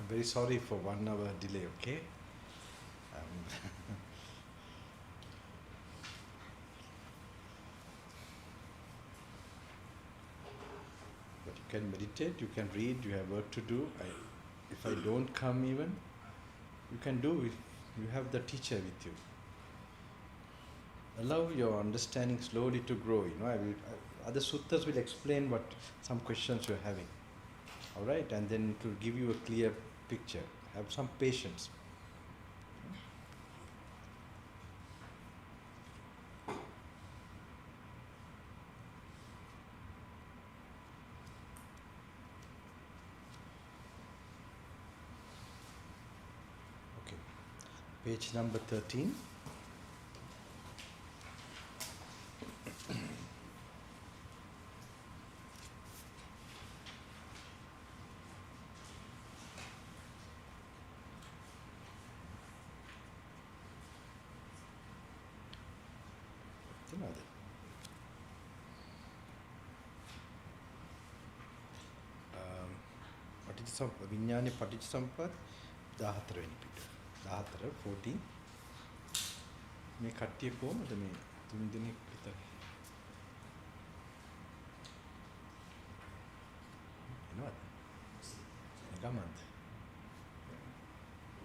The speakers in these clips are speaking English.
very sorry for 1 hour delay, okay? But you can meditate, you can read, you have work to do. If I don't come even, you can do if you have the teacher with you. Allow your understanding slowly to grow. Other suttas will explain what some questions you're having. All right, and then it will give you a clear picture. Have some patience. Okay, page number 13. විඥානේ පටිච්චසමුප්පාද 14 වෙනි පිට 14 14 මේ කට්ටිය කොහමද මේ 3 දිනක් විතර එනවද ගමන්ද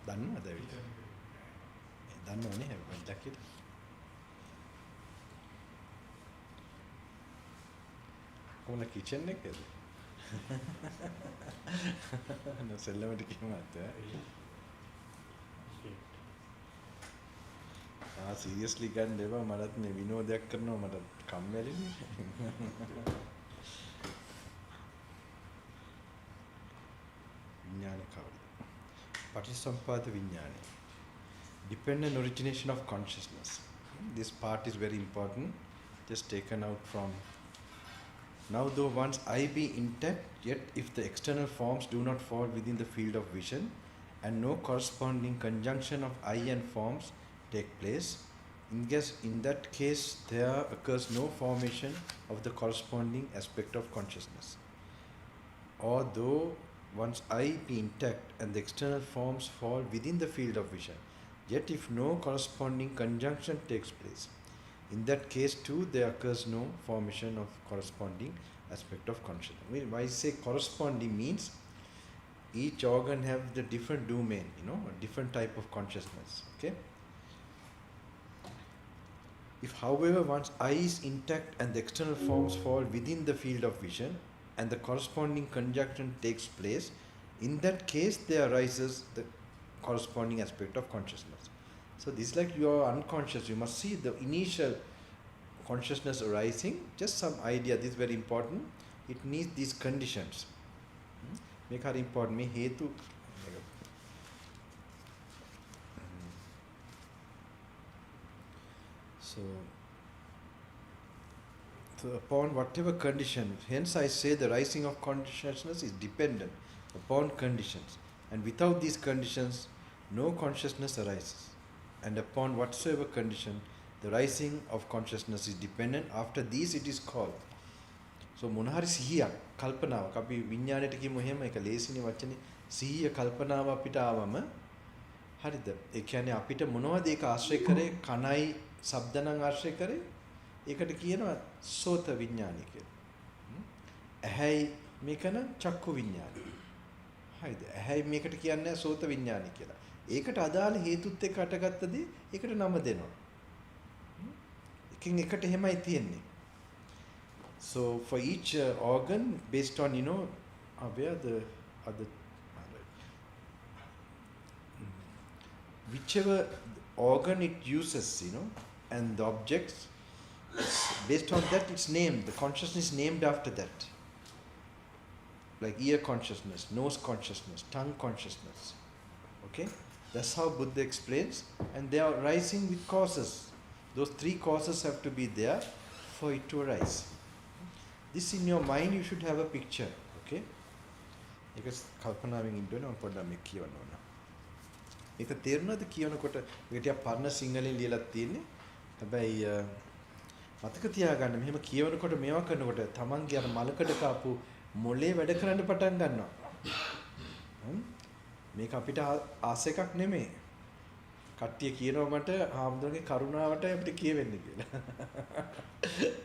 දන්නවද දන්නවනේ හැබැයි දැක්කද කොහොමද kitchen එකේද no sellamata kiyamatha seriously ganna ewa manath me vinodayak karanawa mata kammelini viඥාන කවුද පටිච්චසමුප්පාද විඥානය dependent origination of consciousness. This part is very important, just taken out from. Now though one's eye be intact, yet if the external forms do not fall within the field of vision, and no corresponding conjunction of eye and forms take place, in that case there occurs no formation of the corresponding aspect of consciousness. Or though one's eye be intact and the external forms fall within the field of vision, yet if no corresponding conjunction takes place, in that case too there occurs no formation of corresponding aspect of consciousness. When I say corresponding means each organ have the different domain, a different type of consciousness. Okay. If however one's eye is intact and the external forms fall within the field of vision and the corresponding conjunction takes place, in that case there arises the corresponding aspect of consciousness. So this is like you are unconscious. You must see the initial consciousness arising. Just some idea. This is very important. It needs these conditions. Make are important. Me hetu. So upon whatever condition, hence I say the rising of consciousness is dependent upon conditions, and without these conditions, no consciousness arises. And upon whatsoever condition, the rising of consciousness is dependent. After these, it is called. So, මොනහරි සිහියක් කල්පනාවක් අපි විඥාණයට කියමු එහෙම ඒක ලේසිනේ වචනේ සිහිය කල්පනාව අපිට ආවම හරිද ඒ කියන්නේ අපිට මොනවද ඒක ආශ්‍රය කරේ කනයි ශබ්ද නම් ආශ්‍රය කරේ ඒකට කියනවා සෝත විඥානය කියලා. ඇහැයි මේක නම් චක්කු විඥානය. හරිද ඇහැයි මේකට කියන්නේ සෝත විඥානය කියලා. ඒකට අදාළ හේතුත් එක්ක අටගත්ත දේ ඒකට නම දෙනවා. එකකින් එකට එහෙමයි තියෙන්නේ. So for each organ based on where the other whichever organ it uses and the objects based on that it's named, the consciousness is named after that, like ear consciousness, nose consciousness, tongue consciousness. Okay, that's how Buddha explains, and they are rising with causes. Those three causes have to be there for it to arise. This in your mind you should have a picture. Okay, because කල්පනාවෙන් ඉන්න ඕනේ මම පොඩ්ඩක් මේක කියවන්න ඕන. ඒක තේරුණාද කියනකොට මේක ටිකක් පරණ සිංහලෙන් ලියලා තියෙන්නේ. හැබැයි මතක තියාගන්න මෙහෙම කියවනකොට මේවා කරනකොට තමන්ගේ අර මලකඩ කාපු මොලේ වැඩ කරන්න පටන් ගන්නවා. මේක අපිට ආස එකක් නෙමෙයි. කට්ටිය කියනවා මට හාමුදුරන්ගේ කරුණාවට අපිට කියවෙන්නේ කියලා.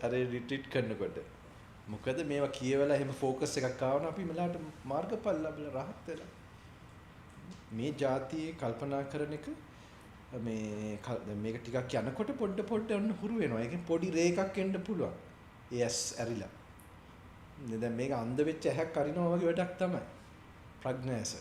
අර රිට්‍රීට් කරනකොට. මොකද මේවා කියවලා එහෙම ફોකස් එකක් ආවම අපි මලකට මාර්ගඵල ලැබලා රහත් වෙලා. මේ જાතියේ කල්පනා කරන එක මේක ටිකක් යනකොට පොඩ ඔන්න හුරු වෙනවා. ඒකෙන් පොඩි රේකක් එන්න පුළුවන්. ඒ ඇස් ඇරිලා. දැන් මේක අන්ධ වෙච්ච ඇහක් අරිනවා වගේ වැඩක් තමයි. ප්‍රඥාස.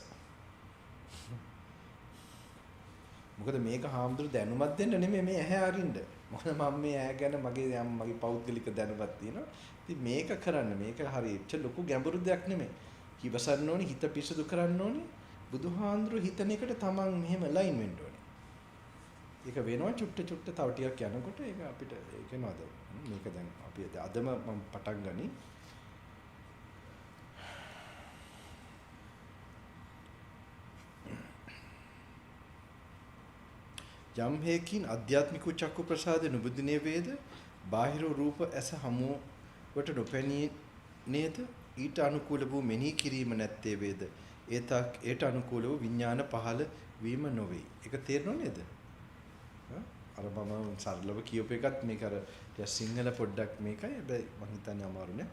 මොකද මේක හාමුදුරු දැනුමක් දෙන්න නෙමෙයි මේ ඇහැ අරින්න. මොකද මම මේ ඇහැ ගැන මගේ පෞද්ගලික දැනුමක් තියෙනවා. ඉතින් මේක කරන්න මේක හරියට ලොකු ගැඹුරු දෙයක් නෙමෙයි. කිවසන්න ඕනේ හිත පිසුදු කරන්න ඕනේ. බුදුහාඳුරු හිතන එකට තමන් මෙහෙම ලයින් වෙන්න ඕනේ. ඒක වෙනවා චුට්ට තව ටිකක් යනකොට ඒක අපිට ඒක නේද? මේක දැන් අපි අදම මම පටන් ගනි. යම් හේකින් අධ්‍යාත්මික චක්කු ප්‍රසාද නුබුදිනේ වේද බාහිර රූප ඇස හමුවට නොපැනී නේද ඊට අනුකූල වූ මෙනෙහි කිරීම නැත්තේ වේද ඒට අනුකූල වූ විඥාන පහළ වීම නොවේ. ඒක තේරෙනව නේද? අර මම සරලව කියපු එකත් මේක අර සිංහල පොඩ්ඩක් මේකයි. හැබැයි මම හිතන්නේ අමාරු නෑ.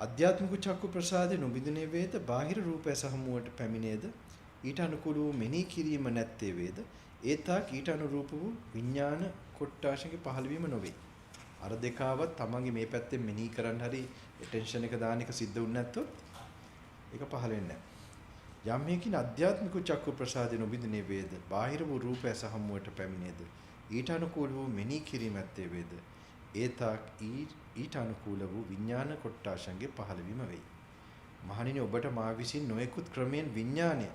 අධ්‍යාත්මික චක්කු ප්‍රසාදේ නොබිඳුනේ වේද බාහිර රූප ඇස හමුවට පැමිණේද ඊට අනුකූල වූ මෙනෙහි කිරීම නැත්තේ වේද ඒතාක් ඊට අනුරූප වූ විඥාන කොට්ටාශගේ පහළවීම නොවේ. අර දෙකාවත් තමන්ගේ මේ පැත්තෙන් මෙනෙහි කරන්න හරි ඇටෙන්ෂන් එක දාන එක සිද්ධ වුනේ නැත්තොත් ඒක පහළ වෙන්නේ නැහැ. යම් හේකින් අධ්‍යාත්මික චක්කු ප්‍රසාදේ නොබිඳුනේ වේද බාහිර වූ රූප ඇස හමුවට පැමිණේද ඊට අනුකූල වූ මෙනෙහි කිරීම ඇත්තේ වේද ඒතාක් ඊට අනුකූල වූ විඥාන කොට්ටාශගේ පහළවීම වෙයි. මහණෙනි ඔබට මා විසින් නොයෙකුත් ක්‍රමයෙන් විඥානය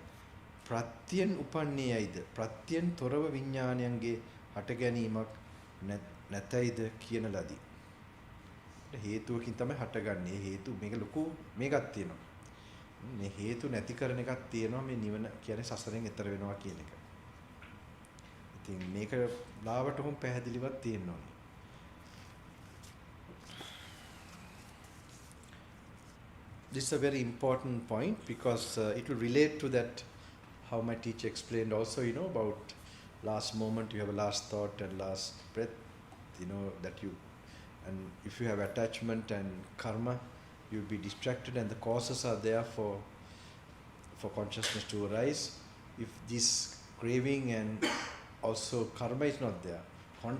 ප්‍රත්‍යයෙන් උපන්නේයයිද ප්‍රත්‍යයෙන් තොරව විඥානයන්ගේ හට ගැනීමක් නැතයිද කියන ලදී. හේතුවකින් තමයි හටගන්නේ. හේතු මේක ලොකු මේකක් තියෙනවා. මේ හේතු නැති කරන එකක් තියෙනවා. මේ නිවන කියන්නේ සසරෙන් එතර වෙනවා කියන එක. ඉතින් මේක ලාවට හොම් පැහැදිලිවක් තියෙන්න ඕනේ. This is a very important point because it will relate to that how my teacher explained also, about last moment, you have a last thought and last breath, that you, and if you have attachment and karma, you'll be distracted and the causes are there for consciousness to arise. If this craving and also karma is not there,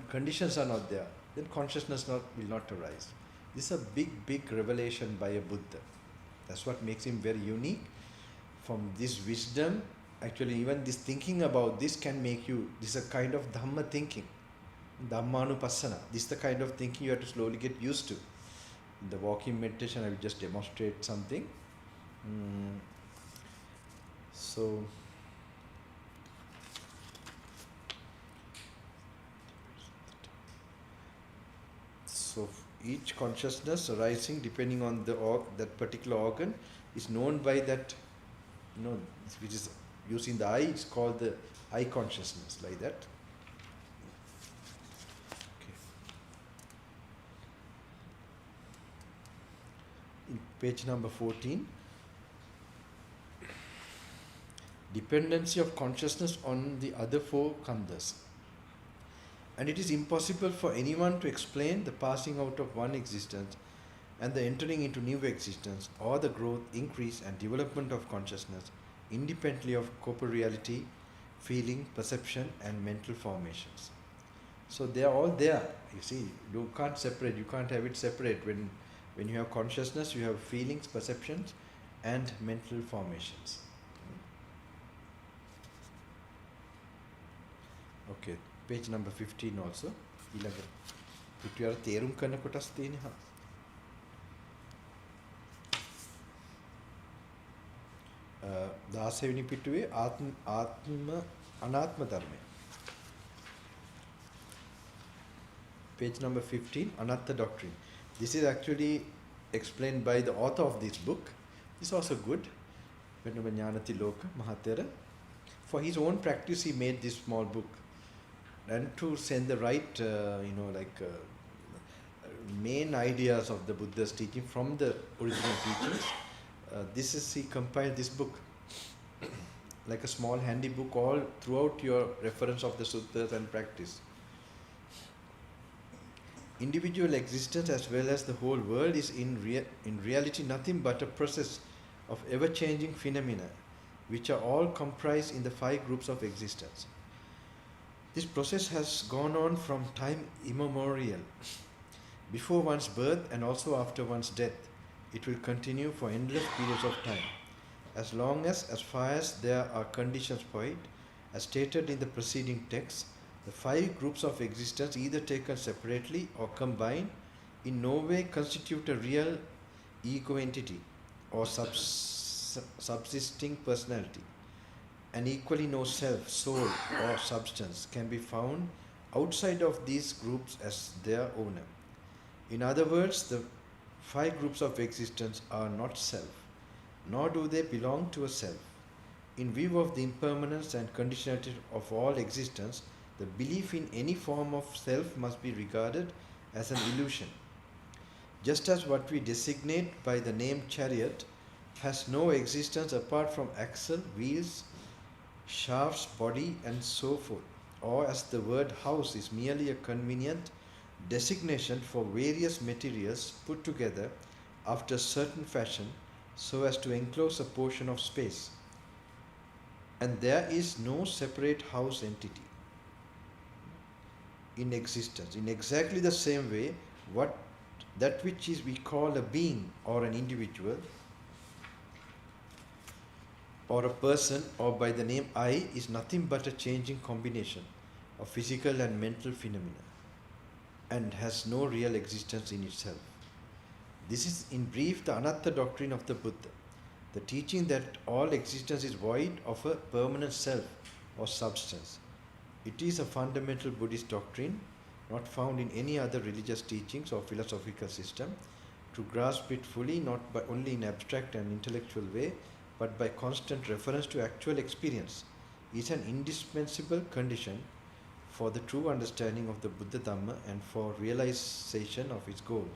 conditions are not there, then consciousness will not arise. This is a big revelation by a Buddha. That's what makes him very unique. From this wisdom, actually even this thinking about this can make you, this is a kind of Dhamma thinking, Dhammanupassana. This is the kind of thinking you have to slowly get used to. In the walking meditation, I will just demonstrate something. So each consciousness arising depending on that particular organ is known by that, which is using the eye, it's called the eye consciousness, like that. Okay. In page number 14, dependency of consciousness on the other four khandhas. And it is impossible for anyone to explain the passing out of one existence and the entering into new existence, or the growth, increase and development of consciousness independently of corporeality, feeling, perception and mental formations. So they are all there. You see, you can't separate, you can't have it separate. When you have consciousness, you have feelings, perceptions and mental formations. Okay. Page number 15 also. ඊළඟ පිටුවර තේරුම් කරන කොටස් තියෙනවා. දාසවෙනි පිටුවේ ආත්ම අනාත්ම ධර්මය. Page number 15, Anatta Doctrine. This is actually explained by the author of this book. It's also good. Venerable Gnanaloka Thero. For his own practice, he made this small book. And to send the right, main ideas of the Buddha's teaching from the original teachings, he compiled this book. like a small handy book all throughout your reference of the suttas and practice. Individual existence as well as the whole world is in reality nothing but a process of ever-changing phenomena, which are all comprised in the 5 groups of existence. This process has gone on from time immemorial, before one's birth and also after one's death. It will continue for endless periods of time, as far as there are conditions for it. As stated in the preceding text, the 5 groups of existence, either taken separately or combined, in no way constitute a real ego entity or subsisting personality, and equally no self, soul or substance can be found outside of these groups as their owner. In other words, the 5 groups of existence are not self, nor do they belong to a self. In view of the impermanence and conditionality of all existence, the belief in any form of self must be regarded as an illusion. Just as what we designate by the name chariot has no existence apart from axle, wheels, shafts, body, and so forth, or as the word house is merely a convenient designation for various materials put together after a certain fashion so as to enclose a portion of space, and there is no separate house entity in existence. In exactly the same way, that which we call a being or an individual or a person, or by the name I, is nothing but a changing combination of physical and mental phenomena, and has no real existence in itself. This is in brief the Anatta doctrine of the Buddha, the teaching that all existence is void of a permanent self or substance. It is a fundamental Buddhist doctrine, not found in any other religious teachings or philosophical system. To grasp it fully, not by only in abstract and intellectual way, but by constant reference to actual experience, is an indispensable condition for the true understanding of the Buddha Dhamma and for realization of its goal.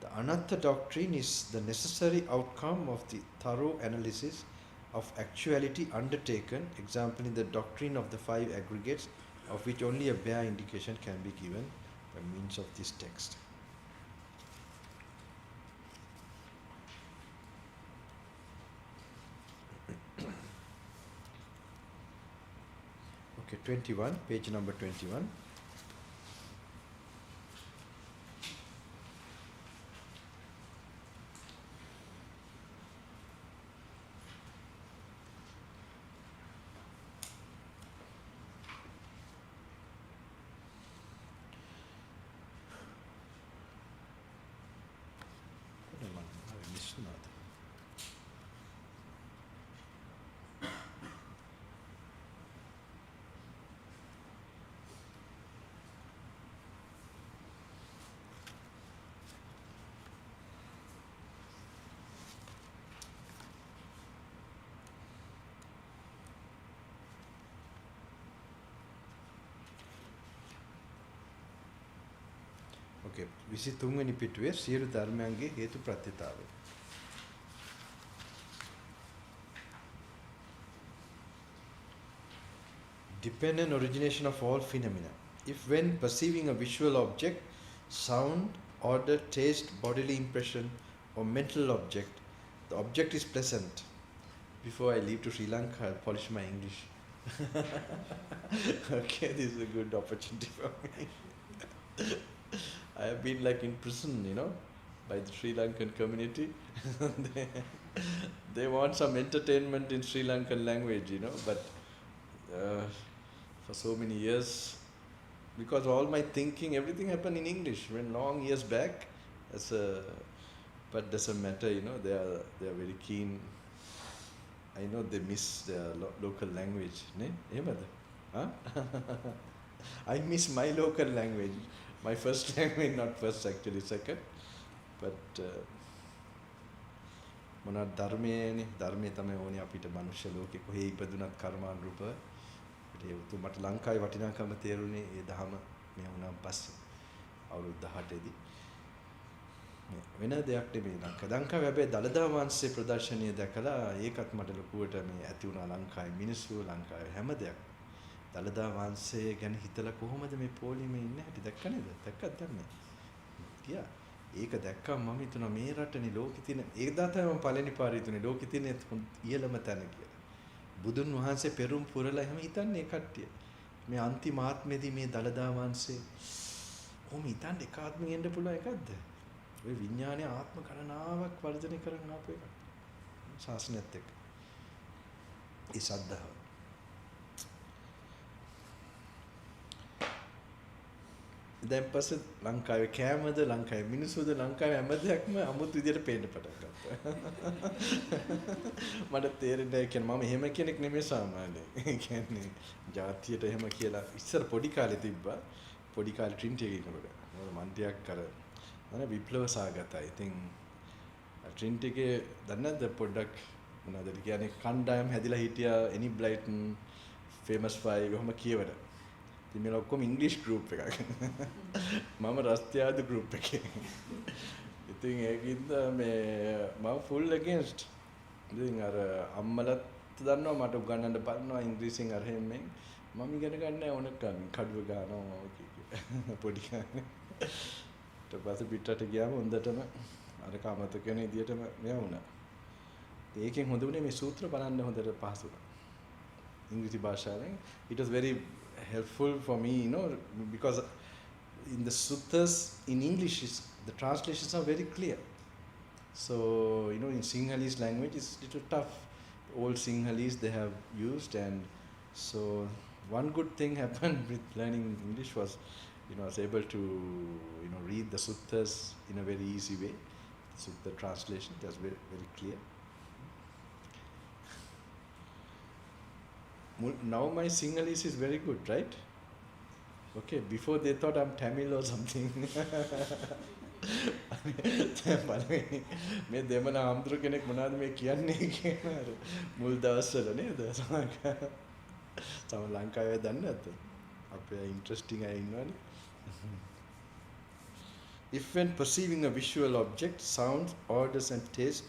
The Anatta doctrine is the necessary outcome of the thorough analysis of actuality undertaken, example in the doctrine of the 5 aggregates, of which only a bare indication can be given by means of this text. Okay, 21, page number 21. Okay, 23 වෙනි පිටුවේ සියලු ධර්මයන්ගේ හේතු ප්‍රත්‍යතාවය. Dependent origination of all phenomena. If when perceiving a visual object, sound, order, taste, bodily impression, or mental object, the object is pleasant. Before I leave to Sri Lanka, I'll polish my English. Okay, this is a good opportunity for me. I have been like in prison, by the Sri Lankan community. they want some entertainment in Sri Lankan language, but for so many years, because all my thinking, everything happened in English when long years back. But doesn't matter, they are very keen. I know they miss their local language. Huh? I miss my local language. My first language, not first actually, second. But මොනවද ධර්මයේනේ ධර්මයේ තමයි ඕනේ අපිට මනුෂ්‍ය ලෝකේ කොහේ ඉපදුනත් කර්මානුරූප ඒ උතුමට ලංකාවේ වටිනාකම තේරුනේ ඒ දහම මේ වුණාන් පස්සේ අවුරුදු 18 දී වෙන දෙයක් නෙමෙයි ලංකාව. ලංකාවේ හැබැයි දළදා වංශයේ ප්‍රදර්ශනීය දැකලා ඒකත් මට ලොකුවට මේ ඇති වුණා ලංකාවේ මිනිස්සු ලංකාවේ හැම දෙයක්. දළදා වංශය ගැන හිතලා කොහොමද මේ පොලිමේ ඉන්නේ හැටි දැක්ක නේද? දැක්කත් දන්නේ. ගියා. ඒක දැක්කම මම හිතුණා මේ රටනේ ලෝකෙ තියෙන ඒක දා තමයි මම පළවෙනි පාරේ හිතුනේ ලෝකෙ තියෙන ඉහළම තැන කියලා. බුදුන් වහන්සේ පෙරුම් පුරලා එහෙම හිතන්නේ කට්ටිය. මේ අන්තිම ආත්මෙදී මේ දළදා වංශේ කොහොම හිතන්නේ එක ආත්මෙන් එන්න පුළුවන් එකක්ද? ඔය විඥානයේ ආත්ම ගණනාවක් වර්ධනය කරගෙන ආපු එක. ශාසනයත් එක්ක. ඒ ශ්‍රද්ධාව. දැන් පස්සේ ලංකාවේ කෑමද ලංකාවේ මිනිස්සුද ලංකාවේ හැම දෙයක්ම අමුතු විදියට පේන්න පටන් ගත්තා. මට තේරෙන්නේ නැහැ කියන්නේ මම එහෙම කෙනෙක් නෙමෙයි සාමාන්‍යයෙන්. ඒ කියන්නේ ජාතියට එහෙම කියලා ඉස්සර පොඩි කාලේ තිබ්බා. පොඩි කාලේ ට්‍රින්ටි එකේ ඉන්නකොට. මම ටිකක් අර අනේ විප්ලව සාගතයි. ඉතින් ට්‍රින්ටි එකේ දන්නද පොඩ්ඩක් මොනවද කියන්නේ කණ්ඩායම් හැදිලා හිටියා එනි බ්ලයිටන් ෆේමස් ෆයිව් කොහොම කියවද. ඉතින් මේ ඔක්කොම ඉංග්‍රීසි ගෲප් එකක්. මම රස්තියාදු ගෲප් එකේ. ඉතින් ඒකින්ද මේ මම ෆුල් අගේන්ස්ට්. ඉතින් අර අම්මලත් දන්නවා මට උගන්නන්න බලනවා ඉංග්‍රීසියෙන් අර හැමෙන් මම ඉගෙන ගන්න ඕනකම් කඩුව ගන්නවා පොඩි කාලේ. ඊට පස්සේ පිටරට ගියාම හොඳටම අර කාමතක වෙන විදියටම මෙයා වුණා. ඒකෙන් හොඳ උනේ මේ සූත්‍ර බලන්න හොඳට පහසු වුණා. ඉංග්‍රීසි භාෂාවෙන් it was very helpful for me, because in the suttas in English the translations are very clear. So in Sinhalese language it's little tough. All Sinhalese they have used, and so one good thing happened with learning English was I was able to read the suttas in a very easy way. Sutta translation that's very very clear. Now my Sinhalese is very good, right? Okay, before they thought I'm Tamil or something. මේ දෙමළ ආම්තුරු කෙනෙක් මොනවද මේ කියන්නේ කියන අර මුල් දවස්වල නේද? තම ලංකාවේ දන්නේ නැද්ද? අපේ ඉන්ටරෙස්ටිං අය ඉන්නවනේ. If when perceiving a visual object, sounds, orders and taste,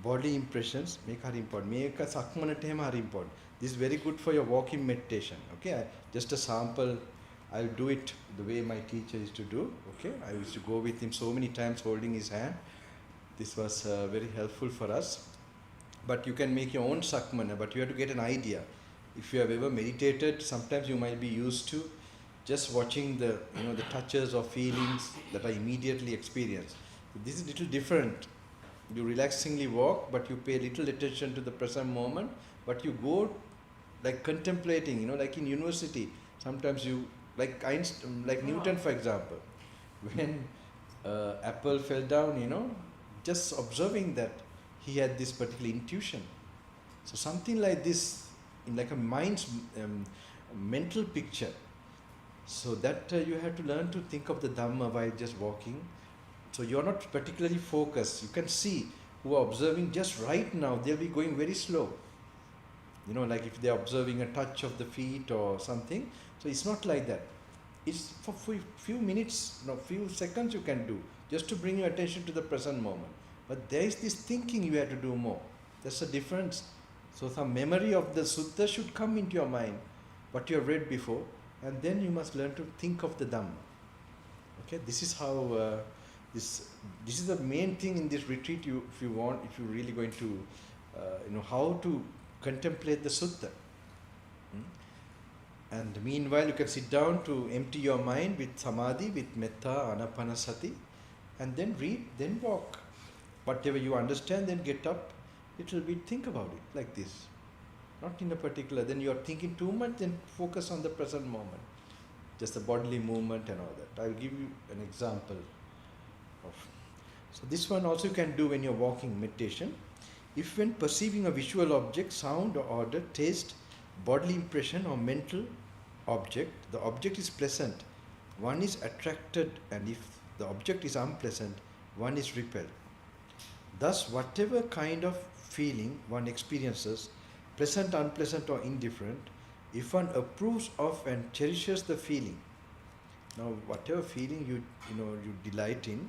body impressions, මේක හරි important. මේක සක්මනට එහෙම හරි important. This is very good for your walking meditation. Okay, just a sample. I'll do it the way my teacher used to do. Okay, I used to go with him so many times holding his hand. This was very helpful for us. But you can make your own sakmana, but you have to get an idea. If you have ever meditated, sometimes you might be used to just watching the the touches or feelings that are immediately experienced. This is a little different. You relaxingly walk, but you pay little attention to the present moment, but you go like contemplating, like in university. Sometimes you, like Einstein, like Newton for example, when apple fell down, just observing that he had this particular intuition. So something like this, in like a mind's mental picture. So that you have to learn to think of the Dhamma while just walking. So you're not particularly focused. You can see who are observing just right now, they'll be going very slow. Like if they're observing a touch of the feet or something. So it's not like that. It's for few minutes, few seconds you can do, just to bring your attention to the present moment. But there is this thinking you have to do more. That's the difference. So some memory of the sutta should come into your mind, what you have read before, and then you must learn to think of the Dhamma. Okay, this is how this is the main thing in this retreat. If you're really going to how to contemplate the sutta. And meanwhile you can sit down to empty your mind with samadhi, with metta, anapanasati, and then read, then walk. Whatever you understand, then get up, little bit, think about it like this. Not in a particular, then you are thinking too much, then focus on the present moment. Just the bodily movement and all that. I will give you an example of. So this one also you can do when you're walking meditation. If when perceiving a visual object, sound or order, taste, bodily impression or mental object, the object is pleasant, one is attracted, and if the object is unpleasant, one is repelled. Thus, whatever kind of feeling one experiences, pleasant, unpleasant or indifferent, if one approves of and cherishes the feeling, now whatever feeling you delight in,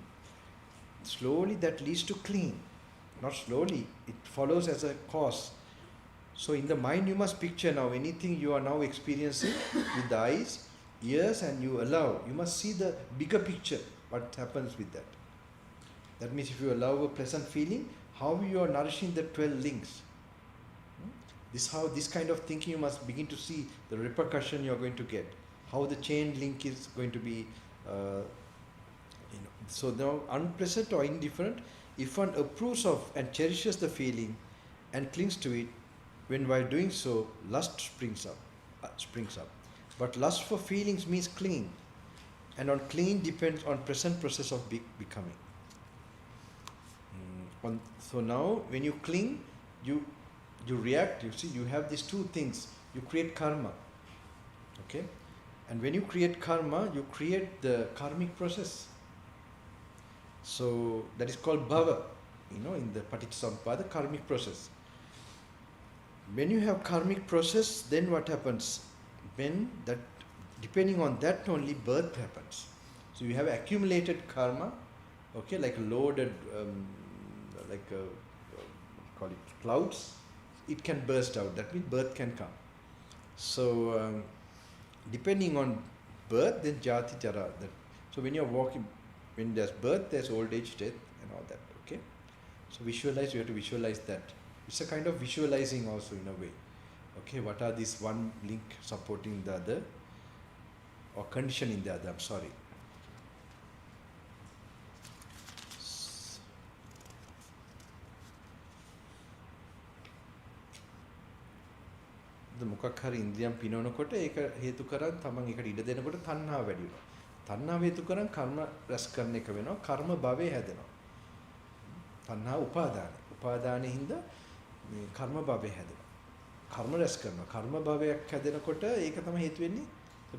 slowly that leads to clinging. Not slowly, it follows as a cause. So in the mind you must picture now anything you are now experiencing with the eyes, ears, and you allow. You must see the bigger picture, what happens with that. That means if you allow a pleasant feeling, how you are nourishing the 12 links. This kind of thinking you must begin to see the repercussion you are going to get. How the chain link is going to be, So now unpleasant or indifferent, if one approves of and cherishes the feeling and clings to it, when while doing so, lust springs up. But lust for feelings means clinging, and on clinging depends on present process of becoming. So now, when you cling, you react. You see, you have these two things. You create karma, okay? And when you create karma, you create the karmic process. So that is called bhava, in the Paticcasamuppada, karmic process. When you have karmic process, then what happens? When that, depending on that only, birth happens. So you have accumulated karma, okay, like loaded, call it clouds. It can burst out. That means birth can come. So depending on birth, then jati jara. So when you're walking, when there's birth, there's old age, death, and all that. Okay. So visualize. You have to visualize that. It's a kind of visualizing also in a way. Okay, what are these one link supporting the other or conditioning the other? I'm sorry. මොකක් හරි ඉන්ද්‍රියම් පිනවනකොට ඒක හේතු කරන් තමන් ඒකට ඉඩ දෙනකොට තණ්හාව වැඩි වෙනවා. තණ්හාව හේතු කරන් කර්ම රැස් කරන එක වෙනවා. කර්ම භවය හැදෙනවා. තණ්හා උපාදානයි. උපාදානයේ හින්දා මේ කර්ම භවය හැදෙනවා. කර්ම රැස් කරනවා. කර්ම භවයක් හැදෙනකොට ඒක තමයි හේතු වෙන්නේ.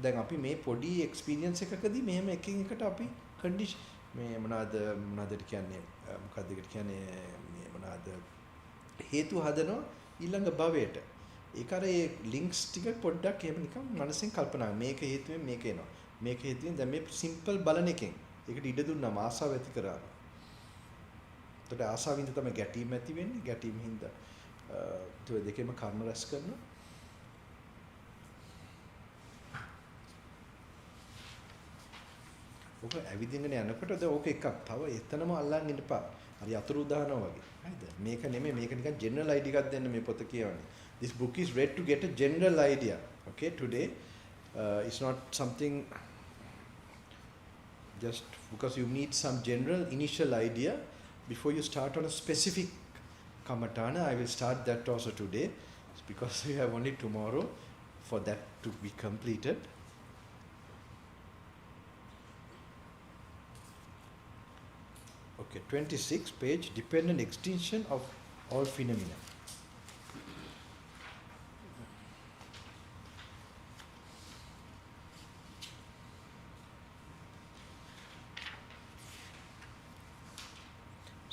දැන් අපි මේ පොඩි එක්ස්පීරියන්ස් එකකදී මෙහෙම එකින් එකට අපි කන්ඩිෂන් මේ මොනවාද කියන්නේ මොකක්ද ඒකට කියන්නේ මේ මොනවාද හේතු හදනවා ඊළඟ භවයට. ඒක අර ඒ ලින්ක්ස් ටික පොඩ්ඩක් එහෙම නිකන් මනසෙන් කල්පනා මේක හේතුවෙන් මේක එනවා. මේක හේතුවෙන් දැන් මේ සිම්පල් බලන එකෙන් ඒකට ඉඩ දුන්නාම ආසාව ඇති කරා. එතකොට ආසාවින්ද තමයි ගැටීම ඇති වෙන්නේ. ගැටීම හින්දා ඒ දෙකේම කර්ම රැස් කරනවා. ඔක ඇවිදින්න යනකොට දැන් ඕක එකක් තව එතනම අල්ලන් ඉන්න එපා. හරි අතුරු දානවා වගේ. හරිද? මේක නෙමෙයි මේක නිකන් ජෙනරල් අයිඩියා එකක් දෙන්න මේ පොත කියවන්නේ. This book is read to get a general idea. Okay, today it's not something just because you need some general initial idea before you start on a specific kamatana. I will start that also today because we have only tomorrow for that to be completed. Okay, 26 page, dependent extinction of all phenomena.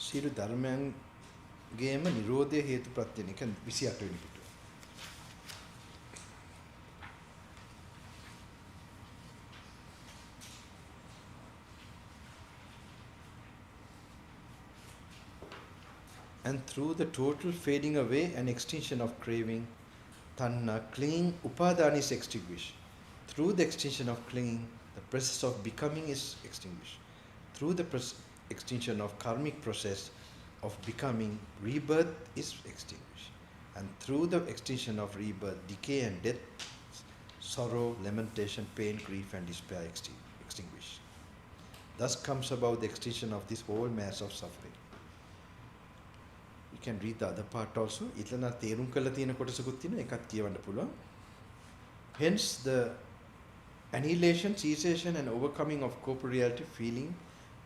සියලු ධර්මයන්ගේම නිරෝධය හේතු ප්‍රත්‍යයෙන් එක 28 වෙනි පිටුව. And through the total fading away and extinction of craving, tanha, clinging, upadana is extinguished. Through the extinction of clinging, the process of becoming is extinguished. Through the extinction of karmic process of becoming, rebirth is extinguished. And through the extinction of rebirth, decay and death, sorrow, lamentation, pain, grief and despair extinguished. Thus comes about the extinction of this whole mass of suffering. You can read the other part also. ඉතන තේරුම් කරලා තියෙන කොටසකුත් තියෙනවා. ඒකත් කියවන්න පුළුවන්. Hence the annihilation, cessation and overcoming of corporeality, feeling,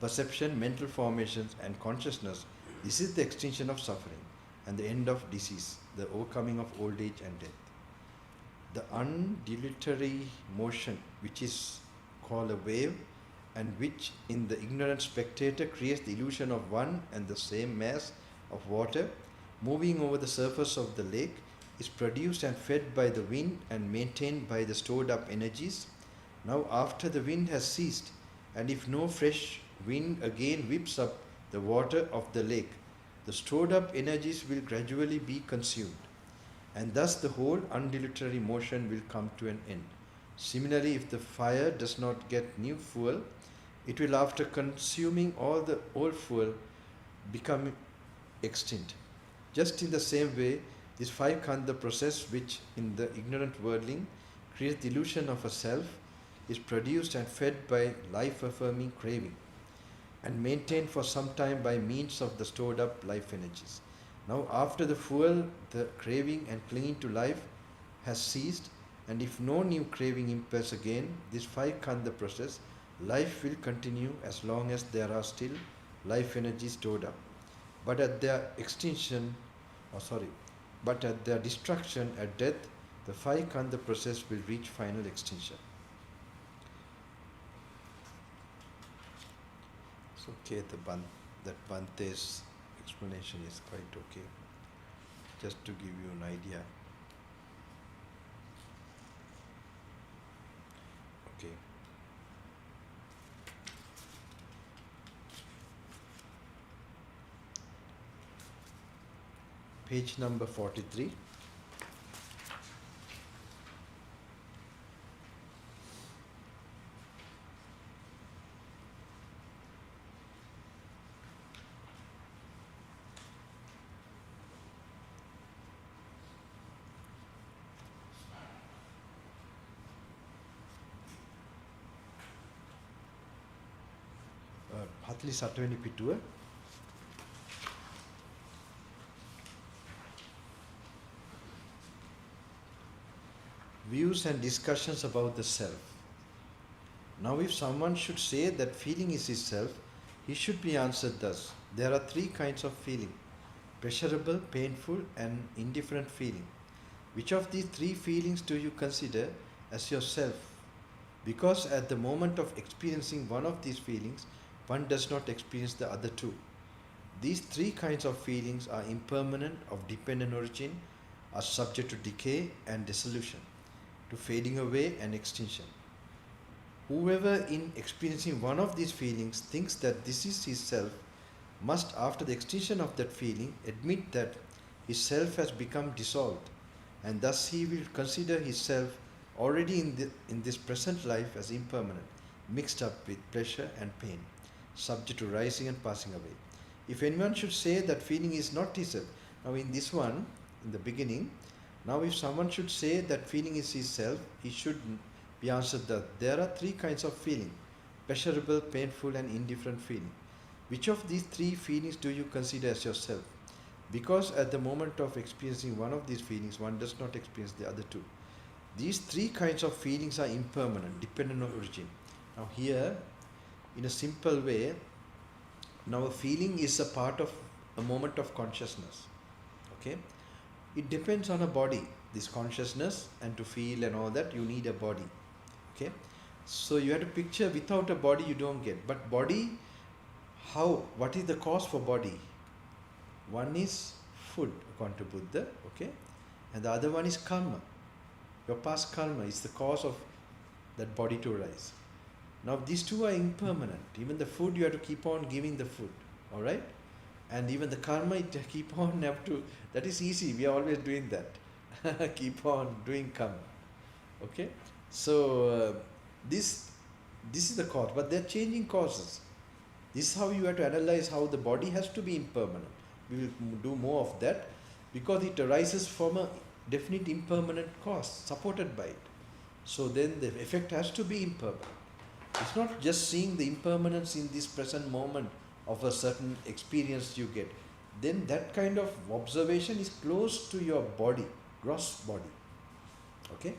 perception, mental formations and consciousness. This is the extinction of suffering and the end of disease, the overcoming of old age and death. The undulatory motion, which is called a wave and which in the ignorant spectator creates the illusion of one and the same mass of water moving over the surface of the lake, is produced and fed by the wind and maintained by the stored up energies. Now after the wind has ceased, and if no fresh wind again whips up the water of the lake, the stored up energies will gradually be consumed, and thus the whole undulatory motion will come to an end. Similarly, if the fire does not get new fuel, it will, after consuming all the old fuel, become extinct. Just in the same way, this five khandha process, which in the ignorant worldling creates the illusion of a self, is produced and fed by life-affirming craving, and maintained for some time by means of the stored up life energies. Now, after the fuel, the craving and clinging to life has ceased, and if no new craving impels again this five khandha process, life will continue as long as there are still life energies stored up. But at their but at their destruction, at death, the five khandha process will reach final extinction. It's okay, that Bante's explanation is quite okay. Just to give you an idea. Okay. Page number 43. Hathli Satweni Pitua. Views and discussions about the self. Now, if someone should say that feeling is his self, he should be answered thus. There are three kinds of feeling: pleasurable, painful, and indifferent feeling. Which of these three feelings do you consider as yourself? Because at the moment of experiencing one of these feelings, one does not experience the other two. These three kinds of feelings are impermanent, of dependent origin, are subject to decay and dissolution, to fading away and extinction. Whoever, in experiencing one of these feelings, thinks that this is his self, must, after the extinction of that feeling, admit that his self has become dissolved, and thus he will consider his self already in this present life as impermanent, mixed up with pleasure and pain, subject to rising and passing away. If anyone should say that feeling is not his self, now in this one, in the beginning, now if someone should say that feeling is his self, he should be answered that there are three kinds of feeling: pleasurable, painful, and indifferent feeling. Which of these three feelings do you consider as yourself? Because at the moment of experiencing one of these feelings, one does not experience the other two. These three kinds of feelings are impermanent, dependent on origin. Now here, in a simple way, now a feeling is a part of a moment of consciousness. Okay? It depends on a body, this consciousness, and to feel and all that, you need a body. Okay? So you have to picture, without a body you don't get. But body, how? What is the cause for body? One is food, according to Buddha, okay? And the other one is karma. Your past karma is the cause of that body to arise. Now these two are impermanent. Even the food, you have to keep on giving the food, all right? And even the karma, it keep on have to, that is easy, we are always doing that. Keep on doing karma, okay? So this is the cause, but they are changing causes. This is how you have to analyze how the body has to be impermanent. We will do more of that because it arises from a definite impermanent cause supported by it. So then the effect has to be impermanent. It's not just seeing the impermanence in this present moment of a certain experience you get. Then that kind of observation is close to your body, gross body. Okay?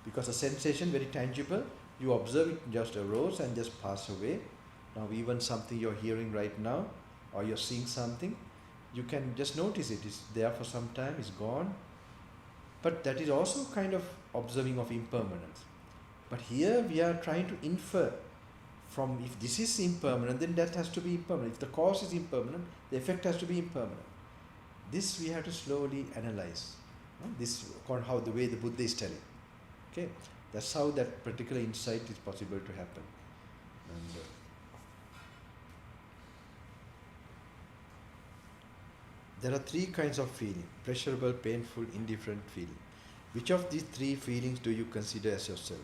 Because a sensation, very tangible, you observe it just arose and just pass away. Now even something you're hearing right now, or you're seeing something, you can just notice it. It's there for some time, it's gone. But that is also kind of observing of impermanence. But here we are trying to infer from, if this is impermanent, then that has to be impermanent. If the cause is impermanent, the effect has to be impermanent. This we have to slowly analyze. This is how the way the Buddha is telling. Okay, that's how that particular insight is possible to happen. And there are three kinds of feeling: pleasurable, painful, indifferent feeling. Which of these three feelings do you consider as yourself?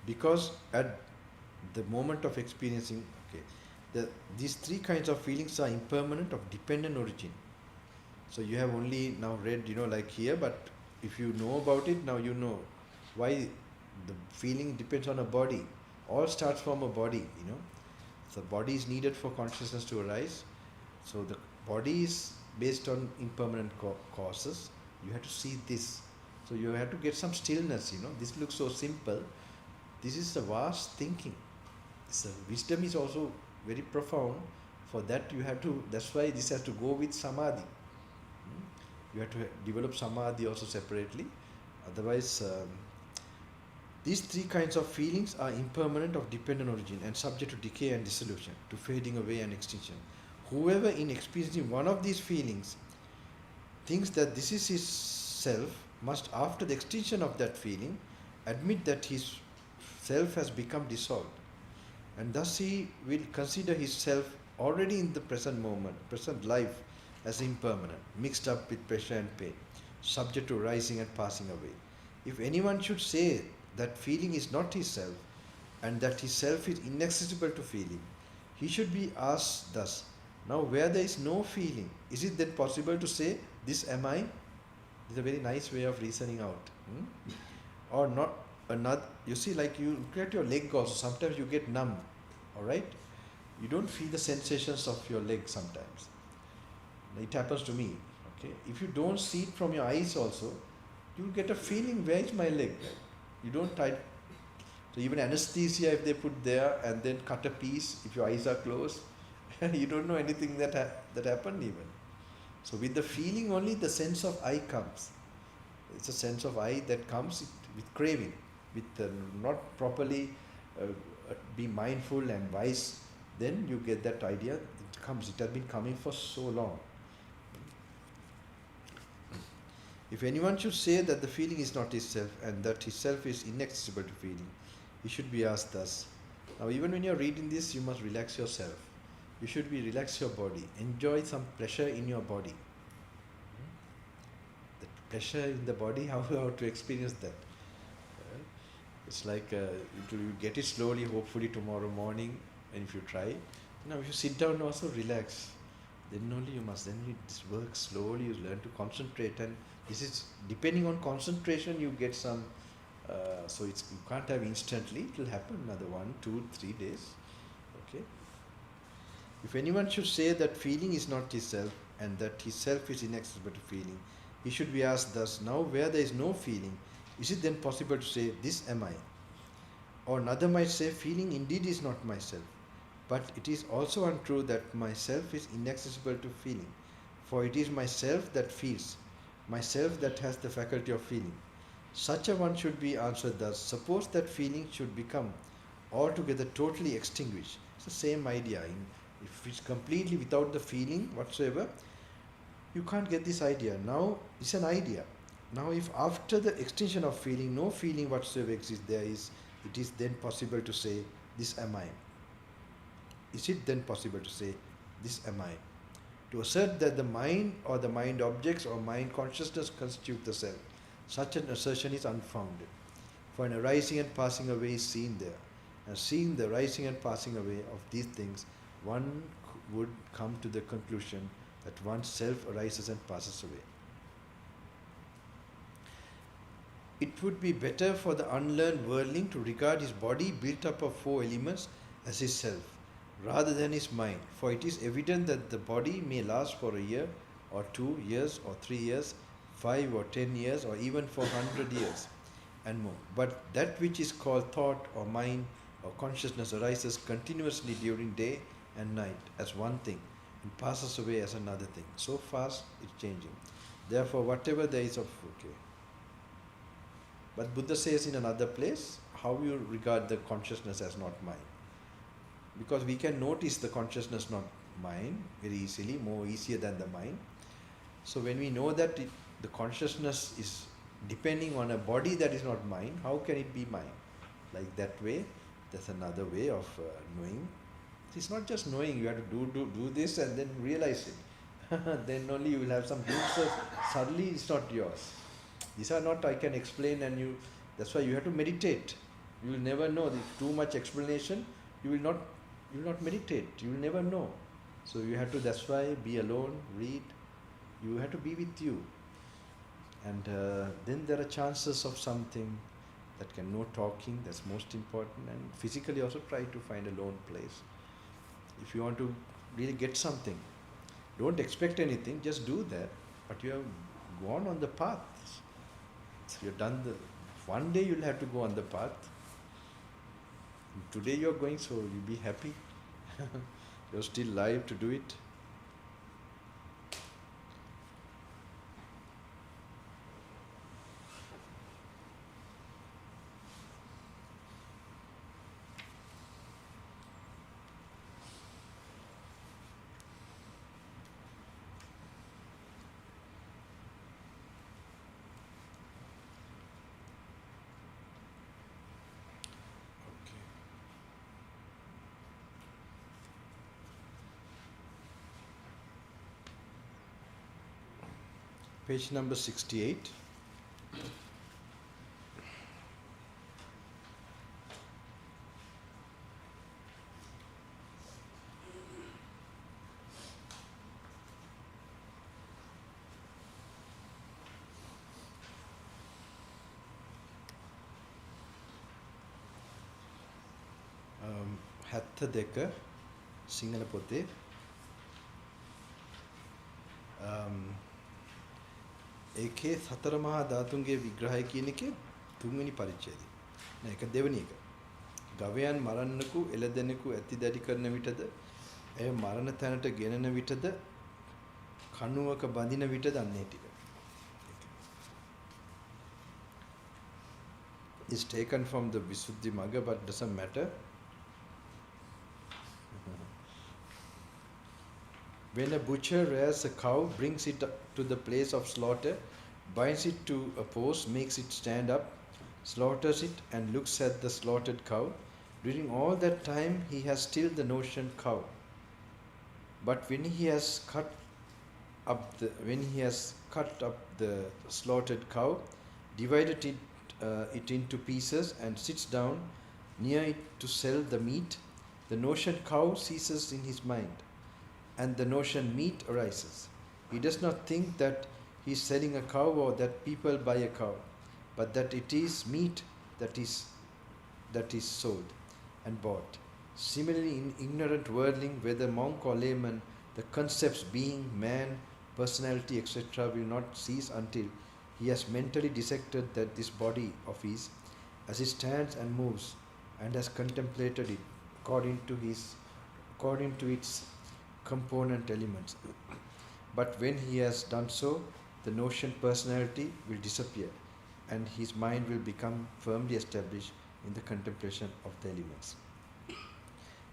Because at the moment of experiencing, these three kinds of feelings are impermanent, of dependent origin. So you have only now read, like here, but if you know about it, now you know why the feeling depends on a body. All starts from a body, So body is needed for consciousness to arise. So the body is based on impermanent causes. You have to see this. So you have to get some stillness, This looks so simple. This is a vast thinking. So wisdom is also very profound. For that you have to, that's why this has to go with samadhi. You have to develop samadhi also separately. Otherwise, these three kinds of feelings are impermanent, of dependent origin, and subject to decay and dissolution, to fading away and extinction. Whoever in experiencing one of these feelings thinks that this is his self must, after the extinction of that feeling, admit that his self has become dissolved. And thus he will consider his self already in the present moment, present life, as impermanent, mixed up with pleasure and pain, subject to rising and passing away. If anyone should say that feeling is not his self, and that his self is inaccessible to feeling, he should be asked thus: now where there is no feeling, is it then possible to say, this am I? This is a very nice way of reasoning out. Or not another, you see, like you look at your leg also, sometimes you get numb, alright? You don't feel the sensations of your leg sometimes. It happens to me, okay? If you don't see it from your eyes also, you get a feeling, where is my leg? You don't try. So even anesthesia, if they put there and then cut a piece, if your eyes are closed, you don't know anything that happened even. So with the feeling only, the sense of I comes. It's a sense of I that comes with craving, with not properly be mindful and wise. Then you get that idea. It comes. It has been coming for so long. If anyone should say that the feeling is not his self, and that his self is inaccessible to feeling, he should be asked thus. Now even when you're reading this, you must relax yourself. You should relax your body. Enjoy some pleasure in your body. The pleasure in the body, how to experience that? It's like you get it slowly, hopefully tomorrow morning, and if you try. Now if you sit down also, relax. Then only you must, this works slowly, you learn to concentrate, and this is, depending on concentration, you get some, so you can't have instantly, it will happen another 1, 2, 3 days, okay. If anyone should say that feeling is not his self, and that his self is inaccessible to feeling, he should be asked thus: now where there is no feeling, is it then possible to say, this am I? Or another might say, feeling indeed is not myself, but it is also untrue that myself is inaccessible to feeling, for it is myself that feels, myself that has the faculty of feeling. Such a one should be answered thus: suppose that feeling should become altogether totally extinguished. It's the same idea. If it's completely without the feeling whatsoever, you can't get this idea. Now it's an idea. Now if after the extinction of feeling, no feeling whatsoever exists, it is then possible to say, this am I. Is it then possible to say, this am I? To assert that the mind or the mind objects or mind consciousness constitute the self, such an assertion is unfounded. For an arising and passing away is seen there, and seeing the rising and passing away of these things, one would come to the conclusion that one's self arises and passes away. It would be better for the unlearned worldling to regard his body built up of 4 elements as his self, rather than his mind, for it is evident that the body may last for a year, or 2 years, or 3 years, 5 or 10 years, or even for 100 years and more. But that which is called thought or mind or consciousness arises continuously during day and night as one thing, and passes away as another thing. So fast it's changing. Therefore, whatever there is of, okay. But Buddha says in another place, how you regard the consciousness as not mine. Because we can notice the consciousness not mine very easily, more easier than the mind. So when we know that the consciousness is depending on a body that is not mine, how can it be mine? Like that way, that's another way of knowing. It's not just knowing, you have to do this and then realize it. then only you will have some glimpses. Suddenly it's not yours. These are not I can explain, and that's why you have to meditate. You will never know. If too much explanation, you will not meditate. You will never know. So you have to, that's why, be alone, read. You have to be with you. And then there are chances of something that can, no talking, that's most important. And physically also try to find a lone place. If you want to really get something, don't expect anything, just do that. But you have gone on the path. So you've done one day you'll have to go on the path. Today you're going, so you'll be happy. You're still alive to do it. Page number 68. Hatta deka Sinhala pothe ඒකේ සතර මහා ධාතුන්ගේ විග්‍රහය කියන එකේ තුන්වෙනි පරිච්ඡේදය. නෑ ඒක දෙවෙනි එක. ගවයන් මරන්නකු එළදෙනෙකු ඇති දැඩි කරන විටද එය මරණ තැනට ගෙනෙන විටද කණුවක බඳින විටද අන්නේ ටික. Is taken from the Visuddhi Magga but doesn't matter. When a butcher rears a cow, brings it to the place of slaughter, binds it to a post, makes it stand up, slaughters it and looks at the slaughtered cow. During all that time he has still the notion cow. But when he has cut up the slaughtered cow, divided it into pieces and sits down near it to sell the meat, the notion cow ceases in his mind, and the notion meat arises. He does not think that he is selling a cow or that people buy a cow, but that it is meat that is sold and bought. Similarly, in ignorant worldling, whether monk or layman, the concepts being, man, personality, etc. will not cease until he has mentally dissected that this body of his, as it stands and moves, and has contemplated it according to its component elements. But when he has done so, the notion personality will disappear, and his mind will become firmly established in the contemplation of the elements.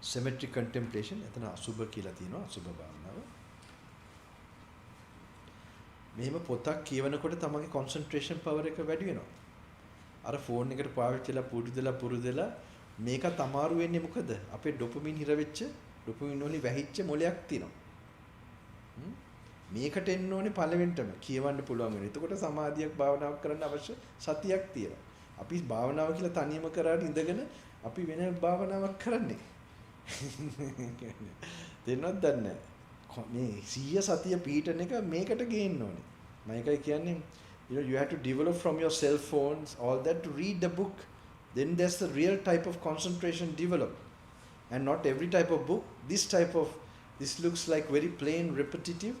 Symmetric contemplation, එතන අසුභ කියලා තියෙනවා, අසුභ භාවනාව. මෙහෙම පොතක් කියවනකොට තමන්ගේ concentration power එක වැඩි වෙනවා. අර ෆෝන් එකට පාවිච්චිලා පුරුදුලා මේකත් අමාරු වෙන්නේ මොකද? අපේ ඩොපමින් හිර වෙච්ච ඩොපමින් වලින් වැහිච්ච මොලයක් තියෙනවා. මේකට එන්න ඕනේ පළවෙනිටම කියවන්න පුළුවන් වෙන. එතකොට සමාධියක් භාවනාවක් කරන්න අවශ්‍ය සතියක් තියෙනවා. අපි භාවනාව කියලා තනියම කරාට ඉඳගෙන අපි වෙන භාවනාවක් කරන්නේ. දෙන්නවත් දන්නේ නැහැ. මේ 100 සතිය පීඨන එක මේකට ගේන්න ඕනේ. මම ඒකයි කියන්නේ, you have to develop from your cell phones all that to read the book. Then there's the real type of concentration develop. And not every type of book. This looks like very plain, repetitive.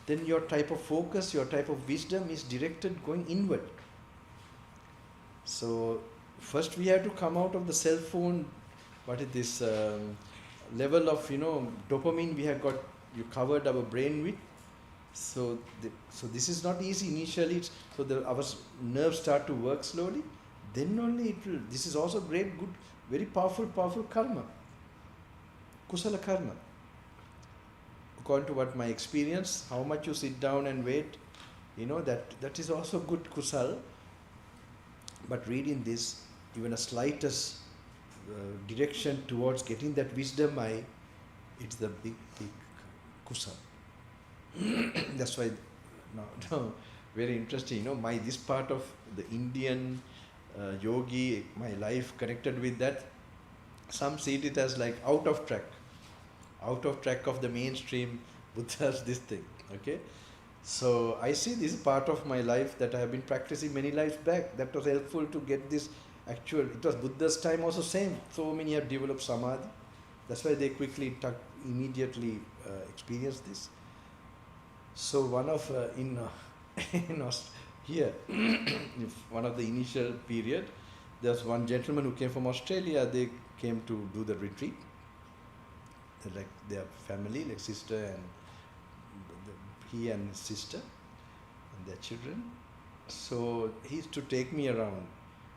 Then your type of focus, your type of wisdom is directed going inward. So first we have to come out of the cell phone. What is this level of dopamine we have got? You covered our brain with. So this is not easy initially. Our nerves start to work slowly. Then only it will. This is also great, good, very powerful karma. Kusala karma. According to what my experience, how much you sit down and wait, that is also good kusal. But reading this, even a slightest direction towards getting that wisdom it's the big kusal. That's why, no, very interesting. This part of the Indian yogi, my life connected with that. Some see it as like out of track of the mainstream Buddha's this thing. Okay, so I see this part of my life that I have been practicing many lives back. That was helpful to get this actual. It was Buddha's time also same. So many have developed samadhi. That's why they quickly immediately experience this. So one of here, one of the initial period, there was one gentleman who came from Australia. They came to do the retreat. Like their family, like sister and he and his sister and their children. So he used to take me around,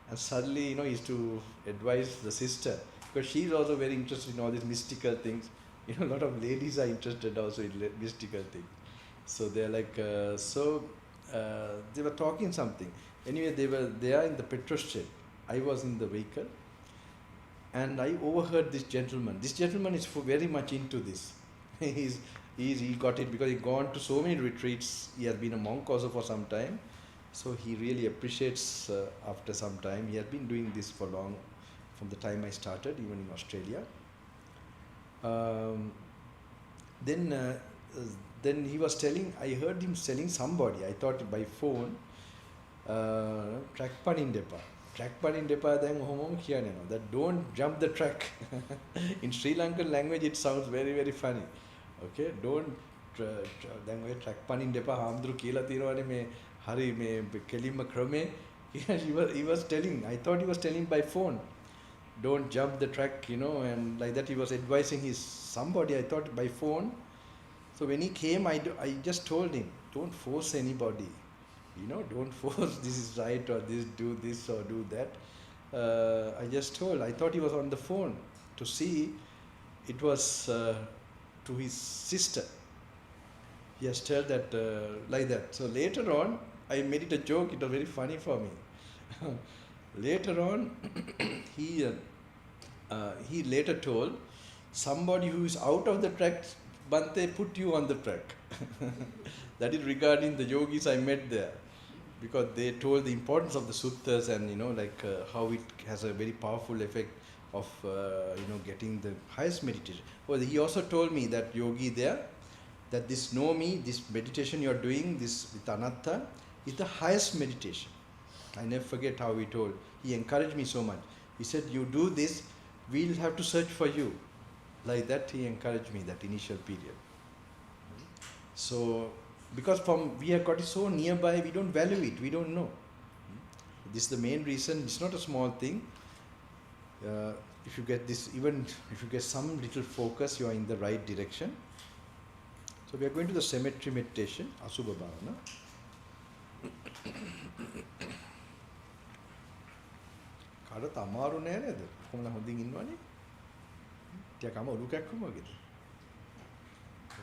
and suddenly, he used to advise the sister, because she's also very interested in all these mystical things. A lot of ladies are interested also in mystical things. So they're like, they were talking something. Anyway, they were there in the petrol shed. I was in the vehicle, and I overheard this gentleman. This gentleman is very much into this. He got it because he gone to so many retreats. He has been a monk also for some time. So he really appreciates after some time. He has been doing this for long, from the time I started, even in Australia. Then he was telling, I heard him telling somebody, I thought by phone, track panindepa. Track panindepa then homom kiyane no. That don't jump the track. In Sri Lankan language it sounds very, very funny. Okay, don't then we track panindepa hamdru kiyala tiyanawane me hari me kelimma krame. He was telling, I thought he was telling by phone, don't jump the track, and like that he was advising somebody, I thought by phone. So when he came, I just told him, don't force anybody, don't force this is right or do this or do that. I thought he was on the phone to see. It was to his sister. He has told that like that. So later on, I made it a joke. It was very funny for me. Later on, he later told somebody who is out of the track, Bante put you on the track. That is regarding the yogis I met there, because they told the importance of the suttas and how it has a very powerful effect of getting the highest meditation. Well, he also told me that yogi there, that this know me, this meditation you are doing, this with anatta, is the highest meditation. I never forget how he told. He encouraged me so much. He said, you do this, we'll have to search for you. Like that, he encouraged me that initial period. So, because we have got it so nearby, we don't value it, we don't know. This is the main reason. It's not a small thing. If you get this, even if you get some little focus, you are in the right direction. So we are going to the cemetery meditation, Asubha Bhavana. කාටත් අමාරු නෑ නේද? කොහොමද හොඳින් ඉන්නවනේ? ටිකක් අමාරු කැක්කම වගේද?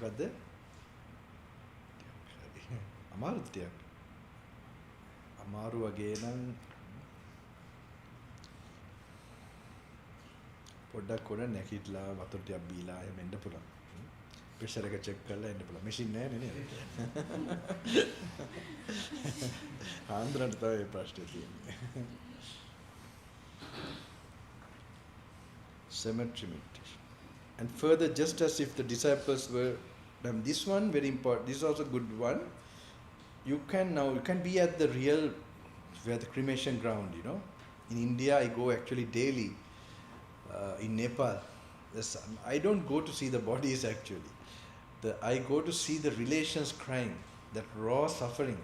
මොකද්ද? අමාරුද ටිකක්? අමාරු වගේ නම් පොඩ්ඩක් උඩ නැගිටලා වතුර ටිකක් බීලා එහෙම එන්න පුළුවන්. ප්‍රෙෂර් එක චෙක් කරලා එන්න පුළුවන්. මැෂින් නෑනේ නේද? ආන්දරට තමයි ප්‍රශ්නේ තියෙන්නේ. Cemetery meditation. And further, just as if the disciples were, this one very important, this is also a good one. You can be at the real, where the cremation ground, In India, I go actually daily. In Nepal, I don't go to see the bodies actually. I go to see the relations crying, that raw suffering.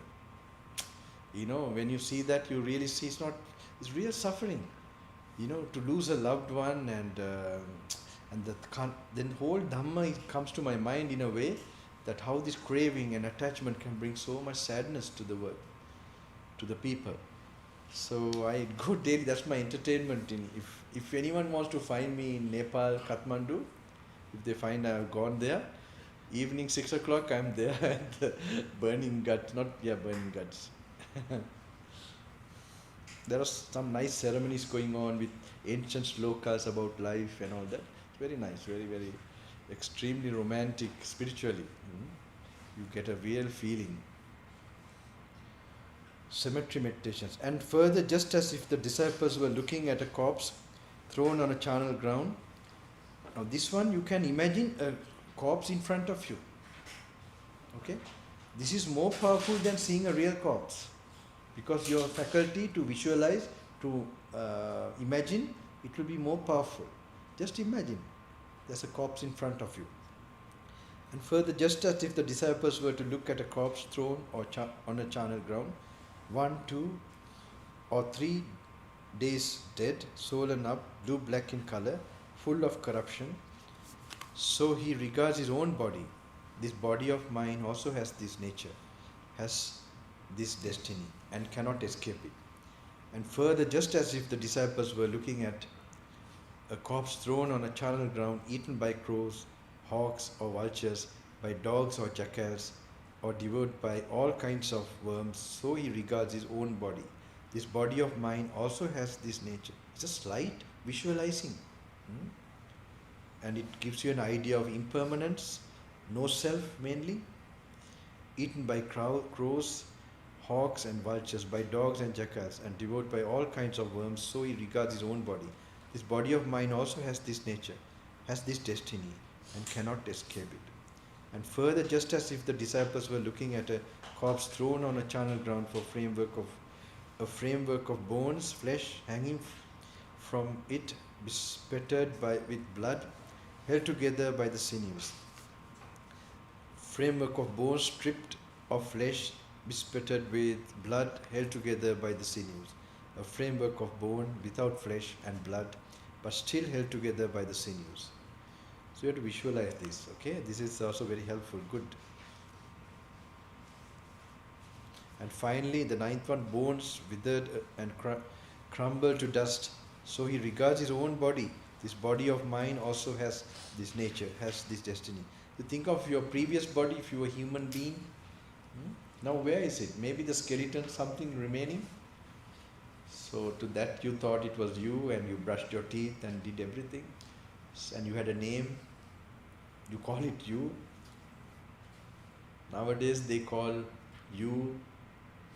When you see that, you really see it's real suffering. To lose a loved one and then whole Dhamma comes to my mind in a way that how this craving and attachment can bring so much sadness to the world, to the people. So I go daily, that's my entertainment. If anyone wants to find me in Nepal, Kathmandu, if they find I've gone there, evening 6 o'clock I'm there at the burning guts. There are some nice ceremonies going on with ancient slokas about life and all that. It's very nice, very, very extremely romantic spiritually. You get a real feeling. Cemetery meditations. And further, just as if the disciples were looking at a corpse thrown on a charnel ground, now this one you can imagine a corpse in front of you. Okay? This is more powerful than seeing a real corpse, because your faculty to visualize, to imagine, it will be more powerful. Just imagine there's a corpse in front of you. And further, just as if the disciples were to look at a corpse thrown on a charnel ground, 1, 2, or 3 days dead, swollen up, blue-black in color, full of corruption, so he regards his own body. This body of mine also has this nature, has this destiny, and cannot escape it. And further, just as if the disciples were looking at a corpse thrown on a charnel ground, eaten by crows, hawks or vultures, by dogs or jackals, or devoured by all kinds of worms, so he regards his own body. This body of mine also has this nature. It's a slight visualizing. And it gives you an idea of impermanence, no self mainly, eaten by crows, hawks and vultures, by dogs and jackals, and devoured by all kinds of worms, so he regards his own body. This body of mine also has this nature, has this destiny, and cannot escape it. And further, just as if the disciples were looking at a corpse thrown on a charnel ground for a framework of bones, flesh hanging from it, bespattered with blood, held together by the sinews. Framework of bones stripped of flesh, bespattered with blood, held together by the sinews. A framework of bone without flesh and blood, but still held together by the sinews. So you have to visualize this, okay? This is also very helpful, good. And finally, the 9th one, bones withered and crumbled to dust. So he regards his own body. This body of mine also has this nature, has this destiny. You think of your previous body, if you were a human being. Now where is it? Maybe the skeleton, something remaining. So to that you thought it was you, and you brushed your teeth and did everything. And you had a name. You call it you. Nowadays they call you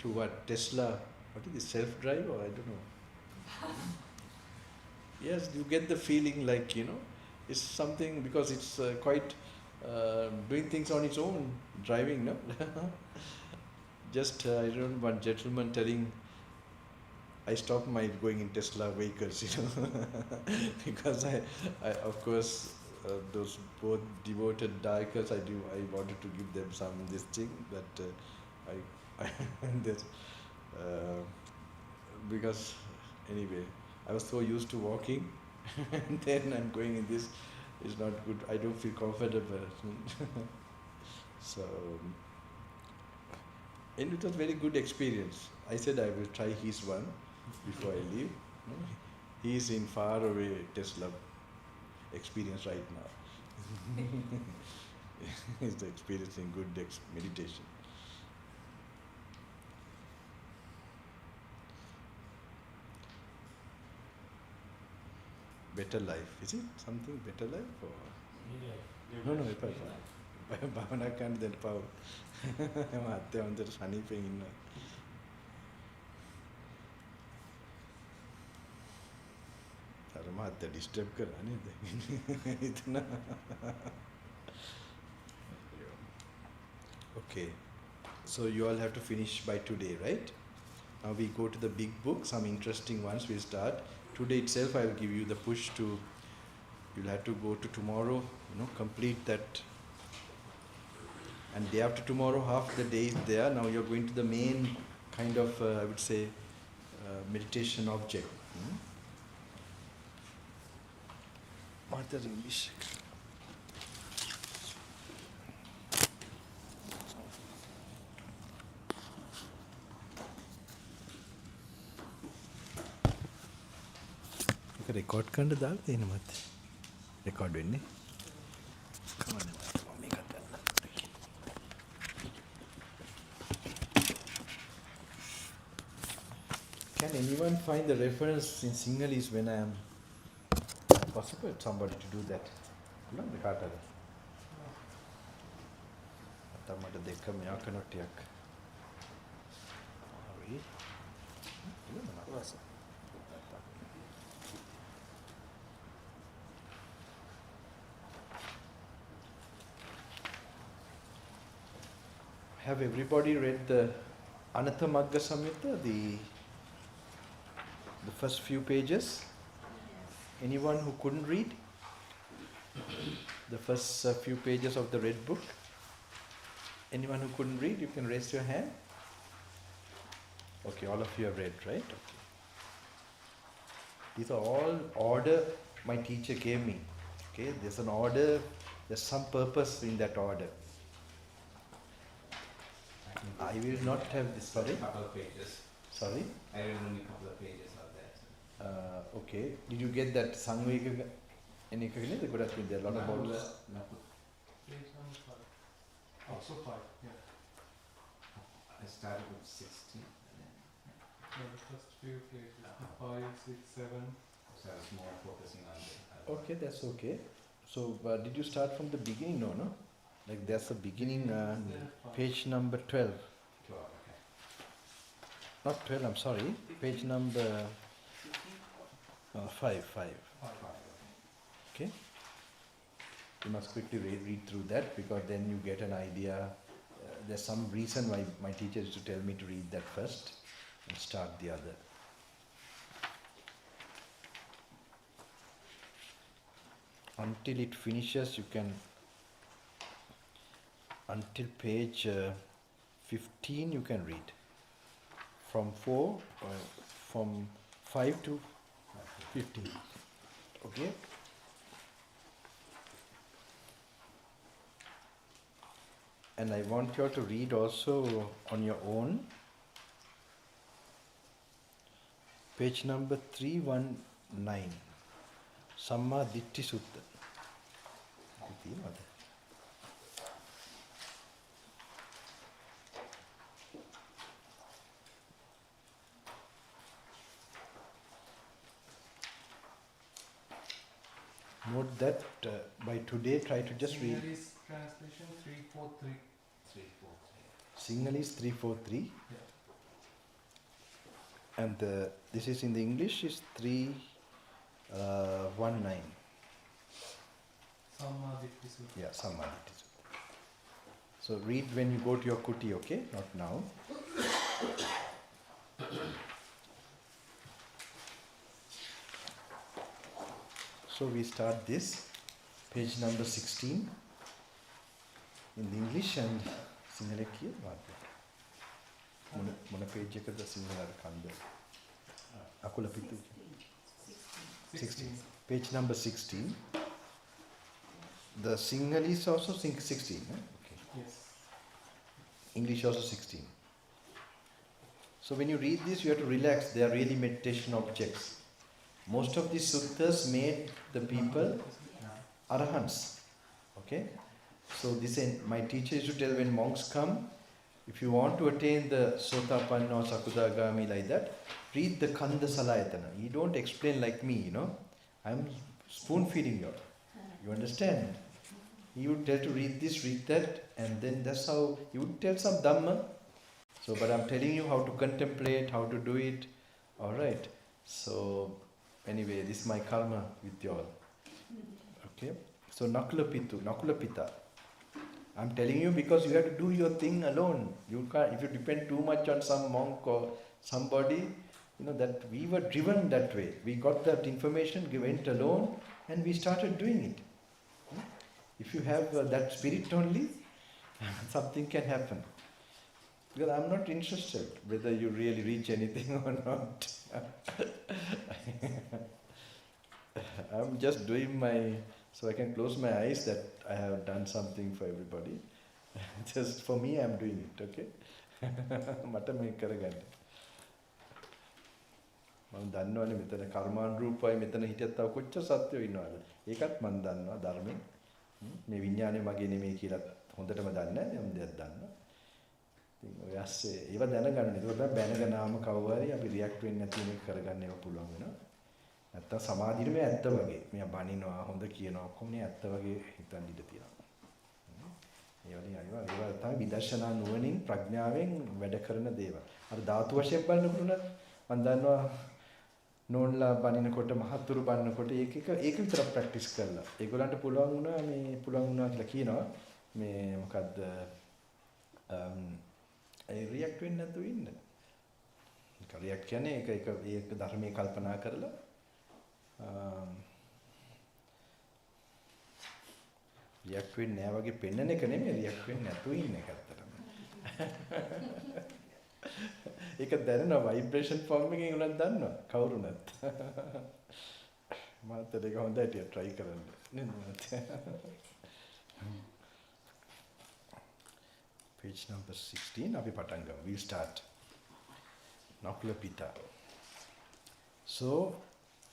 to what? Tesla. What is it? Self-drive, or I don't know. Yes, you get the feeling like, it's something, because it's quite doing things on its own, driving, no? Just, I remember one gentleman telling, I stopped my going in Tesla vehicles, because I of course, those both devoted darkers, I wanted to give them some this thing, but because anyway, I was so used to walking, and then I'm going in this, it's not good. I don't feel comfortable. So, and it was very good experience. I said I will try his one before I leave. He is in far away Tesla experience right now. He's experiencing good meditation. Better life, is it? Something better life? Or? No, භාවනා කරන්න දැන් පව. මාත්‍ය හොඳට සනීපෙන් ඉන්නවා. අර මාත්‍ය disturb කරා නේද? ඉතන. Okay. So you all have to finish by today, right? Now we go to the big book, some interesting ones we'll start. Today itself I will give you the push to, you'll have to go to tomorrow, complete that. And day after tomorrow, half the day is there. Now you're going to the main kind of, I would say, meditation object. Mother English. Record කරන්න දාලා තියෙන මත. Record වෙන්නේ. Come on. Can anyone find the reference in Sinhalese when I am possible somebody to do that? No, the කාටද? මට දෙක මෙයා කරන ටිකක්. හරි. Have everybody read the Anathamagga Samyutta, the first few pages? Anyone who couldn't read the first few pages of the red book? Anyone who couldn't read, you can raise your hand. Okay, all of you have read, right? Okay. These are all order my teacher gave me. Okay, there's an order, there's some purpose in that order. I will not have this, sorry? A couple of pages. Sorry? I read only a couple of pages of that. Okay, did you get that Sangvega? Any cognitive? There are a lot of books. Page number 5. Also 5, yeah. I started with 16. Yeah, the first few pages. 5, 6, 7. So I was more focusing on the other Okay, that's okay. So, did you start from the beginning? No, no? Like there's a beginning, page number 12. 12, okay. Not 12, I'm sorry. Page number 5. Okay? You must quickly read through that because then you get an idea. There's some reason why my teacher used to tell me to read that first and start the other. Until it finishes, you can, until page 15 you can read. From 5 to 15. Okay? And I want you all to read also on your own. Page number 319. Samma Ditti Sutta. Note that by today try to just read. Sinhalese translation 343. 343. Sinhalese 343. Yeah. And this is in the English is 319. Sammaditthi Sutta. Yeah, Sammaditthi Sutta. So read when you go to your kuti, okay? Not now. So we start this, page number 16 in the English and Sinhala kiya wadda. Mona page ekada Sinhala kanda. Akula pitu. 16. Page number 16. The Sinhala is also 16. Okay. Yes. English also 16. So when you read this, you have to relax. They are really meditation objects. Most of these suttas made the people arahants. Okay? So this my teacher used to tell when monks come, if you want to attain the Sotapanna or Sakudagami like that, read the Kanda Salayatana. You don't explain like me, you know. I'm spoon feeding you. You understand? He would tell to read this, read that, and then that's how he would tell some Dhamma. So, but I'm telling you how to contemplate, how to do it. Alright. So, anyway, this is my karma with you all. Okay? So, Nakula Pita. I'm telling you because you have to do your thing alone. You can't, if you depend too much on some monk or somebody, you know, that we were driven that way. We got that information, we went alone, and we started doing it. If you have that spirit only, something can happen. Because I'm not interested whether you really reach anything or not. I'm just doing so I can close my eyes that I have done something for everybody. Just for me, I'm doing it, okay? මට මේක කරගන්න. මම දන්නවනේ මෙතන කර්මාන් රූපයි මෙතන හිටියත් තව කොච්චර සත්‍යෝ ඉන්නවද? ඒකත් මම දන්නවා ධර්මයෙන්. මේ විඥානය මගේ නෙමෙයි කියලා හොඳටම දන්නේ නැහැ. මම දෙයක් දන්නවා. ඉතින් ඔය ඇස්සේ ඒව දැනගන්න. ඒක තමයි බැනගනාම කවුරු හරි අපි රියැක්ට් වෙන්නේ නැති වෙන එක කරගන්න ඒවා පුළුවන් වෙනවා. නැත්තම් සමාධියේ මේ ඇත්ත වගේ. මෙයා බනිනවා, හොඳ කියනවා, ඔක්කොම නේ ඇත්ත වගේ හිතන් ඉඳ තියෙනවා. ඒ වලින් ඒවා තමයි විදර්ශනා නුවණින් ප්‍රඥාවෙන් වැඩ කරන දේවල්. අර ධාතු වශයෙන් බලනකොට උනත් මම දන්නවා නෝන්ලා බනිනකොට මහත්තුරු බනිනකොට ඒක විතරක් ප්‍රැක්ටිස් කරලා. ඒගොල්ලන්ට පුළුවන් වුණා කියලා කියනවා මේ මොකද්ද ඒ රියැක්ට් වෙන්නේ නැතුව ඉන්න. ඒක රියැක්ට් කියන්නේ ඒක ධර්මයේ කල්පනා කරලා රියැක්ට් වෙන්නේ නැහැ වගේ පෙන්නන එක නෙමෙයි රියැක්ට් වෙන්නේ නැතුව ඉන්න එක ඇත්තටම. ඒක දැනෙනවා ভাইබ්‍රේෂන් ෆෝම් එකකින් උනත් දන්නවා කවුරුනත්. මාත් ඒක හොඳයි ටික try කරන්න. නේද? Page number 16 අපි පටන් ගමු. We'll start. Nakula Pita. So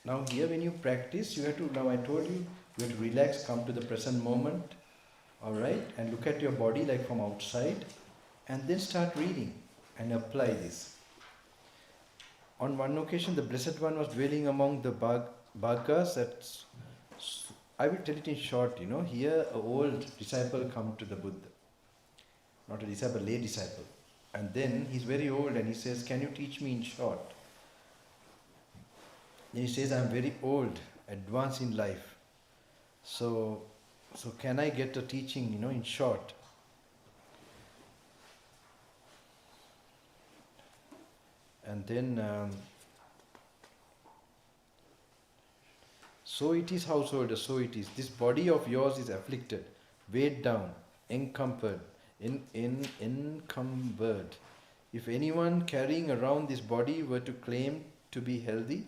now here when you practice you have to, now I told you have to relax, come to the present moment, all right, and look at your body like from outside and then start reading and apply this. On one occasion the Blessed One was dwelling among the Bhagas. I will tell it in short, here an old disciple come to the Buddha. Not a disciple, lay disciple. And then he's very old and he says, can you teach me in short? Then he says, I'm very old, advanced in life. So can I get a teaching, in short? And then, so it is, householder, so it is. This body of yours is afflicted, weighed down, encumbered. Encumbered. If anyone carrying around this body were to claim to be healthy,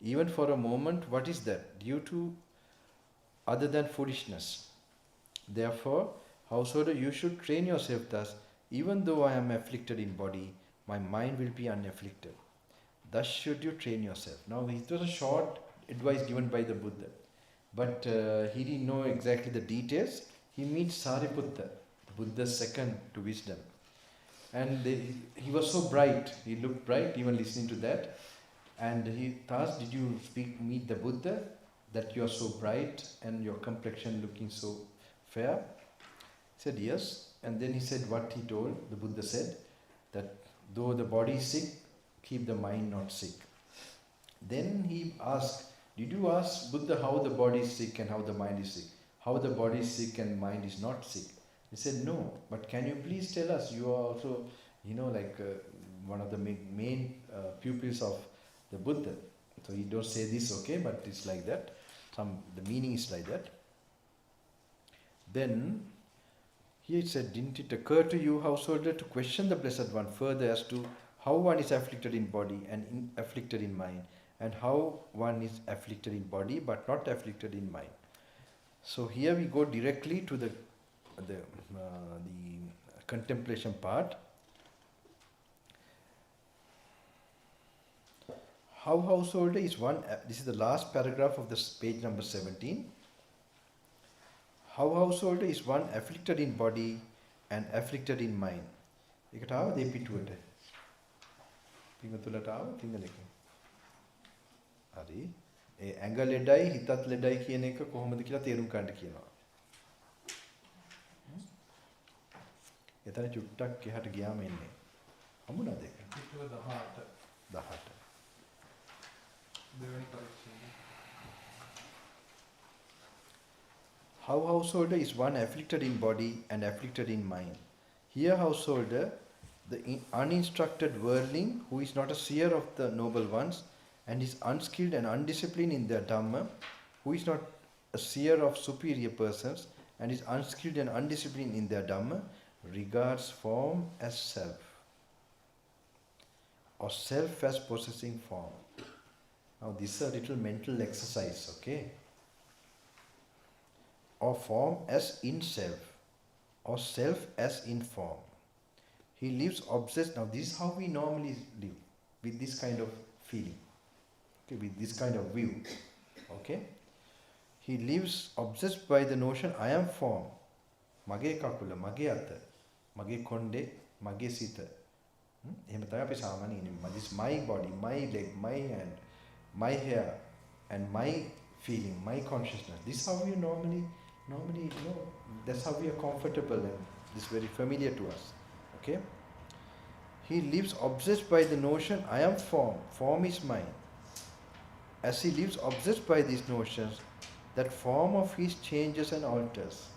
even for a moment, what is that? Due to other than foolishness. Therefore, householder, you should train yourself thus, even though I am afflicted in body, my mind will be unafflicted. Thus should you train yourself. Now, it was a short advice given by the Buddha, but he didn't know exactly the details. He meets Sariputta, Buddha's second to wisdom. And he was so bright, he looked bright even listening to that. And he asked, did you meet the Buddha, that you are so bright and your complexion looking so fair? He said, yes. And then he said what he told, the Buddha said, that though the body is sick, keep the mind not sick. Then he asked, did you ask Buddha how the body is sick and how the mind is sick? How the body is sick and mind is not sick? He said, no, but can you please tell us? You are also, one of the main pupils of the Buddha. So he don't say this, okay, but it's like that. The meaning is like that. Then he said, didn't it occur to you, householder, to question the Blessed One further as to how one is afflicted in body and afflicted in mind, and how one is afflicted in body but not afflicted in mind? So here we go directly to the contemplation part. How householder is one, this is the last paragraph of this page number 17. How householder is one afflicted in body and afflicted in mind. එකට ආව දෙ පිටුවට. පිටුලට ආව සිංහලෙකින්. හරි. ඒ ඇඟ ලෙඩයි හිතත් ලෙඩයි කියන එක කොහොමද කියලා තේරුම් ගන්න කියනවා. එතන චුට්ටක් එහාට ගියාම එන්නේ. හම්බුණාද ඒක? පිටුව 18. 18. දෙවෙනි පරීක්ෂණය. How householder is one afflicted in body and afflicted in mind. Here householder, the uninstructed worldling who is not a seer of the noble ones and is unskilled and undisciplined in their Dhamma, who is not a seer of superior persons and is unskilled and undisciplined in their Dhamma, regards form as self, or self as possessing form. Now this is a little mental exercise, okay? Or form as in self, or self as in form. He lives obsessed. Now this is how we normally live, with this kind of feeling, okay, with this kind of view, okay? He lives obsessed by the notion, I am form. Mage kakula, mage atta, mage konde, mage sita. This is my body, my leg, my hand, my hair, and my feeling, my consciousness. This is how we normally, that's how we are comfortable and This is very familiar to us. Okay? He lives obsessed by the notion, I am form, form is mine. As he lives obsessed by these notions, that form of his changes and alters.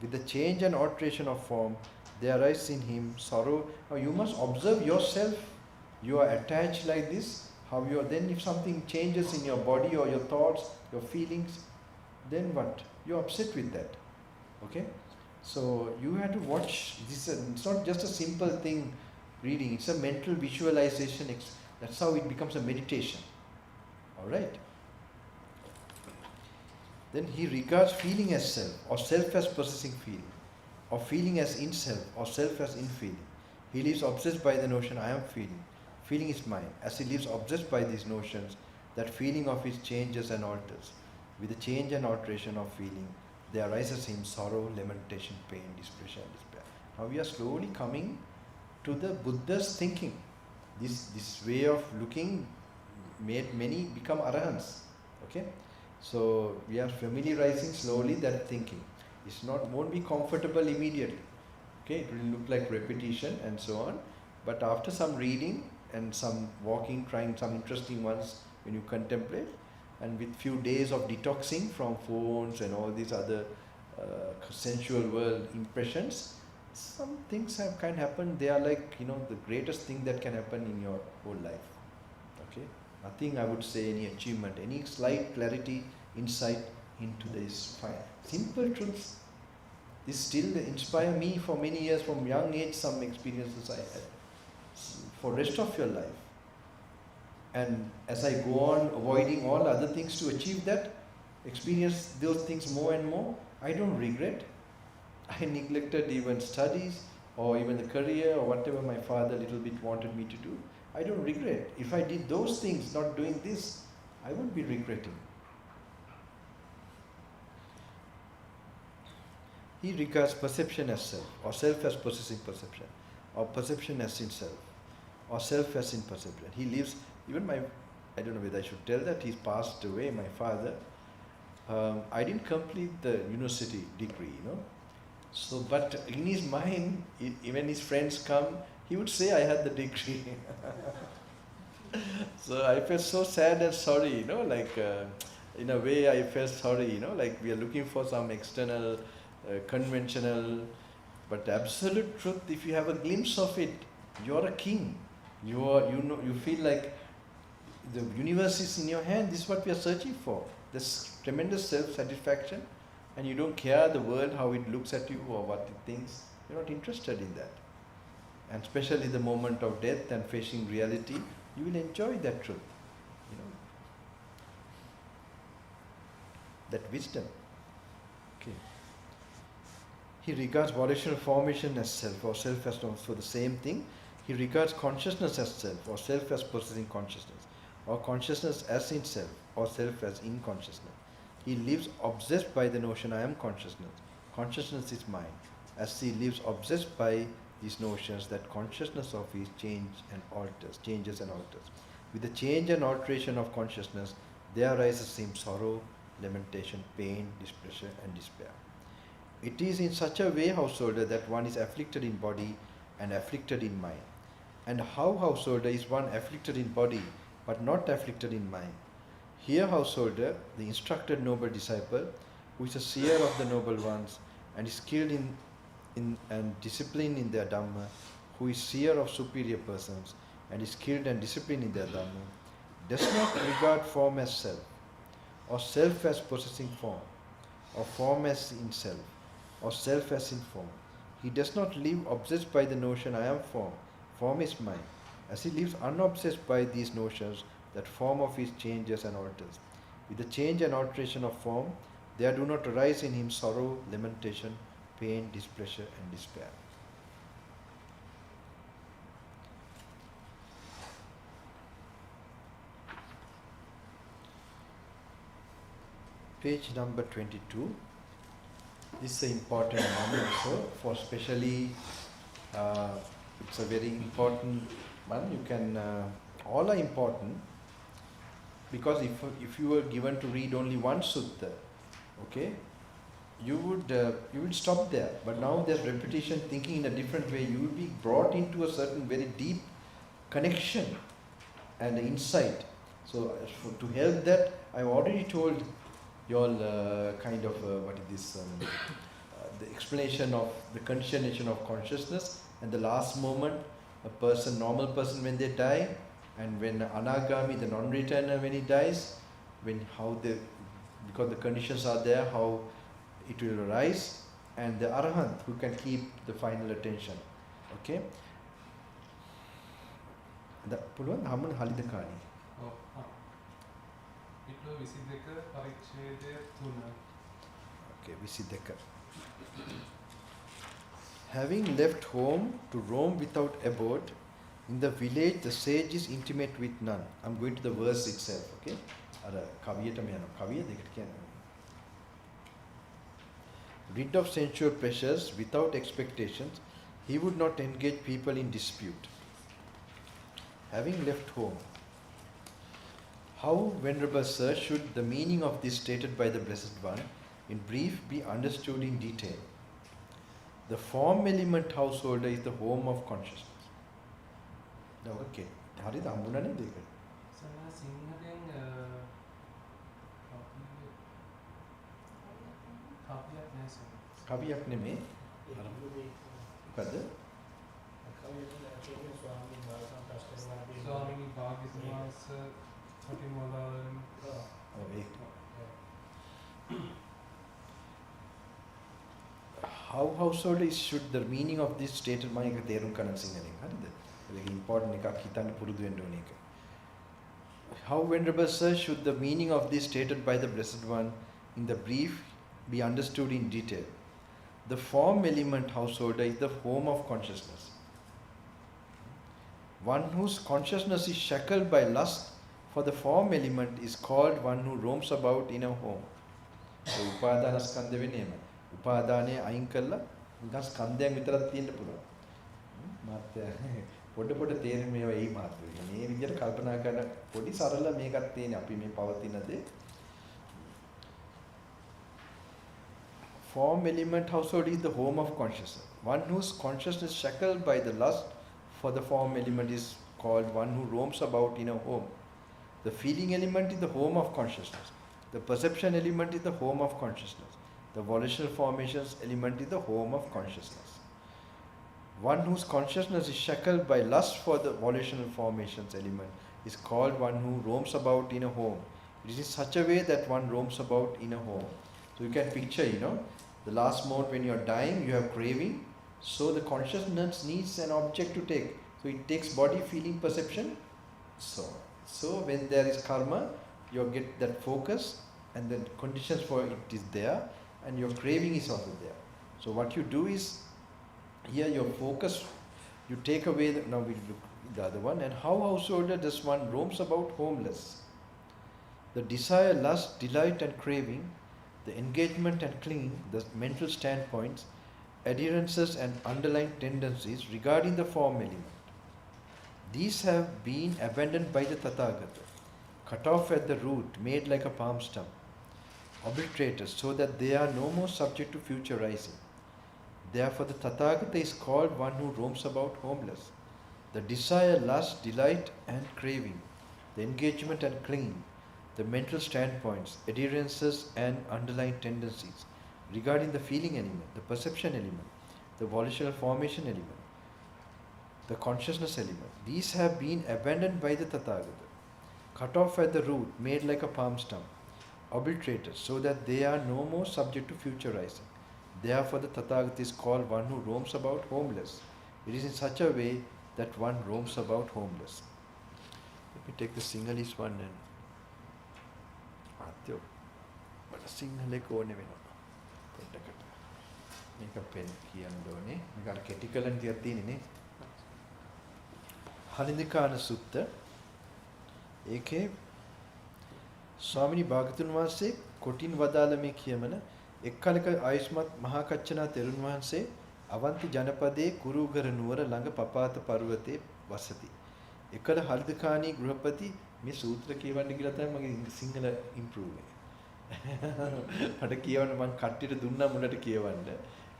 With the change and alteration of form, there arises in him sorrow. Now you must observe yourself. You are attached like this. How you are then, if something changes in your body or your thoughts, your feelings, then what? You are upset with that. Okay? So you have to watch this. It's not just a simple thing reading. It's a mental visualization. That's how it becomes a meditation. All right. Then he regards feeling as self, or self as possessing feeling, or feeling as in self, or self as in feeling. He lives obsessed by the notion, I am feeling. Feeling is mine. As he lives obsessed by these notions, that feeling of his changes and alters. With the change and alteration of feeling, there arises in him sorrow, lamentation, pain, depression, and despair. Now we are slowly coming to the Buddha's thinking. This way of looking made many become arahants. Okay? So we are familiarizing slowly that thinking. It's won't be comfortable immediately. Okay, it will look like repetition and so on. But after some reading and some walking, trying some interesting ones when you contemplate, and with few days of detoxing from phones and all these other sensual world impressions, some things can happen. They are like, the greatest thing that can happen in your whole life. Okay? Nothing I would say any achievement, any slight clarity, insight into this fine. Simple truths. This still inspire me for many years, from young age, some experiences I had. For rest of your life. And as I go on avoiding all other things to achieve that, experience those things more and more, I don't regret. I neglected even studies or even the career or whatever my father a little bit wanted me to do. I don't regret. If I did those things, not doing this, I won't be regretting. He regards perception as self, or self as possessing perception, or perception as in self, or self as in perception. He lives, even I don't know whether I should tell that, he's passed away, my father. I didn't complete the university degree, So, but in his mind, when his friends come, he would say I had the degree. So I felt so sad and sorry, in a way I felt sorry, like we are looking for some external, conventional, but absolute truth. If you have a glimpse of it, you are a king. You feel like the universe is in your hand. This is what we are searching for. This tremendous self-satisfaction, and you don't care the world, how it looks at you or what it thinks. You're not interested in that. And especially the moment of death and facing reality, you will enjoy that truth. That wisdom. Okay. He regards volitional formation as self, or self as for the same thing. He regards consciousness as self, or self as possessing consciousness, or consciousness as in self, or self as in consciousness. He lives obsessed by the notion, I am consciousness. Consciousness is mine. As he lives obsessed by these notions, that consciousness of his changes and alters. With the change and alteration of consciousness, there arises in him sorrow, lamentation, pain, displeasure, and despair. It is in such a way, householder, that one is afflicted in body and afflicted in mind. And how, householder, is one afflicted in body but not afflicted in mind? Here, householder, the instructed noble disciple, who is a seer of the noble ones and is skilled in and disciplined in their Dhamma, who is seer of superior persons and is skilled and disciplined in their Dhamma, does not regard form as self, or self as possessing form, or form as in self, or self as in form. He does not live obsessed by the notion, I am form, form is mine. As he lives unobsessed by these notions, that form of his changes and alters. With the change and alteration of form, there do not arise in him sorrow, lamentation, pain, displeasure, and despair. Page number 22. This is an important one also, for especially, it's a very important one. You can, all are important, because if you were given to read only one sutta, okay, you would stop there. But now there's repetition, thinking in a different way. You will be brought into a certain very deep connection and insight. So to help that, I've already told you all kind of what is this the explanation of the conditionation of consciousness, and the last moment, a person, normal person, when they die, and when anagami, the non-returner, when he dies, when how the, because the conditions are there, how it will arise, and the arahant who can keep the final attention. Okay. The පුළුවන් හම්බුන හලිද කාණි. ඔව්. ඊට 22 පරිච්ඡේදය 3. Okay, 22. Having left home to roam without abode, in the village the sage is intimate with none. I'm going to the verse itself, okay? අර කවියටම යනවා. කවිය දෙකට කියන්නේ. Rid of sensual pleasures without expectations, he would not engage people in dispute. Having left home, how, Venerable Sir, should the meaning of this stated by the Blessed One in brief be understood in detail? The form element householder is the home of consciousness. Now, okay. හරිද හම්බුණා නේද ඒක? සමහර සිංහලෙන් කවියක් නෑ sir. කවියක් නෙමෙයි. මොකද්ද? ස්වාමීන් වහන්සේ පටිමෝලාවෙන් How householder should the meaning of this stated මම ඒක තේරුම් ගන්න සිංහලෙන් හරිද? ඒක important එකක් හිතන්න පුරුදු වෙන්න ඕනේ ඒක. How, Venerable Sir, should the meaning of this stated by the Blessed One in the brief be understood in detail? The form element householder is the home of consciousness. One whose consciousness is shackled by lust for the form element is called one who roams about in a home. So උපාදාන ස්කන්ධ වෙන්නේ එහෙම. උපාදානයේ අයින් කළා නිකන් ස්කන්ධයන් විතරක් තියෙන්න පුළුවන්. මාත් පොඩ තේරෙන්නේ මේවා එයි මාත්. මේ විදිහට කල්පනා කරන පොඩි සරල මේකක් තියෙන අපි මේ පවතින දේ. Form element household is the home of consciousness. One whose consciousness is shackled by the lust for the form element is called one who roams about in a home. The feeling element is the home of consciousness. The perception element is the home of consciousness. The volitional formations element is the home of consciousness. One whose consciousness is shackled by lust for the volitional formations element is called one who roams about in a home. It is in such a way that one roams about in a home. So you can picture, the last moment when you are dying, you have craving. So the consciousness needs an object to take. So it takes body, feeling, perception, so on. So when there is karma, you get that focus and the conditions for it is there and your craving is also there. So what you do is, here your focus, you take away, now we look at the other one, and how householder does one roams about homeless. The desire, lust, delight and craving, the engagement and clinging, the mental standpoints, adherences and underlying tendencies regarding the form element. These have been abandoned by the Tathagata, cut off at the root, made like a palm stump, obliterated so that they are no more subject to future rising. Therefore the Tathagata is called one who roams about homeless. The desire, lust, delight and craving, the engagement and clinging, the mental standpoints, adherences and underlying tendencies regarding the feeling element, the perception element, the volitional formation element, the consciousness element. These have been abandoned by the Tathagata, cut off at the root, made like a palm stump, obliterated so that they are no more subject to future rising. Therefore the Tathagata is called one who roams about homeless. It is in such a way that one roams about homeless. Let me take the Sinhalese one and but a Sinhalese ඕනේ වෙනවා. පොඩ්ඩකට. මේක පෙන් කියන්න ඕනේ. මේක අර කෙටිකලන් තියක් තියෙන්නේ නේ. හලින්දිකාන සුත්ත ඒකේ ස්වාමිනී භාගතුන් වහන්සේ කොටින් වදාළ මේ කියමන එක් කලක ආයුෂ්මත් මහා කච්චනා තෙරුන් වහන්සේ අවන්ති ජනපදයේ කුරුගර නුවර ළඟ පපාත පර්වතයේ වසති. එකල හල්දිකාණී ගෘහපති මේ සූත්‍ර කියවන්න කියලා තමයි මගේ සිංහල ඉම්ප්‍රූව් වෙන්නේ. මට කියවන්න මං කට්ටියට දුන්නා මුලට කියවන්න.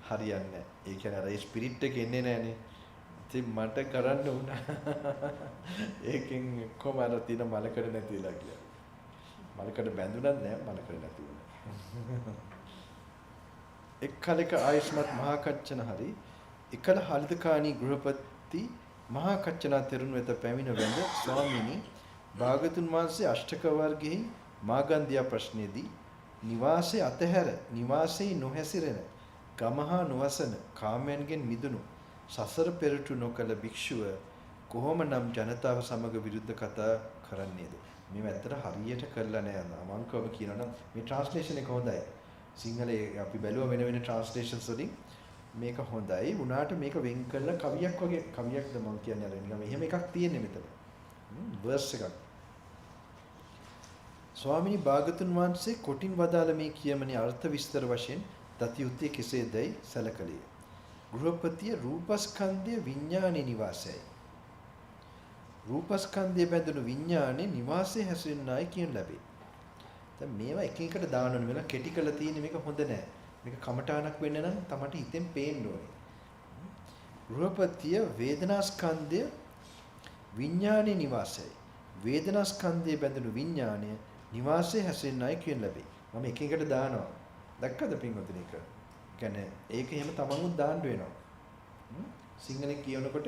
හරියන්නේ නැහැ. ඒ කියන්නේ අර ස්පිරිට් එක එන්නේ නැහනේ. ඉතින් මට කරන්න වුණා. ඒකෙන් කොහම අර තියෙන මලකඩ නැති වෙලා ගියා. මලකඩ බැඳුනත් නෑ මලකඩ නැති වුණා. එක් කලක ආයුෂ්මත් මහා කච්චන හරි එකල හලිතකාණී ගෘහපති මහා කච්චනා තෙරුන් වෙත පැමිණ වැඳ ස්වාමීනි භාගතුන් වහන්සේ අෂ්ටක වර්ගයේ මාගන්ධියා ප්‍රශ්නයේදී නිවාසයේ අතහැර නිවාසයේ නොහැසිරෙන ගමහා නොවසන කාමයන්ගෙන් මිදුණු සසර පෙරටු නොකල භික්ෂුව කොහොමනම් ජනතාව සමග විරුද්ධ කතා කරන්නේද? මේ ඇත්තට හරියට කරලා නෑ අමංකවම කියනවා නම් මේ ට්‍රාන්ස්ලේෂන් එක හොඳයි. සිංහලේ අපි බැලුවා වෙන වෙන ට්‍රාන්ස්ලේෂන්ස් වලින් මේක හොඳයි. වුණාට මේක වෙන් කරලා කවියක් වගේ කවියක්ද මම කියන්නේ අර නිකන් එහෙම එකක් තියෙන්නේ මෙතන. වර්ස් එකක්. ස්වාමිනී භාගතුන් වහන්සේ කොටින් වදාළ මේ කියමනේ අර්ථ විස්තර වශයෙන් දති යුත්තේ කෙසේදයි සැලකලිය. ගෘහපතිය රූපස්කන්ධය විඥානේ නිවාසයයි. රූපස්කන්ධය බැඳුණු විඥානේ නිවාසයේ හැසිරෙන්නයි කියන ලැබේ. දැන් මේවා එක එකට දාන්න ඕනේ. මේවා කෙටි කරලා තියෙන්නේ මේක හොඳ නෑ. මේක කමඨාණක් වෙන්න නම් තමයි හිතෙන් පේන්න ඕනේ. ගෘහපතිය වේදනාස්කන්ධය විඥානේ නිවාසයයි. වේදනාස්කන්ධය බැඳුණු විඥානය නිවාසයේ හැසිරෙන්නයි කියන ලැබේ. මම එක එකට දානවා. දැක්කද පින්වතුනි එක? කියන්නේ ඒක එහෙම තමන්ුත් දාන්න වෙනවා. සිංහලෙන් කියනකොට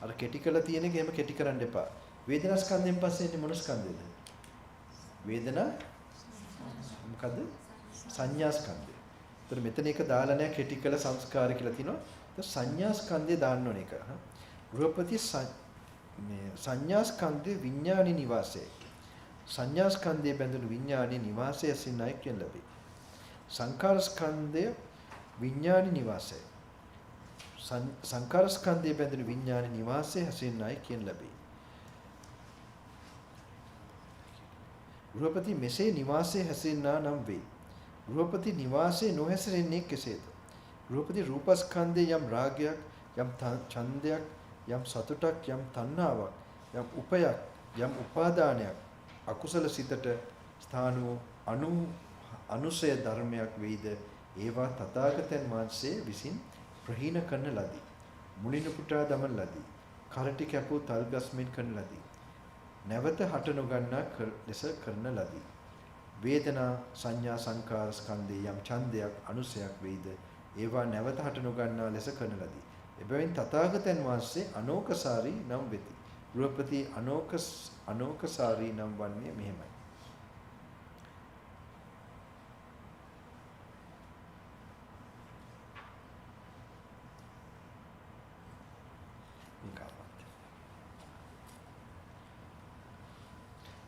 අර කෙටි කරලා තියෙන එක එහෙම කෙටි කරන්න එපා. වේදනා ස්කන්ධයෙන් පස්සේ එන්නේ මොන ස්කන්ධයද? වේදනා මොකද්ද? සංඥා ස්කන්ධය. ඒතර මෙතන එක දාලා නැහැ කෙටි කළ සංස්කාර කියලා තිනවා. ඒතර සංඥා ස්කන්ධය දාන්න ඕන එක. ගෘහපති මේ සංඥා ස්කන්ධේ විඥානි නිවාසය. සංඥා ස්කන්ධයේ බැඳුණු විඥානි නිවාසය ඇසින්නයි කියන ලැබේ. සංකාර ස්කන්ධය විඥානි නිවාසය. සංකාර ස්කන්ධයේ බැඳුණු විඥානි නිවාසය හැසින්නයි කියන ලැබේ. ගෘහපති මෙසේ නිවාසයේ හැසිරෙනා නම් වේ. ගෘහපති නිවාසයේ නොහැසිරෙන්නේ කෙසේද? ගෘහපති රූපස්කන්ධයේ යම් රාගයක්, යම් ඡන්දයක්, යම් සතුටක්, යම් තණ්හාවක්, යම් උපයක්, යම් උපාදානයක් අකුසල සිතට ස්ථාන වූ අනුසය ධර්මයක් වේද ඒවා තථාගතයන් වහන්සේ විසින් ප්‍රහීන කරන ලදී. මුලින් උපුටා දමන ලදී. කරටි කැපූ තල්ගස්මින් කරන ලදී. නැවත හට නොගන්නා ලෙස කරන ලදී. වේදනා සංඥා සංකාර ස්කන්ධේ යම් ඡන්දයක් අනුසයක් වේද ඒවා නැවත හට නොගන්නා ලෙස කරන ලදී. එබැවින් තථාගතයන් වහන්සේ අනෝකසාරී නම් වෙති. ගෘහපති අනෝකසාරී නම් වන්නේ මෙහෙමයි.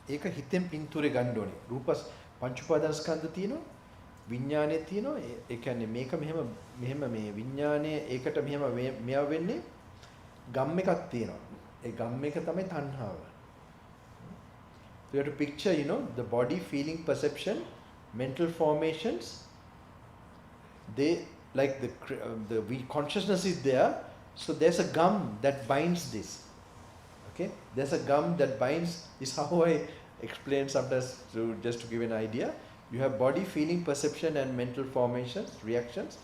ඒක හිතෙන් පින්තූරේ ගන්න ඕනේ. රූප පංච උපාදාන ස්කන්ධ තියෙනවා. විඥානය තියෙනවා. ඒ කියන්නේ මේක මෙහෙම මේ විඥානය ඒකට මෙහෙම මෙයා වෙන්නේ ගම් එකක් තියෙනවා. ඒ ගම් එක තමයි තණ්හාව. You have to picture, the body, feeling, perception, mental formations. They like the consciousness is there. So there's a gum that binds this. Okay, there's a gum that binds. Is how I explain sometimes just to give an idea. You have body, feeling, perception, and mental formations, reactions,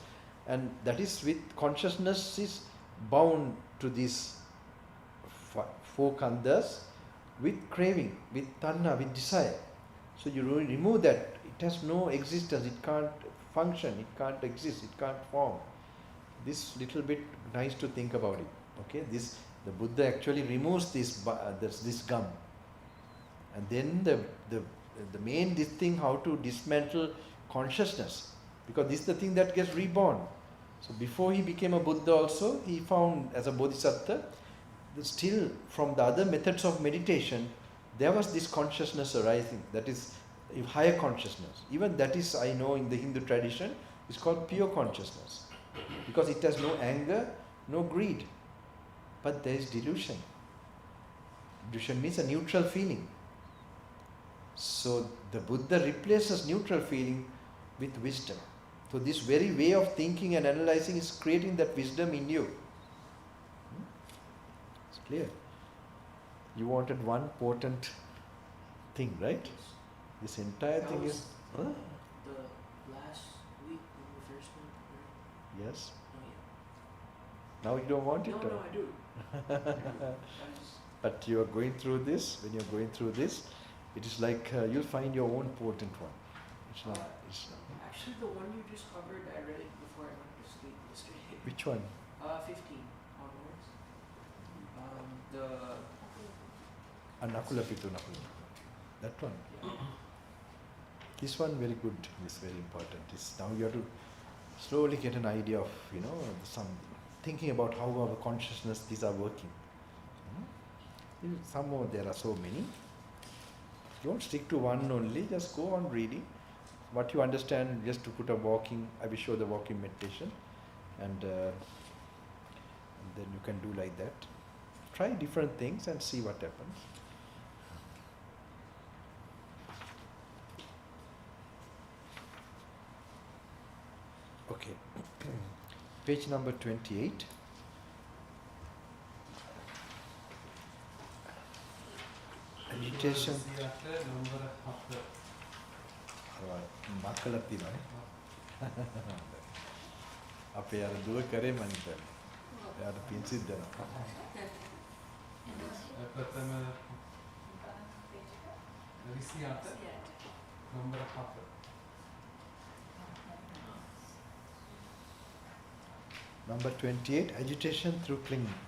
and that is with consciousness is bound to these four khandhas with craving, with tanha, with desire. So you remove that. It has no existence. It can't function. It can't exist. It can't form. This little bit nice to think about it. Okay, the Buddha actually removes this gum, and then the main thing how to dismantle consciousness, because this is the thing that gets reborn. So before he became a Buddha also, he found as a Bodhisattva, still from the other methods of meditation, there was this consciousness arising, that is a higher consciousness. Even that is, I know in the Hindu tradition, is called pure consciousness, because it has no anger, no greed, but there is delusion. Delusion means a neutral feeling. So the Buddha replaces neutral feeling with wisdom. So this very way of thinking and analyzing is creating that wisdom in you. It's clear. You wanted one potent thing, right? This entire thing is... last week when we first went, right? Yes. Oh yeah. Now you don't want it? No, or? no, I do. I just, But you are going through this. When you are going through this, it is like you'll find your own potent one. It's not. It's not. actually, the one you just covered, I read it before I went to sleep yesterday. Which one? 15 onwards. The Nakulapito Nakula. That one. yeah. This one very good. Is very important. It's now you have to slowly get an idea of some thinking about how our consciousness these are working. Some more there are so many. Don't stick to one only. Just go on reading. What you understand, just to put a walking. I will show the walking meditation, and then you can do like that. Try different things and see what happens. Okay, page number 28. Agitation. number after. මක්කලක් තියෙනවානේ. අපේ අර දුව කරේ මම හිතන්නේ. එයාට පින් සිද්ධ වෙනවා. ප්‍රථම 28 number after. Number 28, agitation through clinging.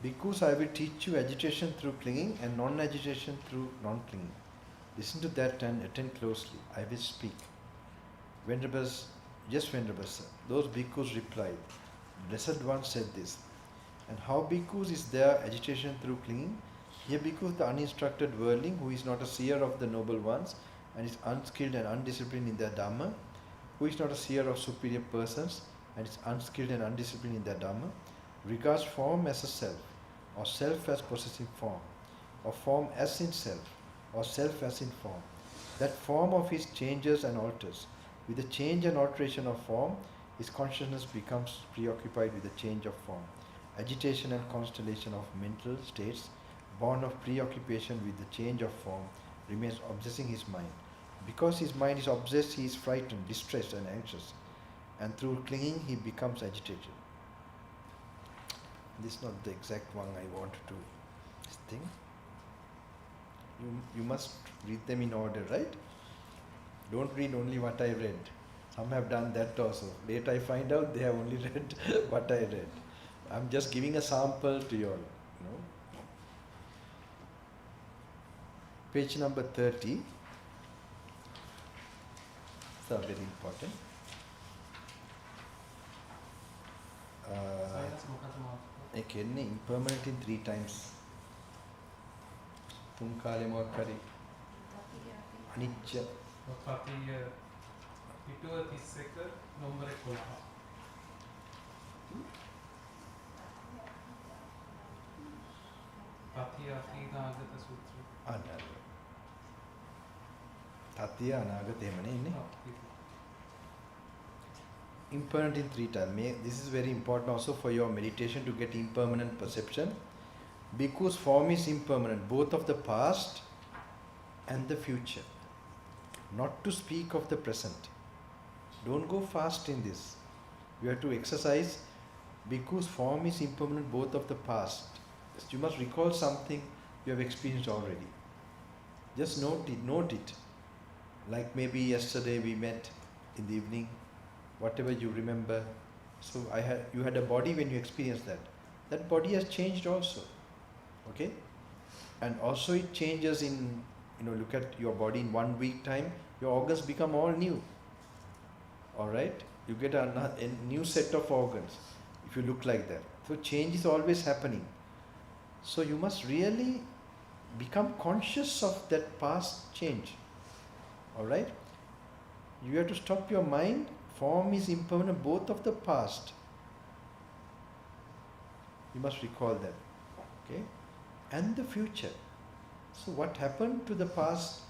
Bhikkhus, I will teach you agitation through clinging and non-agitation through non-clinging. Listen to that and attend closely. I will speak. Venerable, yes, Venerable sir. Those bhikkhus replied, Blessed One said this. And how bhikkhus is there agitation through clinging? Here bhikkhus, the uninstructed worldling, who is not a seer of the noble ones and is unskilled and undisciplined in their Dhamma, who is not a seer of superior persons and is unskilled and undisciplined in their Dhamma, regards form as a self, or self as possessing form, or form as in self, or self as in form. That form of his changes and alters. With the change and alteration of form, his consciousness becomes preoccupied with the change of form. Agitation and constellation of mental states, born of preoccupation with the change of form, remains obsessing his mind. Because his mind is obsessed, he is frightened, distressed and anxious, and through clinging he becomes agitated. This is not the exact one I want to think. You must read them in order, right? Don't read only what I read. Some have done that also. Later I find out they have only read what I read. I'm just giving a sample to you all. Page number 30. It's very important. ඒක එන්නේ impermanent in 3 times. තුන් කාලේ මොකක් හරි අනිච්ච පතිය පිටුව 31 number 11. පතිය අතීතාගත සූත්‍රය. අනාගත. තතිය අනාගත එහෙමනේ ඉන්නේ. Impermanent in 3 times. This is very important also for your meditation to get impermanent perception. Because form is impermanent, both of the past and the future. Not to speak of the present. Don't go fast in this. You have to exercise because form is impermanent, both of the past. You must recall something you have experienced already. Just note it. Like maybe yesterday we met in the evening. Whatever you remember, so you had a body when you experienced that. That body has changed also, okay? And also it changes in, look at your body in 1 week time, your organs become all new. All right? You get a new set of organs if you look like that. So change is always happening. So you must really become conscious of that past change. All right? You have to stop your mind. Form is impermanent, both of the past. You must recall that. Okay? And the future. So what happened to the past,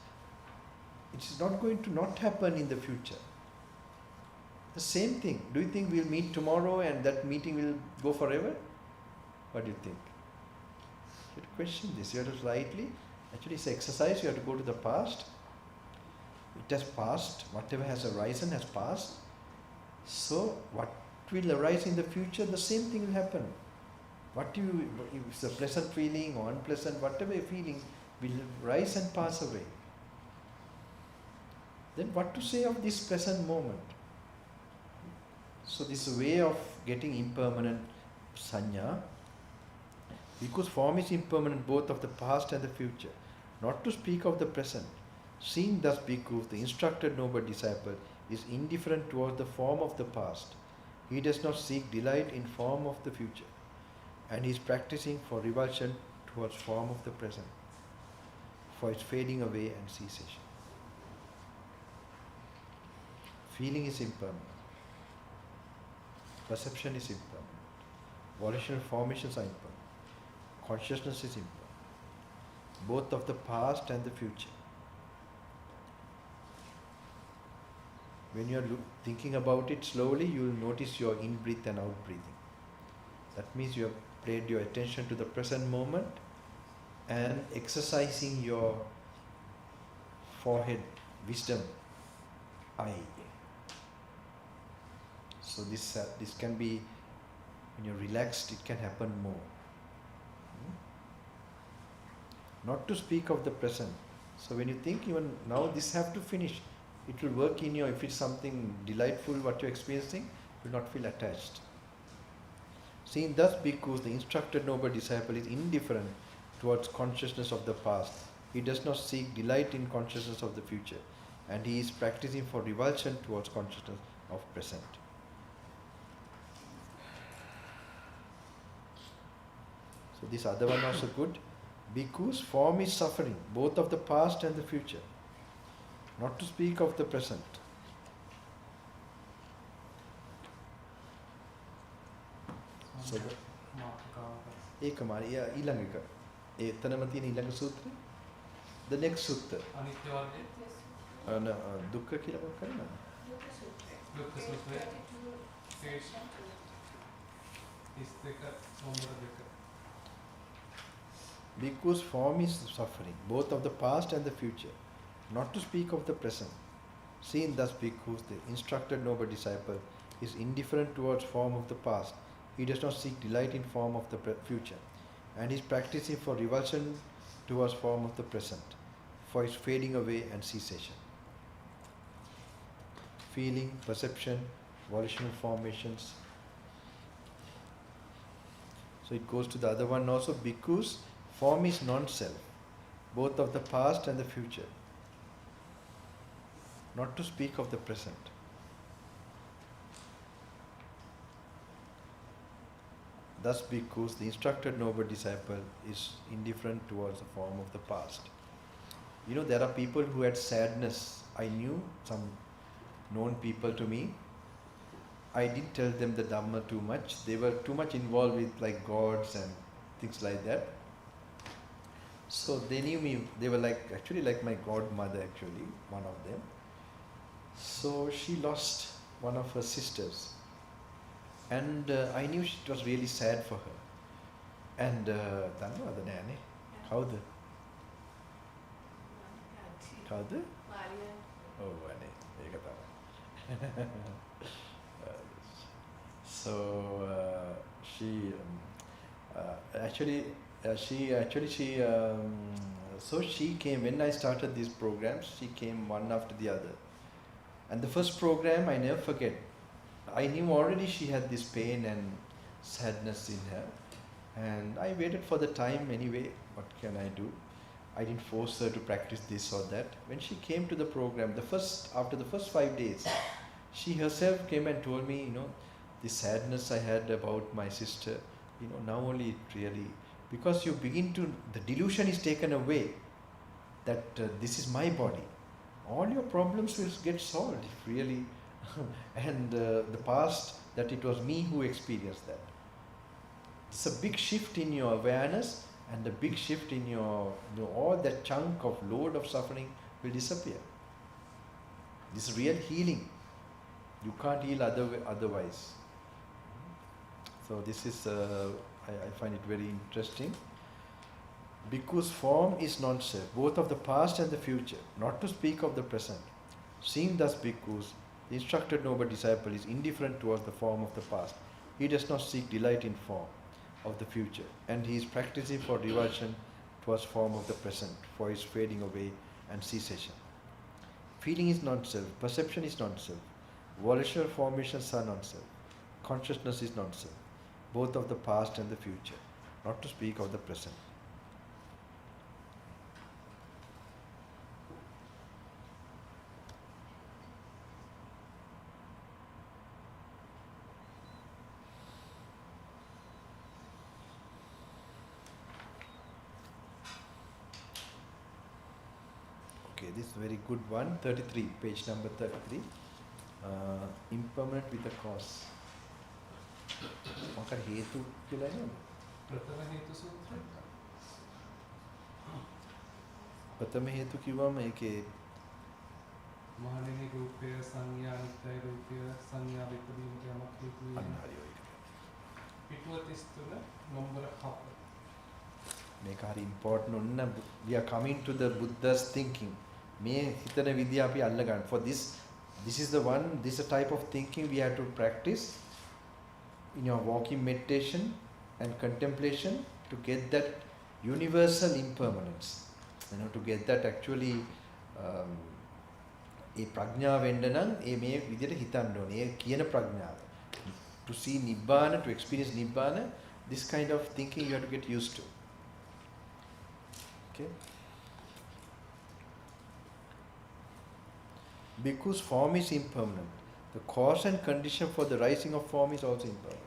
it's not going to not happen in the future. The same thing. Do you think we'll meet tomorrow and that meeting will go forever? What do you think? You have to question this. You have to slightly, actually it's exercise, you have to go to the past. It has passed. Whatever has arisen has passed. So what will arise in the future, the same thing will happen. If it's a pleasant feeling or unpleasant, whatever you're feeling will rise and pass away. Then what to say of this present moment? So this way of getting impermanent sanya, because form is impermanent both of the past and the future, not to speak of the present. Seeing thus bhikkhus, the instructed noble disciple is indifferent towards the form of the past. He does not seek delight in form of the future, and he is practicing for revulsion towards form of the present, for its fading away and cessation. Feeling is impermanent. Perception is impermanent. Volitional formations are impermanent. Consciousness is impermanent. Both of the past and the future. When you are thinking about it slowly, you will notice your in-breath and out-breathing. That means you have paid your attention to the present moment and exercising your forehead, wisdom, eye. So this can be, when you're relaxed, it can happen more. Not to speak of the present. So when you think even now this have to finish, it will work in your, if it's something delightful what you're experiencing, you will not feel attached. Seeing thus bhikkhus, the instructed noble disciple is indifferent towards consciousness of the past. He does not seek delight in consciousness of the future, and he is practicing for revulsion towards consciousness of present. So this other one also good. Bhikkhus, form is suffering, both of the past and the future, not to speak of the present. So ඒකමාරි ඊළඟ එක ඒ එතනම තියෙන ඊළඟ සූත්‍රය the next sutta අනිත්‍ය වර්ගය දුක්ඛ කියලා මොකක් කරනවද දුක්ඛ සූත්‍රය page 32 සම්බුද්ධ දෙක. Bhikkhu's form is suffering, both of the past and the future, not to speak of the present. Seeing thus bhikkhus, the instructed noble disciple, is indifferent towards form of the past. He does not seek delight in form of the future, and is practicing for revulsion towards form of the present, for its fading away and cessation. Feeling, perception, volitional formations. So it goes to the other one also. Bhikkhus, form is non-self, both of the past and the future, not to speak of the present. Thus bhikkhus, the instructed noble disciple, is indifferent towards the form of the past. You know, there are people who had sadness. I knew some known people to me. I didn't tell them the Dhamma too much. They were too much involved with like gods and things like that. So they knew me. They were like actually like my godmother, actually, one of them. So she lost one of her sisters. And I knew it was really sad for her. And දන්නවද නෑනේ? කවුද? කවුද? ඔව් අනේ ඒක තමයි. So she so she came when I started these programs. She came one after the other, and the first program I never forget. I knew already she had this pain and sadness in her, and I waited for the time anyway. What can I do? I didn't force her to practice this or that. When she came to the program, after the first 5 days, she herself came and told me, the sadness I had about my sister, now only it really, because you begin to, the delusion is taken away that this is my body. All your problems will get solved if really, and the past, that it was me who experienced that. It's a big shift in your awareness, and a big shift in your, all that chunk of load of suffering will disappear. This is real healing. You can't heal otherwise. So this is, I find it very interesting. Bhikkhu's form is non-self, both of the past and the future, not to speak of the present. Seeing thus bhikkhus, the instructed noble disciple is indifferent towards the form of the past. He does not seek delight in form of the future, and he is practicing for revulsion towards form of the present, for its fading away and cessation. Feeling is non-self, perception is non-self, volitional formations are non-self, consciousness is non-self, both of the past and the future, not to speak of the present. Okay, this is a very good one. 33, page number 33. Impermanent with a cause. මොකක්ද හේතු කියලා නේද? ප්‍රථම හේතු සූත්‍රය. ප්‍රථම හේතු කිව්වම ඒකේ මහණෙනි රූපය සංඥා අනිත්‍ය රූපය සංඥා විපදීමට යමක් හේතු වෙනවා. අන්න හරි ඔය ටික. පිටුව 33 නම්බර 7. මේක හරි important ඔන්න we are coming to the Buddha's thinking. මේ හිතන විදිය අපි අල්ල ගන්න. For this is the one, this is a type of thinking we have to practice in your walking meditation and contemplation to get that universal impermanence. You know, to get that actually ඒ ප්‍රඥාව වෙන්න නම් ඒ මේ විදියට හිතන්න ඕනේ. ඒ කියන ප්‍රඥාව. To see nibbana, to experience nibbana, this kind of thinking you have to get used to. Okay. Because form is impermanent. The cause and condition for the rising of form is also impermanent.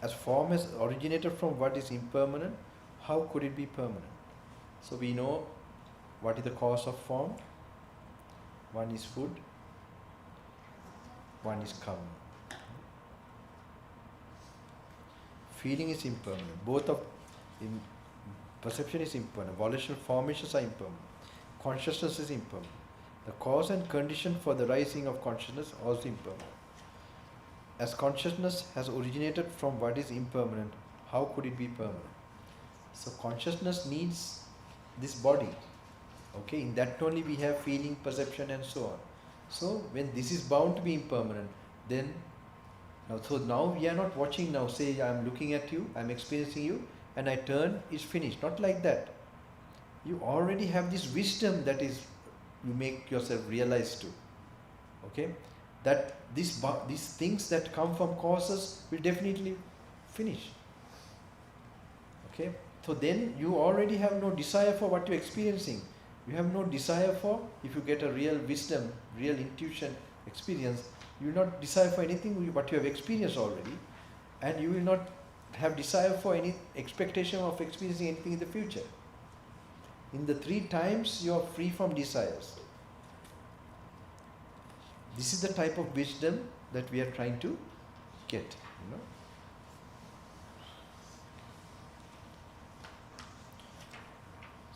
As form has originated from what is impermanent, how could it be permanent? So we know what is the cause of form. One is food, one is karma. Feeling is impermanent. Both of perception is impermanent. Volitional formations are impermanent. Consciousness is impermanent. The cause and condition for the rising of consciousness also impermanent. As consciousness has originated from what is impermanent, how could it be permanent? So consciousness needs this body. Okay, in that only we have feeling, perception and so on. So when this is bound to be impermanent, then now we are not watching now, say I am looking at you, I am experiencing you, and I turn, it's finished. Not like that. You already have this wisdom that is, you make yourself realize to. Okay? That these things that come from causes will definitely finish. Okay? So then you already have no desire for what you're experiencing. You have no desire for, if you get a real wisdom, real intuition experience, you will not desire for anything what you have experienced already, and you will not have desire for any expectation of experiencing anything in the future. In the 3 times you are free from desires. This is the type of wisdom that we are trying to get, you know.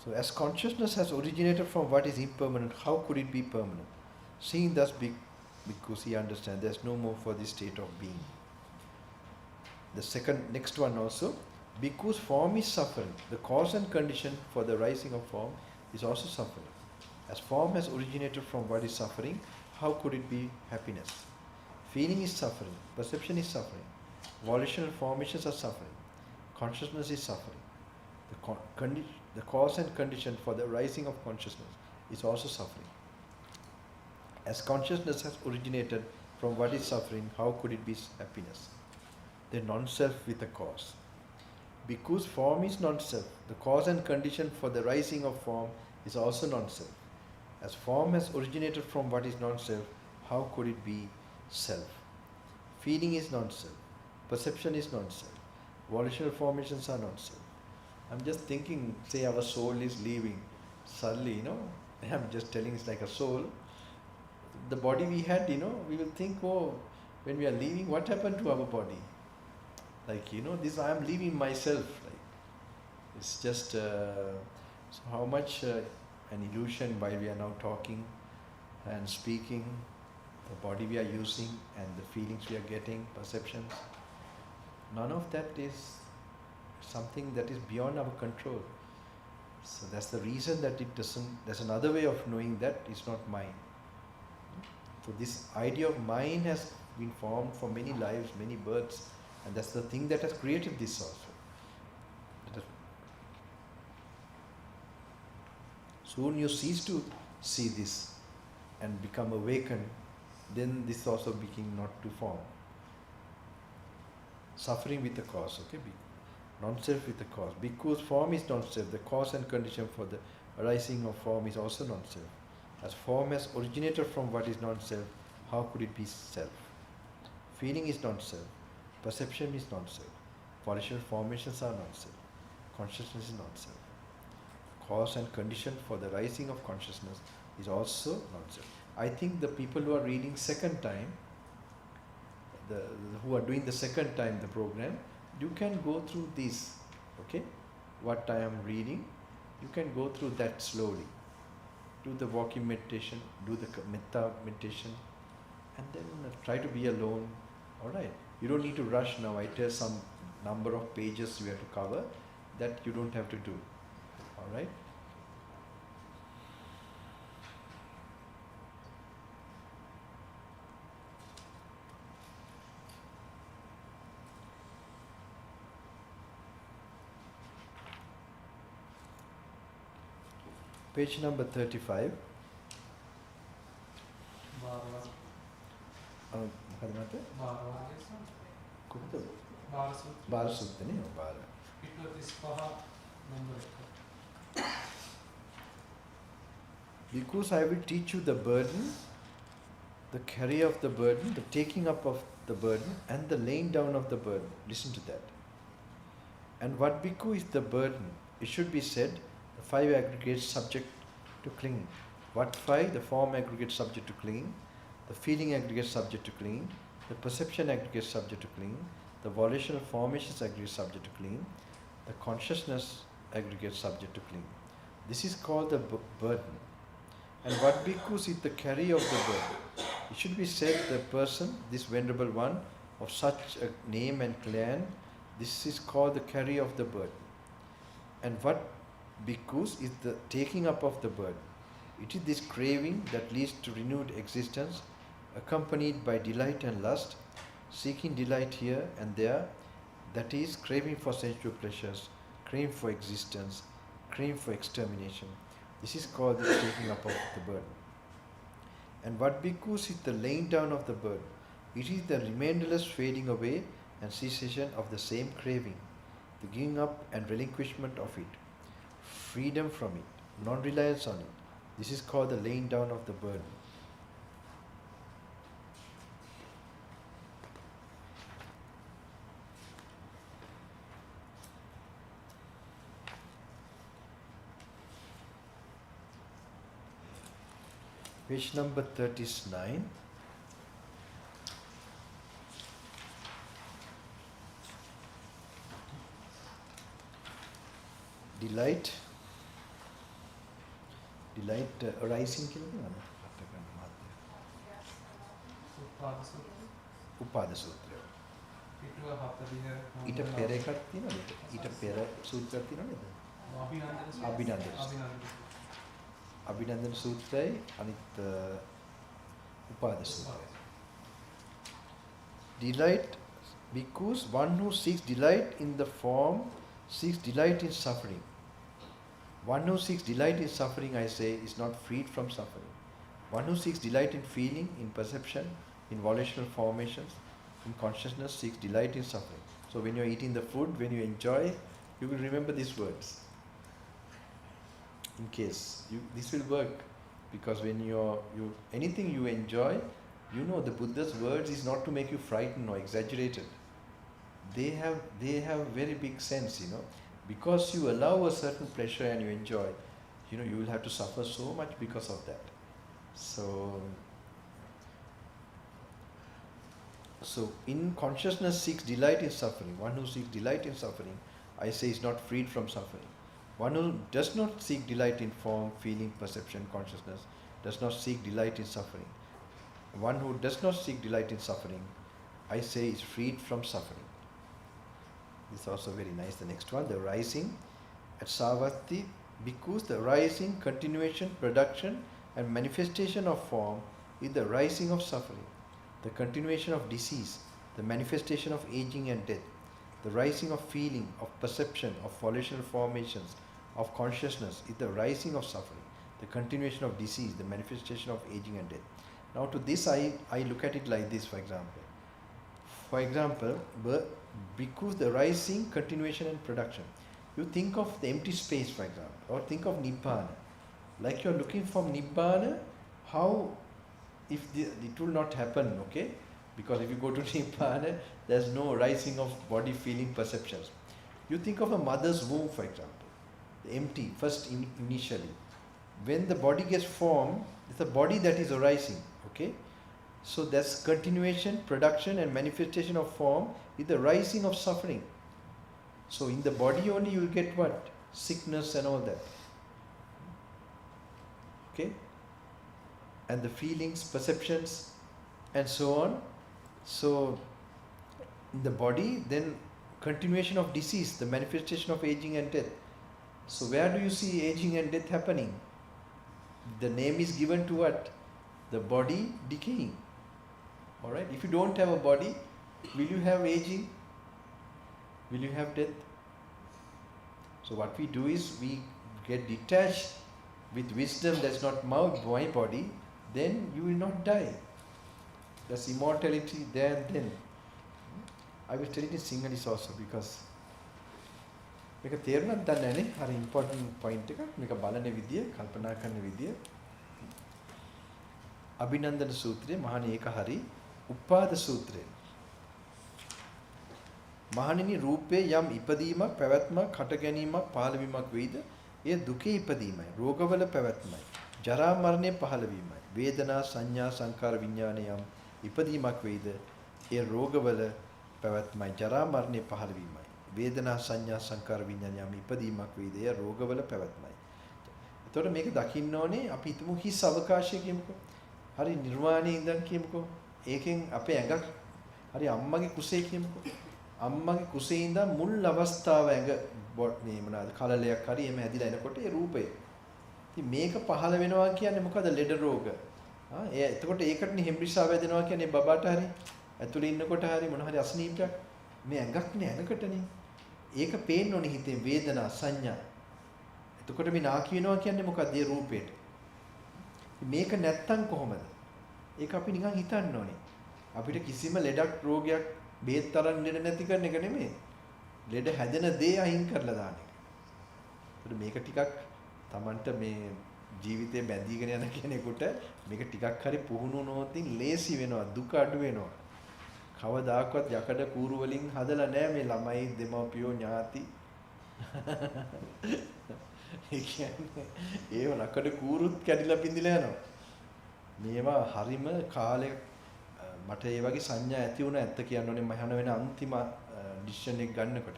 So as consciousness has originated from what is impermanent, how could it be permanent? Seeing thus because he understands there's no more for this state of being. The next one also, because form is suffering, the cause and condition for the rising of form is also suffering. As form has originated from what is suffering, how could it be happiness? Feeling is suffering, perception is suffering, volitional formations are suffering, consciousness is suffering. The cause and condition for the rising of consciousness is also suffering. As consciousness has originated from what is suffering, how could it be happiness? The non-self with a cause. Because form is non-self, the cause and condition for the rising of form is also non-self. As form has originated from what is non-self, how could it be self? Feeling is non-self, perception is non-self, volitional formations are non-self. I'm just thinking, say our soul is leaving, suddenly, you know, I'm just telling it's like a soul. The body we had, you know, we will think, oh, when we are leaving, what happened to our body? Like, you know, this I am leaving myself. Like, it's just, so how much an illusion while we are now talking and speaking, the body we are using and the feelings we are getting, perceptions, none of that is something that is beyond our control. So that's the reason that it doesn't, there's another way of knowing that it's not mine. So this idea of mine has been formed for many lives, many births, and that's the thing that has created this also. Soon you cease to see this and become awakened, then this also begin not to form. Suffering with the cause, okay? Non-self with the cause. Because form is non-self, the cause and condition for the arising of form is also non-self. As form has originated from what is non-self, how could it be self? Feeling is non-self, perception is non-self, volitional formations are non-self, consciousness is non-self. Cause and condition for the rising of consciousness is also non-self. I think the people who are reading second time, who are doing the second time the program, you can go through this, okay? What I am reading, you can go through that slowly. Do the walking meditation, do the metta meditation, and then try to be alone, alright? You don't need to rush now. I tell some number of pages you have to cover, that you don't have to do, alright? Page number 35. මොකද මත? කොහොමද? බාර සූත්‍රනේ බාර. Because I will teach you the burden, the carry of the burden, the taking up of the burden, and the laying down of the burden. Listen to that. And what bhikkhu is the burden? It should be said, the five aggregates subject to clinging. What five? The form aggregate subject to clinging, the feeling aggregate subject to clinging, the perception aggregate subject to clinging, the volitional formations aggregate subject to clinging, the consciousness aggregate subject to clinging. This is called the burden. And what bhikkhus is the carry of the burden? It should be said, the person, this venerable one, of such a name and clan, this is called the carry of the burden. And what bhikkhus is the taking up of the burden. It is this craving that leads to renewed existence, accompanied by delight and lust, seeking delight here and there, that is, craving for sensual pleasures, craving for existence, craving for extermination. This is called the taking up of the burden. And what bhikkhus is the laying down of the burden. It is the remainderless fading away and cessation of the same craving, the giving up and relinquishment of it, freedom from it, non-reliance on it. This is called the laying down of the burden. Page number 39. Delight arising කියලා උපාද සූත්‍රය. ඊට පෙර එකක් තියෙනවද? ඊට පෙර සූත්‍රයක් තියෙනවද? අභිනන්දන සූත්‍රයයි අනිත් උපාද සූත්‍රය. Delight, because one who seeks delight in the form seeks delight in suffering. One who seeks delight in suffering, I say, is not freed from suffering. One who seeks delight in feeling, in perception, in volitional formations, in consciousness, seeks delight in suffering. So when you are eating the food, when you enjoy, you will remember these words. In case this will work, because when anything you enjoy, you know the Buddha's words is not to make you frightened or exaggerated. They have very big sense, because you allow a certain pleasure and you enjoy, you will have to suffer so much because of that. So in consciousness seeks delight in suffering. One who seeks delight in suffering, I say, is not freed from suffering. One who does not seek delight in form, feeling, perception, consciousness, does not seek delight in suffering. One who does not seek delight in suffering, I say, is freed from suffering. This is also very nice. The next one, the rising at Savatthi Because the rising, continuation, production and manifestation of form is the rising of suffering, the continuation of disease, the manifestation of aging and death, the rising of feeling, of perception, of volitional formations, of consciousness is the rising of suffering, the continuation of disease, the manifestation of aging and death. Now to this I look at it like this, for example. For example, because the rising, continuation and production. You think of the empty space, for example, or think of Nibbana. Like you are looking for Nibbana, how, if it will not happen, okay? Because if you go to Nibbana, there's no rising of body, feeling, perceptions. You think of a mother's womb, for example, the empty, first initially. When the body gets formed, it's the body that is arising, okay? So that's continuation, production and manifestation of form is the rising of suffering. So in the body only you will get what? Sickness and all that. Okay? And the feelings, perceptions and so on. So in the body, then continuation of disease, the manifestation of aging and death. So where do you see aging and death happening? The name is given to what? The body decaying. Alright? If you don't have a body, will you have aging? Will you have death? So what we do is we get detached with wisdom that's not my body, then you will not die. There's immortality there and then. I will tell it in Sinhalese also because මේක තේරුණාද දන්නේ නැහැ නේ. හරි important point එකක්. මේක බලන විදිය, කල්පනා කරන විදිය. අභිනන්දන සූත්‍රයේ මහණේ ඒක හරි. උපාද සූත්‍රයේ මහණෙනි රූපේ යම් ඉපදීමක් පැවැත්මක් හට ගැනීමක් පහළවීමක් වෙයිද එය දුකේ ඉපදීමයි රෝගවල පැවැත්මයි ජරා මරණය පහළවීමයි වේදනා සංඥා සංකාර විඥාන යම් ඉපදීමක් වෙයිද එය රෝගවල පැවැත්මයි ජරා මරණය පහළවීමයි වේදනා සංඥා සංකාර විඥාන යම් ඉපදීමක් වෙයිද එය රෝගවල පැවැත්මයි. එතකොට මේක දකින්න ඕනේ අපි හිතමු හිස් අවකාශය කියමුකෝ. හරි නිර්වාණයේ ඉඳන් කියමුකෝ. ඒකෙන් අපේ ඇඟක් හරි අම්මගේ කුසේ කියමුකෝ. අම්මගේ කුසේ ඉඳන් මුල් අවස්ථාව ඇඟ මේ මොනවාද කලලයක් හරි එමෙ ඇදිලා එනකොට ඒ රූපය. ඉතින් මේක පහළ වෙනවා කියන්නේ මොකද ලෙඩ රෝග. එතකොට ඒකටනේ හෙම්බිරිසාව වැදෙනවා කියන්නේ බබාට හරි ඇතුලේ ඉන්නකොට හරි මොන හරි අසනීපයක් මේ ඇඟක් නේ ඇඟකටනේ. ඒක පේන්න ඕනේ හිතේ වේදනා සංඥා. එතකොට මේ නාකි වෙනවා කියන්නේ මොකක්ද ඒ රූපේට. මේක නැත්තම් කොහොමද? ඒක අපි නිකන් හිතන්න ඕනේ. අපිට කිසිම ලෙඩක් රෝගයක් බේත් තරම් ලෙඩ නැති කරන එක නෙමෙයි. ලෙඩ හැදෙන දේ අයින් කරලා දාන එක. ඒකට මේක ටිකක් Tamanට මේ ජීවිතේ බැඳීගෙන යන කෙනෙකුට මේක ටිකක් හරි පුහුණු වුණොත් ලේසි වෙනවා දුක අඩු වෙනවා. කවදාකවත් යකඩ කූරු වලින් හදලා නැහැ මේ ළමයි දෙමව්පියෝ ඥාති. ඒ කියන්නේ ඒව නකඩ කූරුත් කැඩිලා බිඳිලා යනවා. මේවා හරිම කාලේ මට ඒ වගේ සංඥා ඇති වුණා ඇත්ත කියන්න ඕනේ මම යන වෙන අන්තිම ඩිසිෂන් එක ගන්නකොට.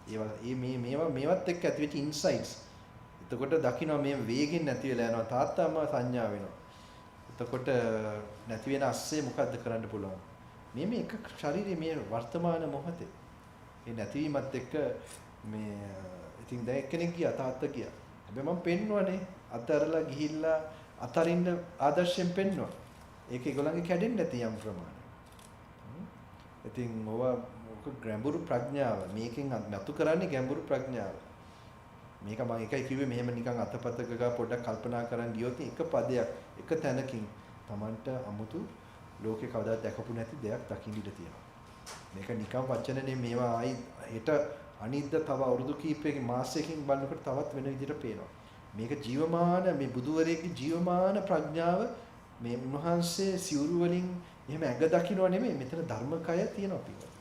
ඒවා මේවත් එක්ක ඇති වෙච්ච ඉන්සයිට්ස්. එතකොට දකින්න මේ වේගෙන් නැති වෙලා යනවා තාත්තාම සංඥා වෙනවා. එතකොට නැති වෙන ASCII මොකද්ද කරන්න පුළුවන්? මේ එක ශරීරයේ මේ වර්තමාන මොහොතේ මේ නැතිවීමත් එක්ක මේ ඉතින් දැන් එක්කෙනෙක් ගියා තාත්තා ගියා. හැබැයි මම පෙන්වන්නේ අතරලා ගිහිල්ලා අතරින්න ආදර්ශයෙන් පෙන්වනවා. ඒක ඒගොල්ලන්ගේ කැඩෙන්නේ නැති යම් ප්‍රමාණයක්. ඉතින් ඕවා ගැඹුරු ප්‍රඥාව. මේකෙන් නතු කරන්නේ ගැඹුරු ප්‍රඥාව. මේක මම එකයි කිව්වේ මෙහෙම නිකන් අතපතක ගා පොඩ්ඩක් කල්පනා කරන් ගියොත් එක පදයක් එක තැනකින් Tamanට අමුතු ලෝකේ කවදාවත් දැකපු නැති දෙයක් දකින්න ඉඩ තියෙනවා. මේක නිකන් වචනනේ මේවා ආයි හෙට අනිද්දා තව අවුරුදු කීපයකින් මාසයකින් බලනකොට තවත් වෙන විදිහට පේනවා. මේක ජීවමාන මේ බුදුවරයෙක්ගේ ජීවමාන ප්‍රඥාව මේ උන්වහන්සේ සිවුරු වලින් එහෙම ඇඟ දකින්නව නෙමෙයි මෙතන ධර්මකය තියෙනවා පිළිගන්න.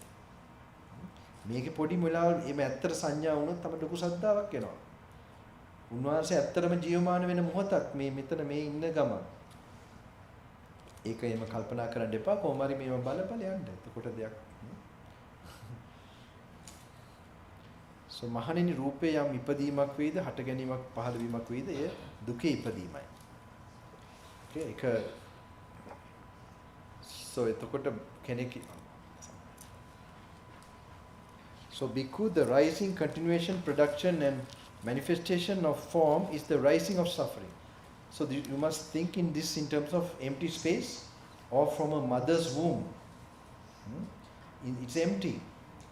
මේකේ පොඩි මොලාවල් එමෙ ඇත්තට සංඥා වුණොත් තමයි ලොකු සද්දාවක් එනවා. උන්වහන්සේ ඇත්තටම ජීවමාන වෙන මොහොතක් මේ මෙතන මේ ඉන්න ගම. ඒක එහෙම කල්පනා කරන්න එපා කොහොම හරි මේව බල යන්න. එතකොට දෙයක්. So මහණෙනි රූපේ යම් ඉපදීමක් වේද හට ගැනීමක් පහළ වීමක් වේද එය දුකේ ඉපදීමයි. Okay ඒක so එතකොට කෙනෙක් so because the rising continuation production and manifestation of form is the rising of suffering. So you must think in this in terms of empty space or from a mother's womb. It's empty.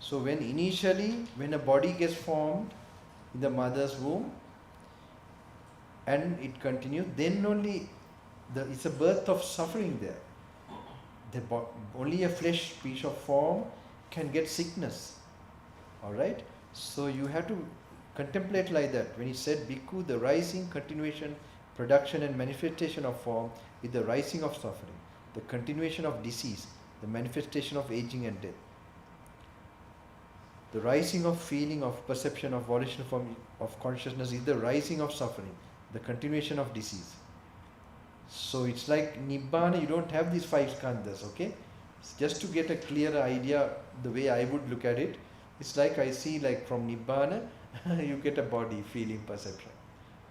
So when a body gets formed in the mother's womb and it continues, then only it's a birth of suffering there. Only a flesh piece of form can get sickness. Alright? So you have to contemplate like that. When he said bhikkhu, the rising, continuation, production and manifestation of form is the rising of suffering, the continuation of disease, the manifestation of aging and death. The rising of feeling, of perception, of volition, of consciousness is the rising of suffering, the continuation of disease. So it's like Nibbana, you don't have these 5 skandhas, okay? Just to get a clearer idea, the way I would look at it, it's like I see like from Nibbana, you get a body, feeling, perception.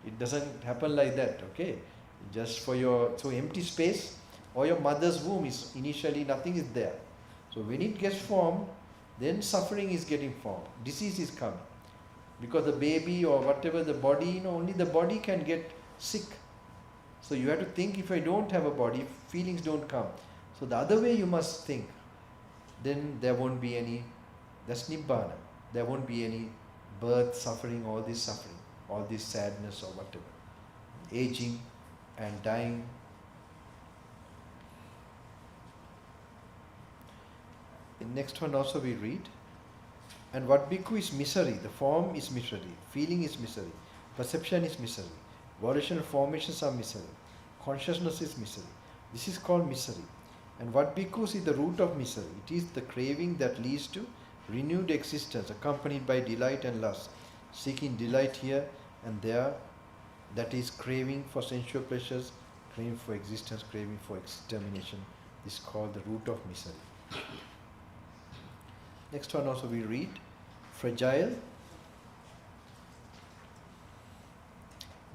It doesn't happen like that, okay? Just for so empty space or your mother's womb is initially nothing is there. So when it gets formed, then suffering is getting formed, disease is coming. Because the baby or whatever the body, only the body can get sick. So you have to think, if I don't have a body, feelings don't come. So the other way you must think, then there won't be any, that's Nibbana. There won't be any birth, suffering, all this sadness or whatever. Aging and dying. The next one also we read. And what bhikkhu is misery, the form is misery, feeling is misery, perception is misery, volitional formations are misery, consciousness is misery. This is called misery. And what bhikkhu is the root of misery? It is the craving that leads to renewed existence accompanied by delight and lust, seeking delight here and there, that is craving for sensual pleasures, craving for existence, craving for extermination. This is called the root of misery. Next one also we read, fragile.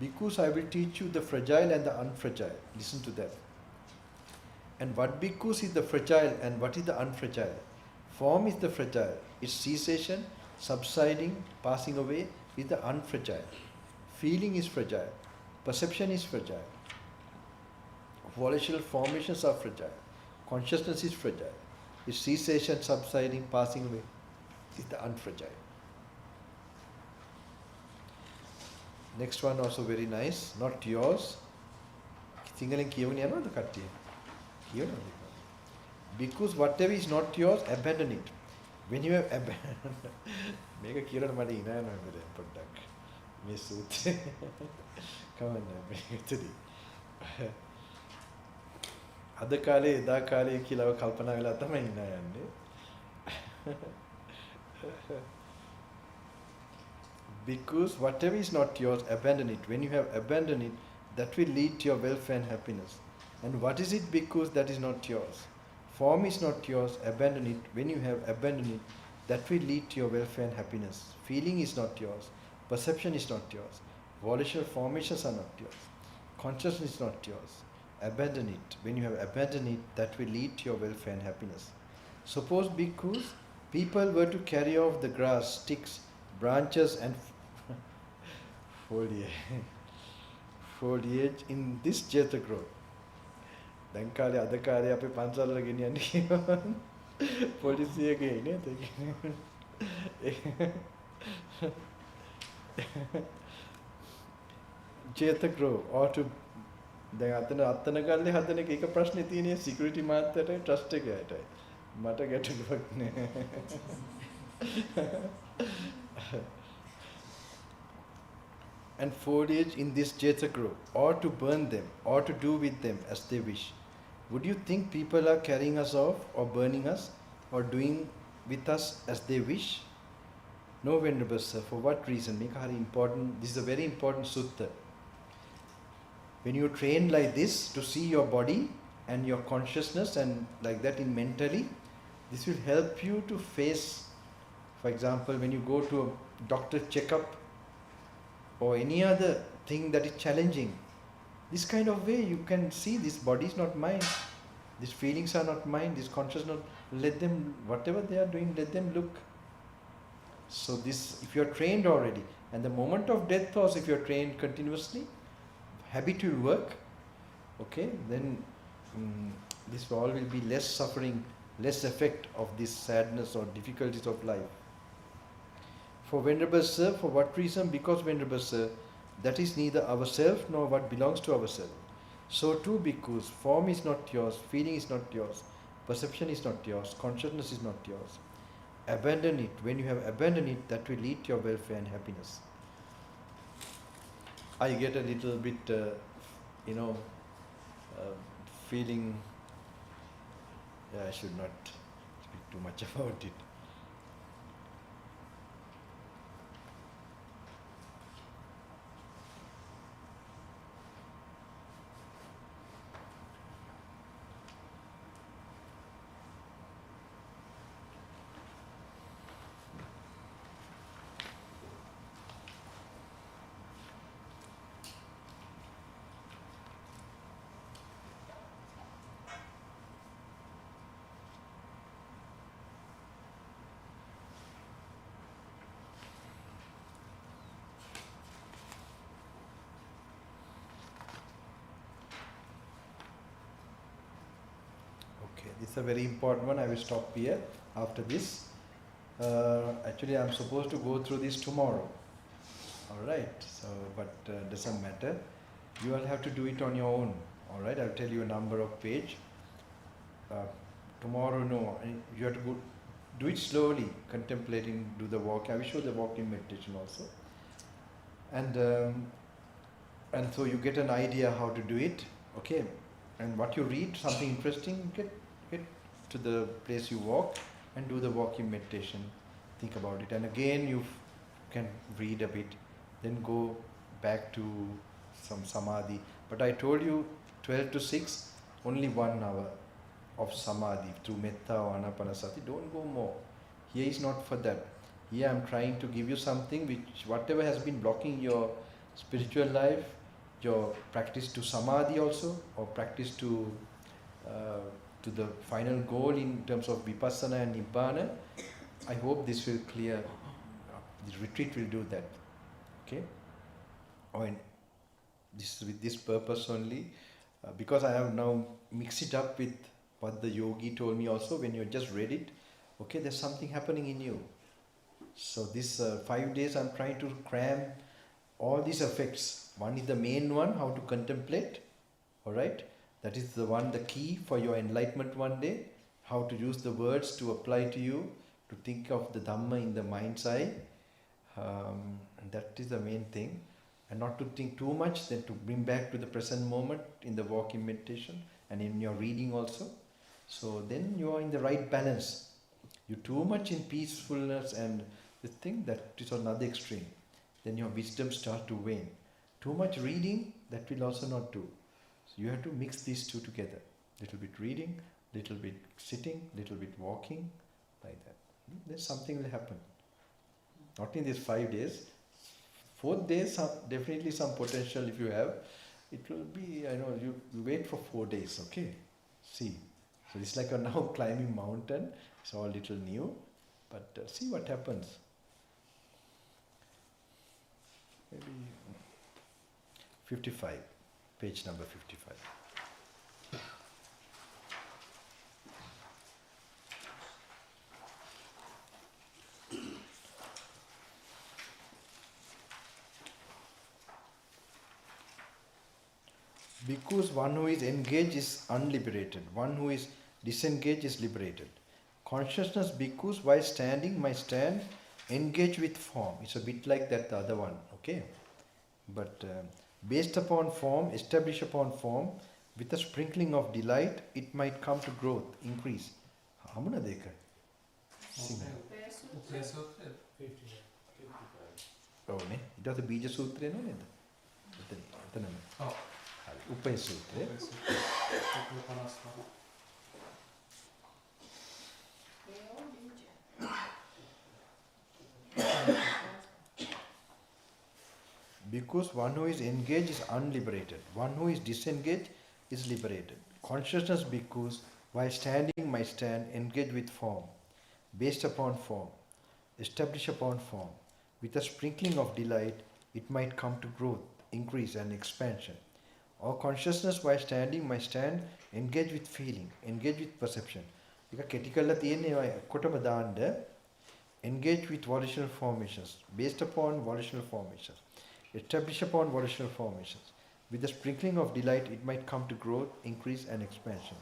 Bhikkhus, I will teach you the fragile and the unfragile. Listen to that. And what bhikkhus is the fragile and what is the unfragile? Form is the fragile. Its cessation, subsiding, passing away is the unfragile. Feeling is fragile. Perception is fragile. Volitional formations are fragile. Consciousness is fragile. Its cessation, subsiding, passing away is the unfragile. Next one also very nice. Not yours. Singaling kiyawani yanawada kattiya? Kiyawanawada? Because whatever is not yours, abandon it. When you have abandoned, meka kiyawana mada ina yanawa meda poddak. Me sutre. Come on now, මෙතනදී. අද කාලේ එදා කාලේ කියලා කල්පනා වෙලා තමයි ඉන්න යන්නේ. Because whatever is not yours, abandon it. When you have abandoned it, that will lead to your welfare and happiness. And what is it because that is not yours? Form is not yours, abandon it. When you have abandoned it, that will lead to your welfare and happiness. Feeling is not yours. Perception is not yours. Volitional formations are not yours. Consciousness is not yours. Abandon it. When you have abandoned it, that will lead to your welfare and happiness. Suppose bhikkhus, people were to carry off the grass, sticks, branches and foliage in this Jetha grove. දැන් කාලේ අද කාලේ අපේ පන්සල් වල ගෙනියන්නේ කියනවා. පොලිසිය ගෙන්නේ Jetha grove or to දැන් අත්තනගල්ලේ හදන එක ප්‍රශ්නේ තියෙන්නේ සිකියුරිටි මාත්‍යට ට්‍රස්ට් එකටයි. මට ගැටලුවක් නෑ. And foliage in this Jetha grove, or to burn them, or to do with them as they wish. Would you think people are carrying us off, or burning us, or doing with us as they wish? No, Venerable Sir. For what reason? This is a very important sutta. When you train like this to see your body and your consciousness and like that in mentally, this will help you to face, for example, when you go to a doctor checkup or any other thing that is challenging, this kind of way you can see this body is not mine, these feelings are not mine, this consciousness, let them, whatever they are doing, let them look. So this, if you are trained already, And the moment of death also, if you're trained continuously, habit will work, okay, then this all will be less suffering, less effect of this sadness or difficulties of life. For Venerable Sir, for what reason? Because Venerable Sir, that is neither ourself nor what belongs to ourselves. So too, because form is not yours, feeling is not yours, perception is not yours, consciousness is not yours. Abandon it. When you have abandoned it, that will lead to your welfare and happiness. I get a little bit, feeling, I should not speak too much about it. Okay, this is a very important one. I will stop here after this. Actually, I'm supposed to go through this tomorrow. Alright, so, but doesn't matter. You will have to do it on your own. Alright, I'll tell you a number of page. Tomorrow, no, you have to go, do it slowly, contemplating, do the walk. I will show the walking meditation also. And so you get an idea how to do it, okay? And what you read, something interesting, get to the place you walk and do the walking meditation. Think about it. And again, you can read a bit, then go back to some samadhi. But I told you 12 to 6, only 1 hour of samadhi through metta or anapanasati. Don't go more. Here is not for that. Here I am trying to give you something which, whatever has been blocking your spiritual life, your practice to samadhi also, or practice to the final goal in terms of vipassana and nibbana, I hope this will clear. The retreat will do that. Okay? And this with this purpose only, because I have now mixed it up with what the yogi told me also. When you just read it, okay, there's something happening in you. So this 5 days I'm trying to cram all these effects. One is the main one, how to contemplate, alright? That is the one, the key for your enlightenment one day, how to use the words to apply to you, to think of the Dhamma in the mind's eye. And that is the main thing. And not to think too much, then to bring back to the present moment in the walking meditation and in your reading also. So then you are in the right balance. You too much in peacefulness and the thing, that is another extreme. Then your wisdom starts to wane. Too much reading, that will also not do. So you have to mix these two together. Little bit reading, little bit sitting, little bit walking, like that. Then something will happen. Not in these 5 days. 4th day, definitely some potential if you have. It will be, you wait for 4 days, okay? See. So it's like now climbing mountain. It's all little new. But see what happens. Maybe 55, page number 55. Because one who is engaged is unliberated, one who is disengaged is liberated. Consciousness bhikkhus while standing might stand engage with form. It's a bit like that, the other one, okay? But based upon form, established upon form, with a sprinkling of delight, it might come to growth, increase. Hamuna dekha. Oh, ne? It was the Bija Sutra, no? Oh. Upaya Sutra. Because one who is engaged is unliberated, one who is disengaged is liberated. Consciousness bhikkhus, while standing might stand engaged with form, based upon form, established upon form, With a sprinkling of delight, it might come to growth, increase and expansion. Our consciousness while standing might stand, engage with feeling, engage with perception. එක කෙටි කරලා තියෙන්නේ ඔය කොටම දාන්න engage with volitional formations, based upon volitional formations, establish upon volitional formations. With the sprinkling of delight, it might come to growth, increase and expansion.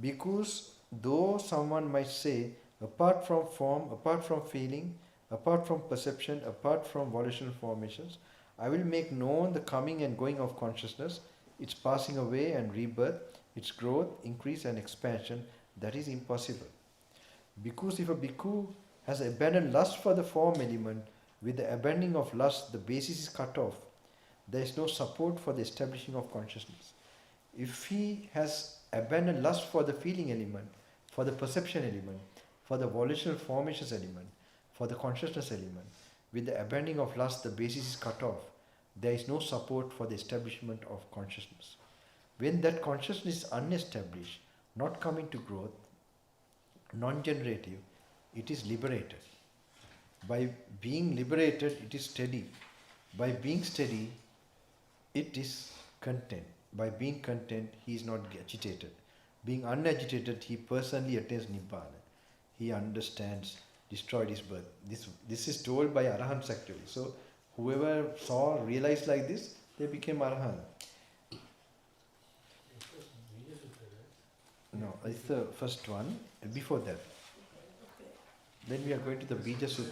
Because though someone might say, apart from form, apart from feeling, apart from perception, apart from volitional formations, I will make known the coming and going of consciousness, its passing away and rebirth, its growth, increase and expansion, that is impossible. Because if a bhikkhu has abandoned lust for the form element, with the abandoning of lust, the basis is cut off. There is no support for the establishing of consciousness. If he has abandoned lust for the feeling element, for the perception element, for the volitional formations element, for the consciousness element, with the abandoning of lust, the basis is cut off. There is no support for the establishment of consciousness. When that consciousness is unestablished, not coming to growth, non-generative, it is liberated. By being liberated, it is steady. By being steady, it is content. By being content, he is not agitated. Being unagitated, he personally attains Nibbana. He understands, destroyed his birth. This is told by Arahants actually. So whoever saw, realized like this, they became Arahant. No, it's the first one. Before that. Then we are going to the Bija Sutta.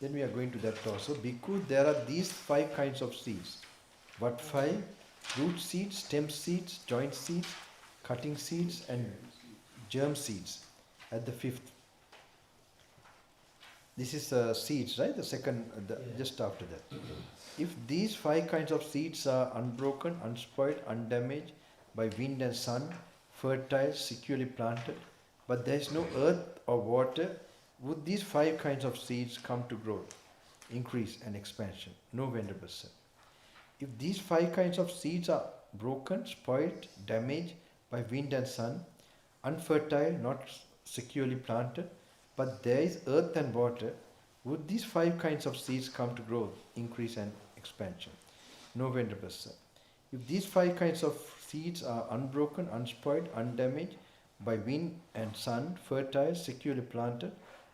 Then we are going to that also. Bhikkhu, there are these 5 kinds of seeds. What 5? Root seeds, stem seeds, joint seeds, cutting seeds and germ seeds at the 5th. This is seeds, right? The second, just after that. If these 5 kinds of seeds are unbroken, unspoiled, undamaged by wind and sun, fertile, securely planted, but there is no earth or water, would these 5 kinds of seeds come to growth, increase and expansion? No, Venerable Sir. If these 5 kinds of seeds are broken, spoiled, damaged by wind and sun, unfertile, not securely planted, but there is earth and water, would these 5 kinds of seeds come to growth, increase and expansion? No, Venerable Sir. If these 5 kinds of seeds are unbroken, unspoiled, undamaged by wind and sun, fertile, securely planted,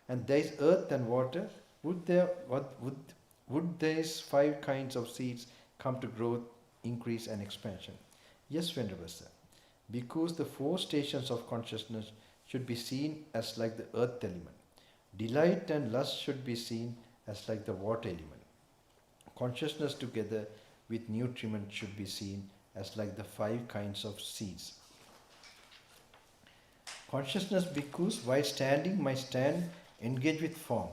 and there is earth and water, would these 5 kinds of seeds come to growth, increase and expansion? Yes, Venerable Sir. Because the 4 stations of consciousness should be seen as like the earth element. Delight and lust should be seen as like the water element. Consciousness together with nutriment should be seen as like the 5 kinds of seeds. Consciousness bhikkhus, while standing, might stand, engage with form,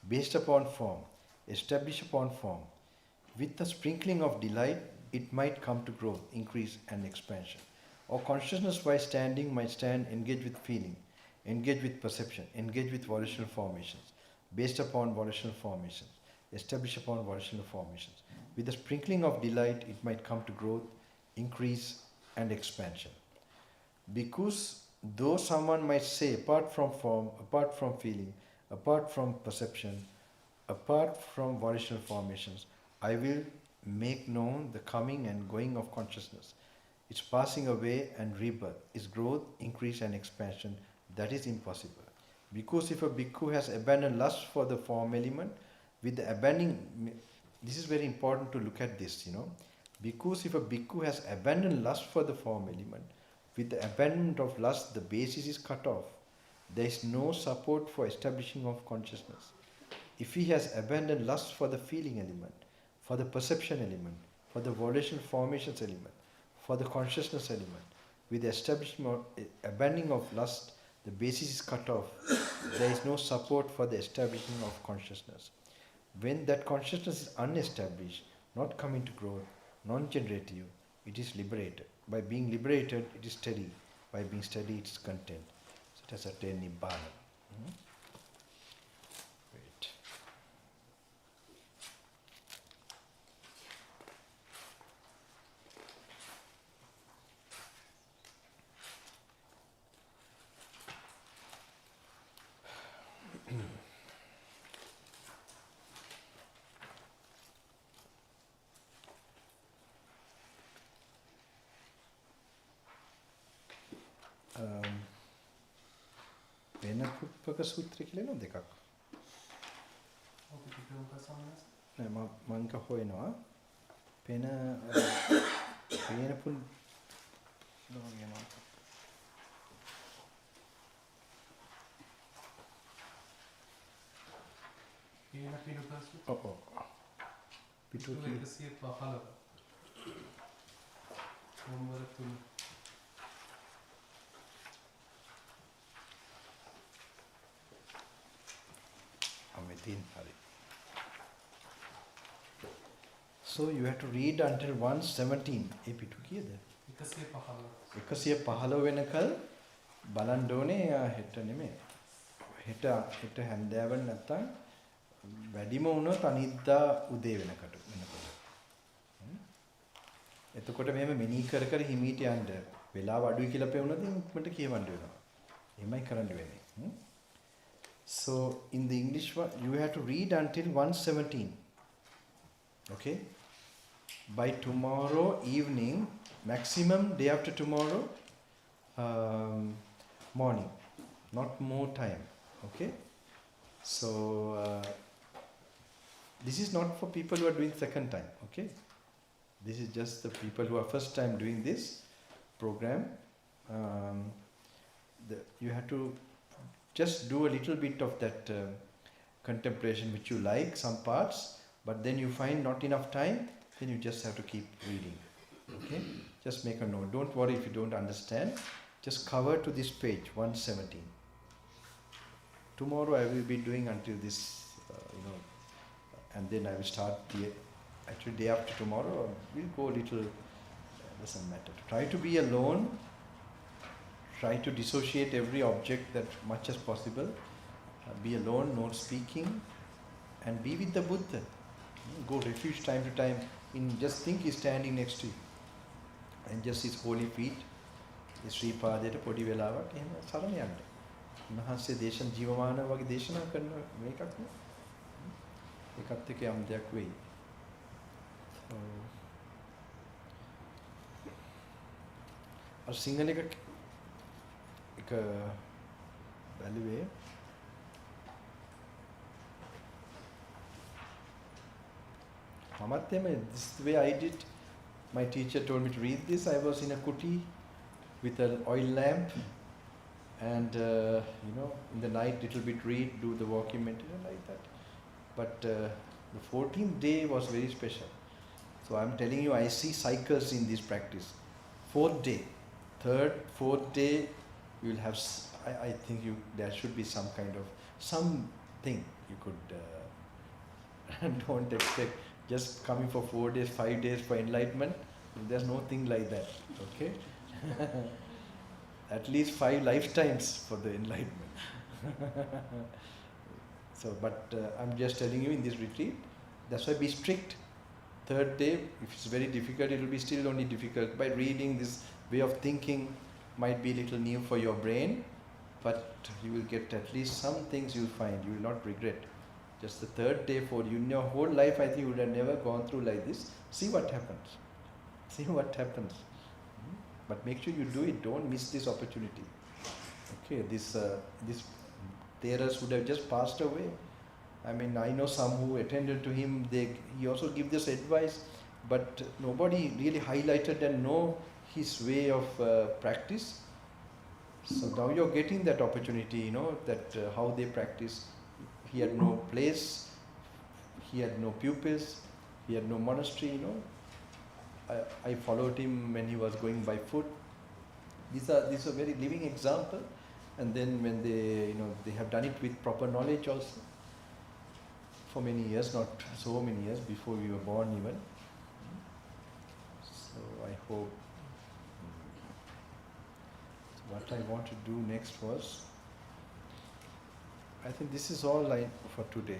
based upon form, establish upon form. With the sprinkling of delight, it might come to growth, increase and expansion. Or consciousness while standing might stand, engage with feeling, engage with perception, engage with volitional formations, based upon volitional formations, establish upon volitional formations. With the sprinkling of delight, it might come to growth, increase and expansion. Because though someone might say, apart from form, apart from feeling, apart from perception, apart from volitional formations, I will make known the coming and going of consciousness, its passing away and rebirth, its growth, increase and expansion, that is impossible. Because if a bhikkhu has abandoned lust for the form element, with the abandoning, this is very important to look at this, Because if a bhikkhu has abandoned lust for the form element, with the abandonment of lust, the basis is cut off. There is no support for establishing of consciousness. If he has abandoned lust for the feeling element, for the perception element, for the volitional formations element, for the consciousness element, with the establishment, abandoning of lust, the basis is cut off. There is no support for the establishing of consciousness. When that consciousness is unestablished, not coming to growth, non-generative, it is liberated. By being liberated, it is steady. By being steady, it is content. So it has attained Nibbana. Wait. වෙනපුප්පක සූත්‍රය කියලා නෝ දෙකක්. ඔක පිටුවක සමනස. නෑ මම හොයනවා. පෙන වෙනපුල් නෝගෙනවා. පේන පිටුක සූත්‍රය. ඔව්. පිටුක 115. Number 3. So you have to read until 117. ඒ පිටු කීයද? 115. 115 වෙනකල් බලන්න ඕනේ හෙට නෙමෙයි. හෙට හැන්දෑව නැත්තම් වැඩිම වුණොත් අනිද්දා උදේ වෙනකොට. එතකොට මෙහෙම මෙනී කර කර හිමීට යන්න වෙලාව අඩුයි කියලා පෙවුනොත් ඉක්මනට කියවන්න වෙනවා. එහෙමයි කරන්න වෙන්නේ. So in the English one you have to read until 117. Okay? By tomorrow evening, maximum day after tomorrow morning, not more time. Okay? So this is not for people who are doing second time. Okay? This is just the people who are first time doing this program. You have to just do a little bit of that contemplation which you like, some parts, but then you find not enough time, then you just have to keep reading. Okay? Just make a note. Don't worry if you don't understand. Just cover to this page, 117. Tomorrow I will be doing until this, and then I will start actually day after tomorrow. We'll go a little, doesn't matter. Try to be alone. Try to dissociate every object that much as possible. Be alone, no speaking, and be with the Buddha. Go refuge time to time. Just think he's standing next to you, and just his holy feet. Sri පාදයට පොඩි වෙලාවක් එහෙම සරණ යන්න. උන්වහන්සේ දේශන ජීවමාන වගේ දේශනා කරන මේකක් නේ. ඒකත් එක්ක යම් දෙයක් වෙයි. අර සිංහල එක බැලුවේ මමත් එහෙම this way I did. My teacher told me to read this. I was in a kuti with an oil lamp, and in the night little bit read, do the walking meditation like that. But the 14th day was very special. So I'm telling you, I see cycles in this practice. 4th day, 3rd, 4th day, you will have. I think there should be some kind of something you could. Don't expect just coming for 4 days, 5 days for enlightenment. There's no thing like that. Okay. At least 5 lifetimes for the enlightenment. So, but I'm just telling you in this retreat, that's why be strict. 3rd day, if it's very difficult, it will be still only difficult. By reading, this way of thinking might be a little new for your brain, but you will get at least some things you'll find, you will not regret. Just the 3rd day for you, in your whole life, I think you would have never gone through like this. See what happens. See what happens. But make sure you do it. Don't miss this opportunity. Okay, this Theras would have just passed away. I mean, I know some who attended to him. He also give this advice, but nobody really highlighted and know his way of practice. So now you're getting that opportunity. That how they practice. He had no place. He had no pupils. He had no monastery. I followed him when he was going by foot. These are very living example. And then when they have done it with proper knowledge also. For many years, not so many years before we were born even. So I hope. What I want to do next was, I think this is all for today.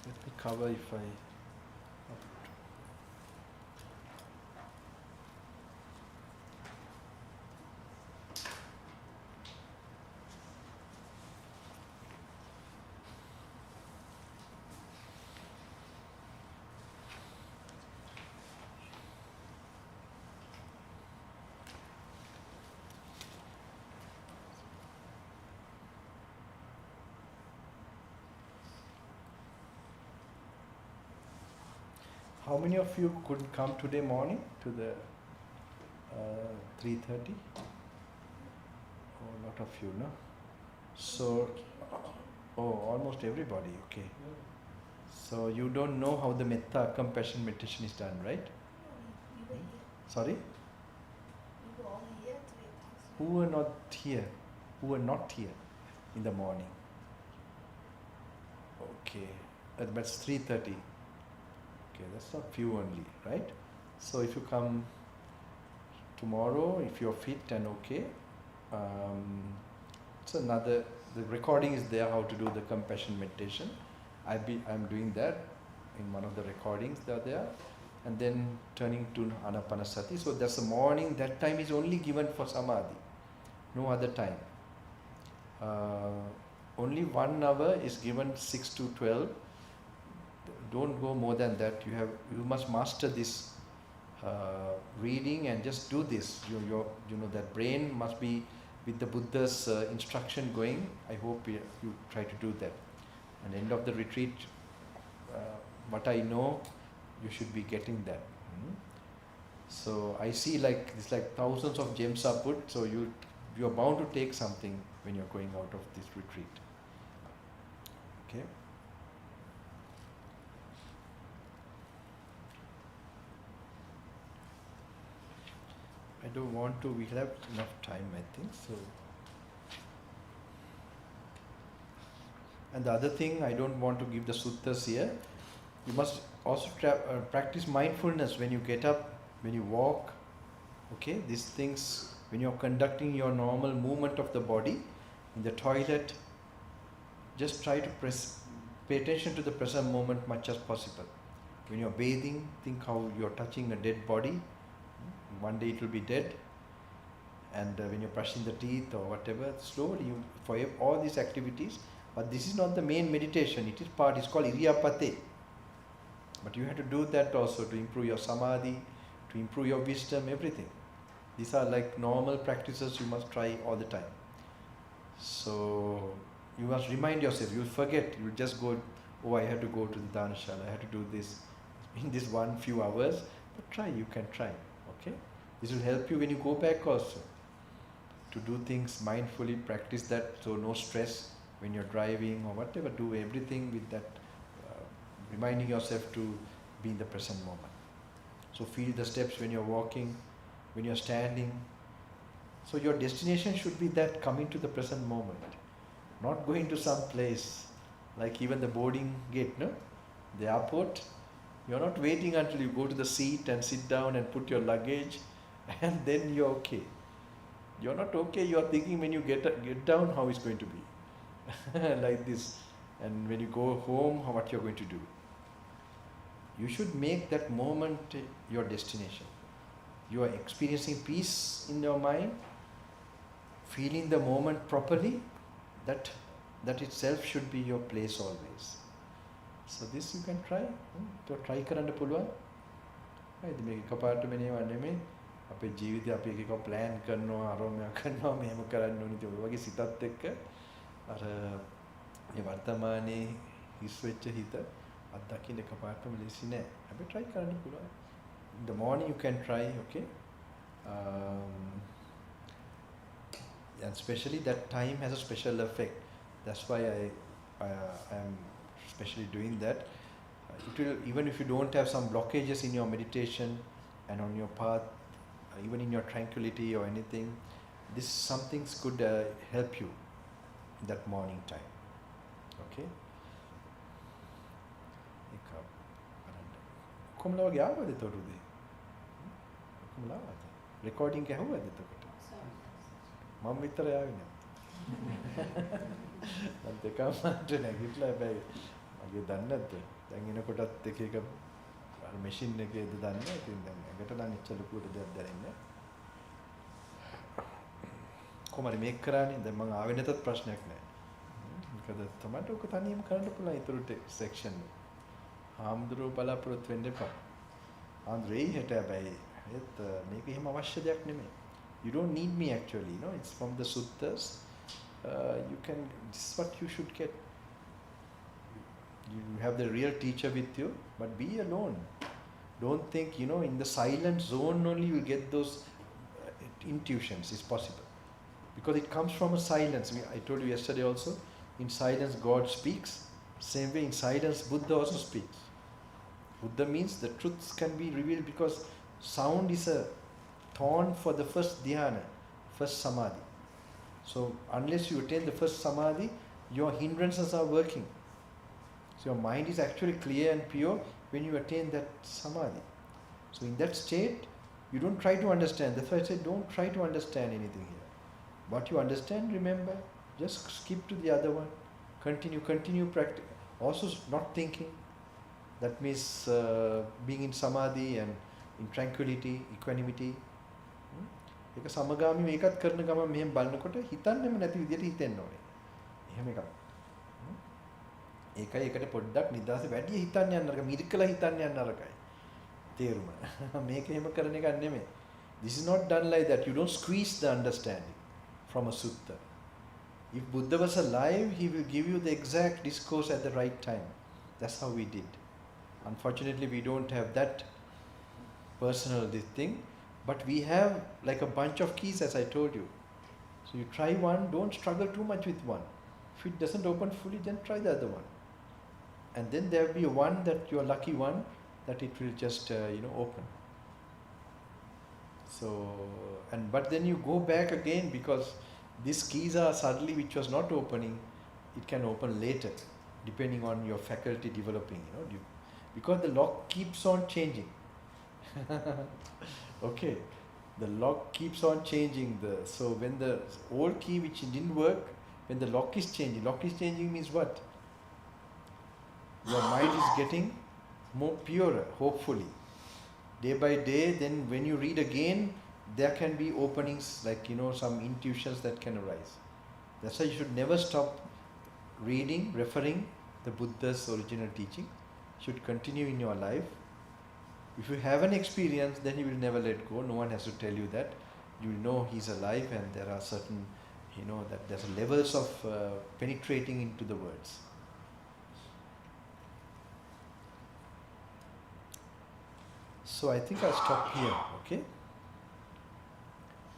Let me cover if I. How many of you could come today morning to the 3:30? Oh, a lot of you, no? So, almost everybody, okay. So you don't know how the metta compassion meditation is done, right? Sorry? Who were not here? Who were not here in the morning? Okay, that's 3:30. Okay, that's not few only, right? So if you come tomorrow, if you're fit and okay, it's another. The recording is there how to do the compassion meditation. I'm doing that in one of the recordings that are there, and then turning to anapanasati. So that's the morning. That time is only given for samadhi, no other time. Only 1 hour is given 6 to 12. Don't go more than that. You must master this reading and just do this. You know that brain must be with the Buddha's instruction going. I hope you try to do that. And end of the retreat, what I know, you should be getting that. So I see it's like thousands of gems are put. So you're bound to take something when you're going out of this retreat. Okay. I don't want to. We have enough time, I think. So. And the other thing, I don't want to give the suttas here. You must also practice mindfulness when you get up, when you walk. Okay, these things, when you're conducting your normal movement of the body, in the toilet, just try to pay attention to the present moment much as possible. When you're bathing, think how you're touching a dead body. One day it will be dead. And when you're brushing the teeth or whatever, slowly, for all these activities. But this is not the main meditation. It's called Iriyapate. But you have to do that also to improve your samadhi, to improve your wisdom, everything. These are like normal practices you must try all the time. So you must remind yourself. You'll forget. You'll just go, I have to go to the Dhanashala. I have to do this in this few hours. But try. You can try. Okay. This will help you when you go back also. To do things mindfully, practice that. So no stress. When you're driving or whatever, do everything with that, reminding yourself to be in the present moment. So feel the steps when you're walking, when you're standing. So your destination should be that, coming to the present moment. Not going to some place, like even the boarding gate, no? The airport, you're not waiting until you go to the seat and sit down and put your luggage and then you're okay. You're not okay, you're thinking when you get down how it's going to be. Like this, and when you go home, what you're going to do. You should make that moment your destination. You are experiencing peace in your mind, feeling the moment properly. That itself should be your place always. So this you can try. To try කරන්න පුළුවන්. හරිද මේක එකපාරට මෙනේව නෙමෙයි. අපේ ජීවිතය අපි එක ප්ලෑන් කරනවා, ආරෝමයක් කරනවා, මෙහෙම කරන්න ඕනේ. ඒ වගේ සිතත් එක්ක අර මේ වර්තමානයේ හිස් වෙච්ච හිත අත්දකින්න එකපාරටම ලේසි නෑ. අපි try කරන්න පුළුවන්. In the morning you can try, okay? And especially that time has a special effect. That's why I am especially doing that. It will, even if you don't have some blockages in your meditation and on your path, even in your tranquility or anything, some things could help you that morning time. Okay? කොමලා වගේ ආවද තොරුදේ? කොමලා ආවද? Recording එක ඇහුවද එතකොට? මම විතර ආවේ නෑ. මම දෙකමාරට නැගිටලා හැබැයි මගේ දන්නේ නැද්ද? දැන් එනකොටත් එක අර මැෂින් එකේද දන්නේ නැහැ. ඉතින් දැන් ඇඟට නම් එච්ච ලොකුවට දෙයක් දැනෙන්නේ නැහැ. කොහමද මේක කරන්නේ? දැන් මම ආවේ නැතත් ප්‍රශ්නයක් නැහැ. මොකද තමයි ඔක තනියම කරන්න පුළුවන් ඊටු සෙක්ෂන් එක. ආම්ද්‍රෝ බලාපොරොත්තු වෙන්න එපා. ආන්ද්‍රේ හිට හැබැයි ඒත් මේක එහෙම අවශ්‍ය දෙයක් නෙමෙයි. You don't need me actually, you know, it's from the suttas. This is what you should get. You have the real teacher with you, but be alone. Don't think, in the silent zone only you get those intuitions. It's possible. Because it comes from a silence. I told you yesterday also, in silence God speaks. Same way in silence Buddha also speaks. Buddha means the truths can be revealed because sound is a thorn for the first dhyana, first samadhi. So unless you attain the first samadhi, your hindrances are working. So your mind is actually clear and pure when you attain that samadhi. So in that state, you don't try to understand. That's why I said don't try to understand anything here. What you understand, remember, just skip to the other one. Continue practice. Also not thinking. That means being in samadhi and in tranquility, equanimity. ඒක සමගාමී මේකත් කරන ගමන් මෙහෙම බලනකොට හිතන්නෙම නැති විදියට හිතෙන්න ඕනේ. එහෙම එකක්. ඒකයි ඒකට පොඩ්ඩක් නිදාස වැඩි හිතන්න යන්න අරක මිරිකලා හිතන්න යන්න අරකයි. තේරුම. මේක එහෙම කරන එකක් නෙමෙයි. This is not done like that. You don't squeeze the understanding from a sutta. If Buddha was alive, he will give you the exact discourse at the right time. That's how we did. Unfortunately, we don't have that personal thing, but we have like a bunch of keys, as I told you. So you try one, don't struggle too much with one. If it doesn't open fully, then try the other one. And then there will be one that you are lucky one that it will just open. So, but then you go back again because these keys are suddenly which was not opening, it can open later, depending on your faculty developing, because the lock keeps on changing. Okay, the lock keeps on changing. So when the old key which didn't work, when the lock is changing means what? Your mind is getting more purer, hopefully. Day by day, then when you read again, there can be openings like, some intuitions that can arise. That's why you should never stop reading, referring the Buddha's original teaching. Should continue in your life. If you have an experience, then you will never let go. No one has to tell you that. You will know he's alive and there are certain, that there's levels of penetrating into the words. So I think I'll stop here, okay?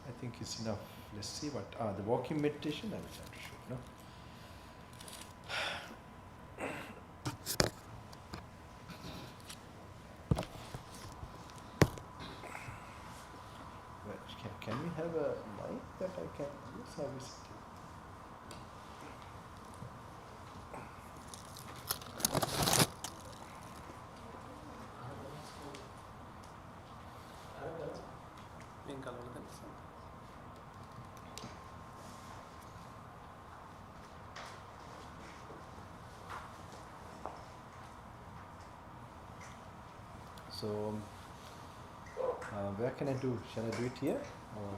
I think it's enough. Let's see what, the walking meditation I will try to show, no? Can we have a light that I can use? How is it? So, where can I do? Shall I do it here? Or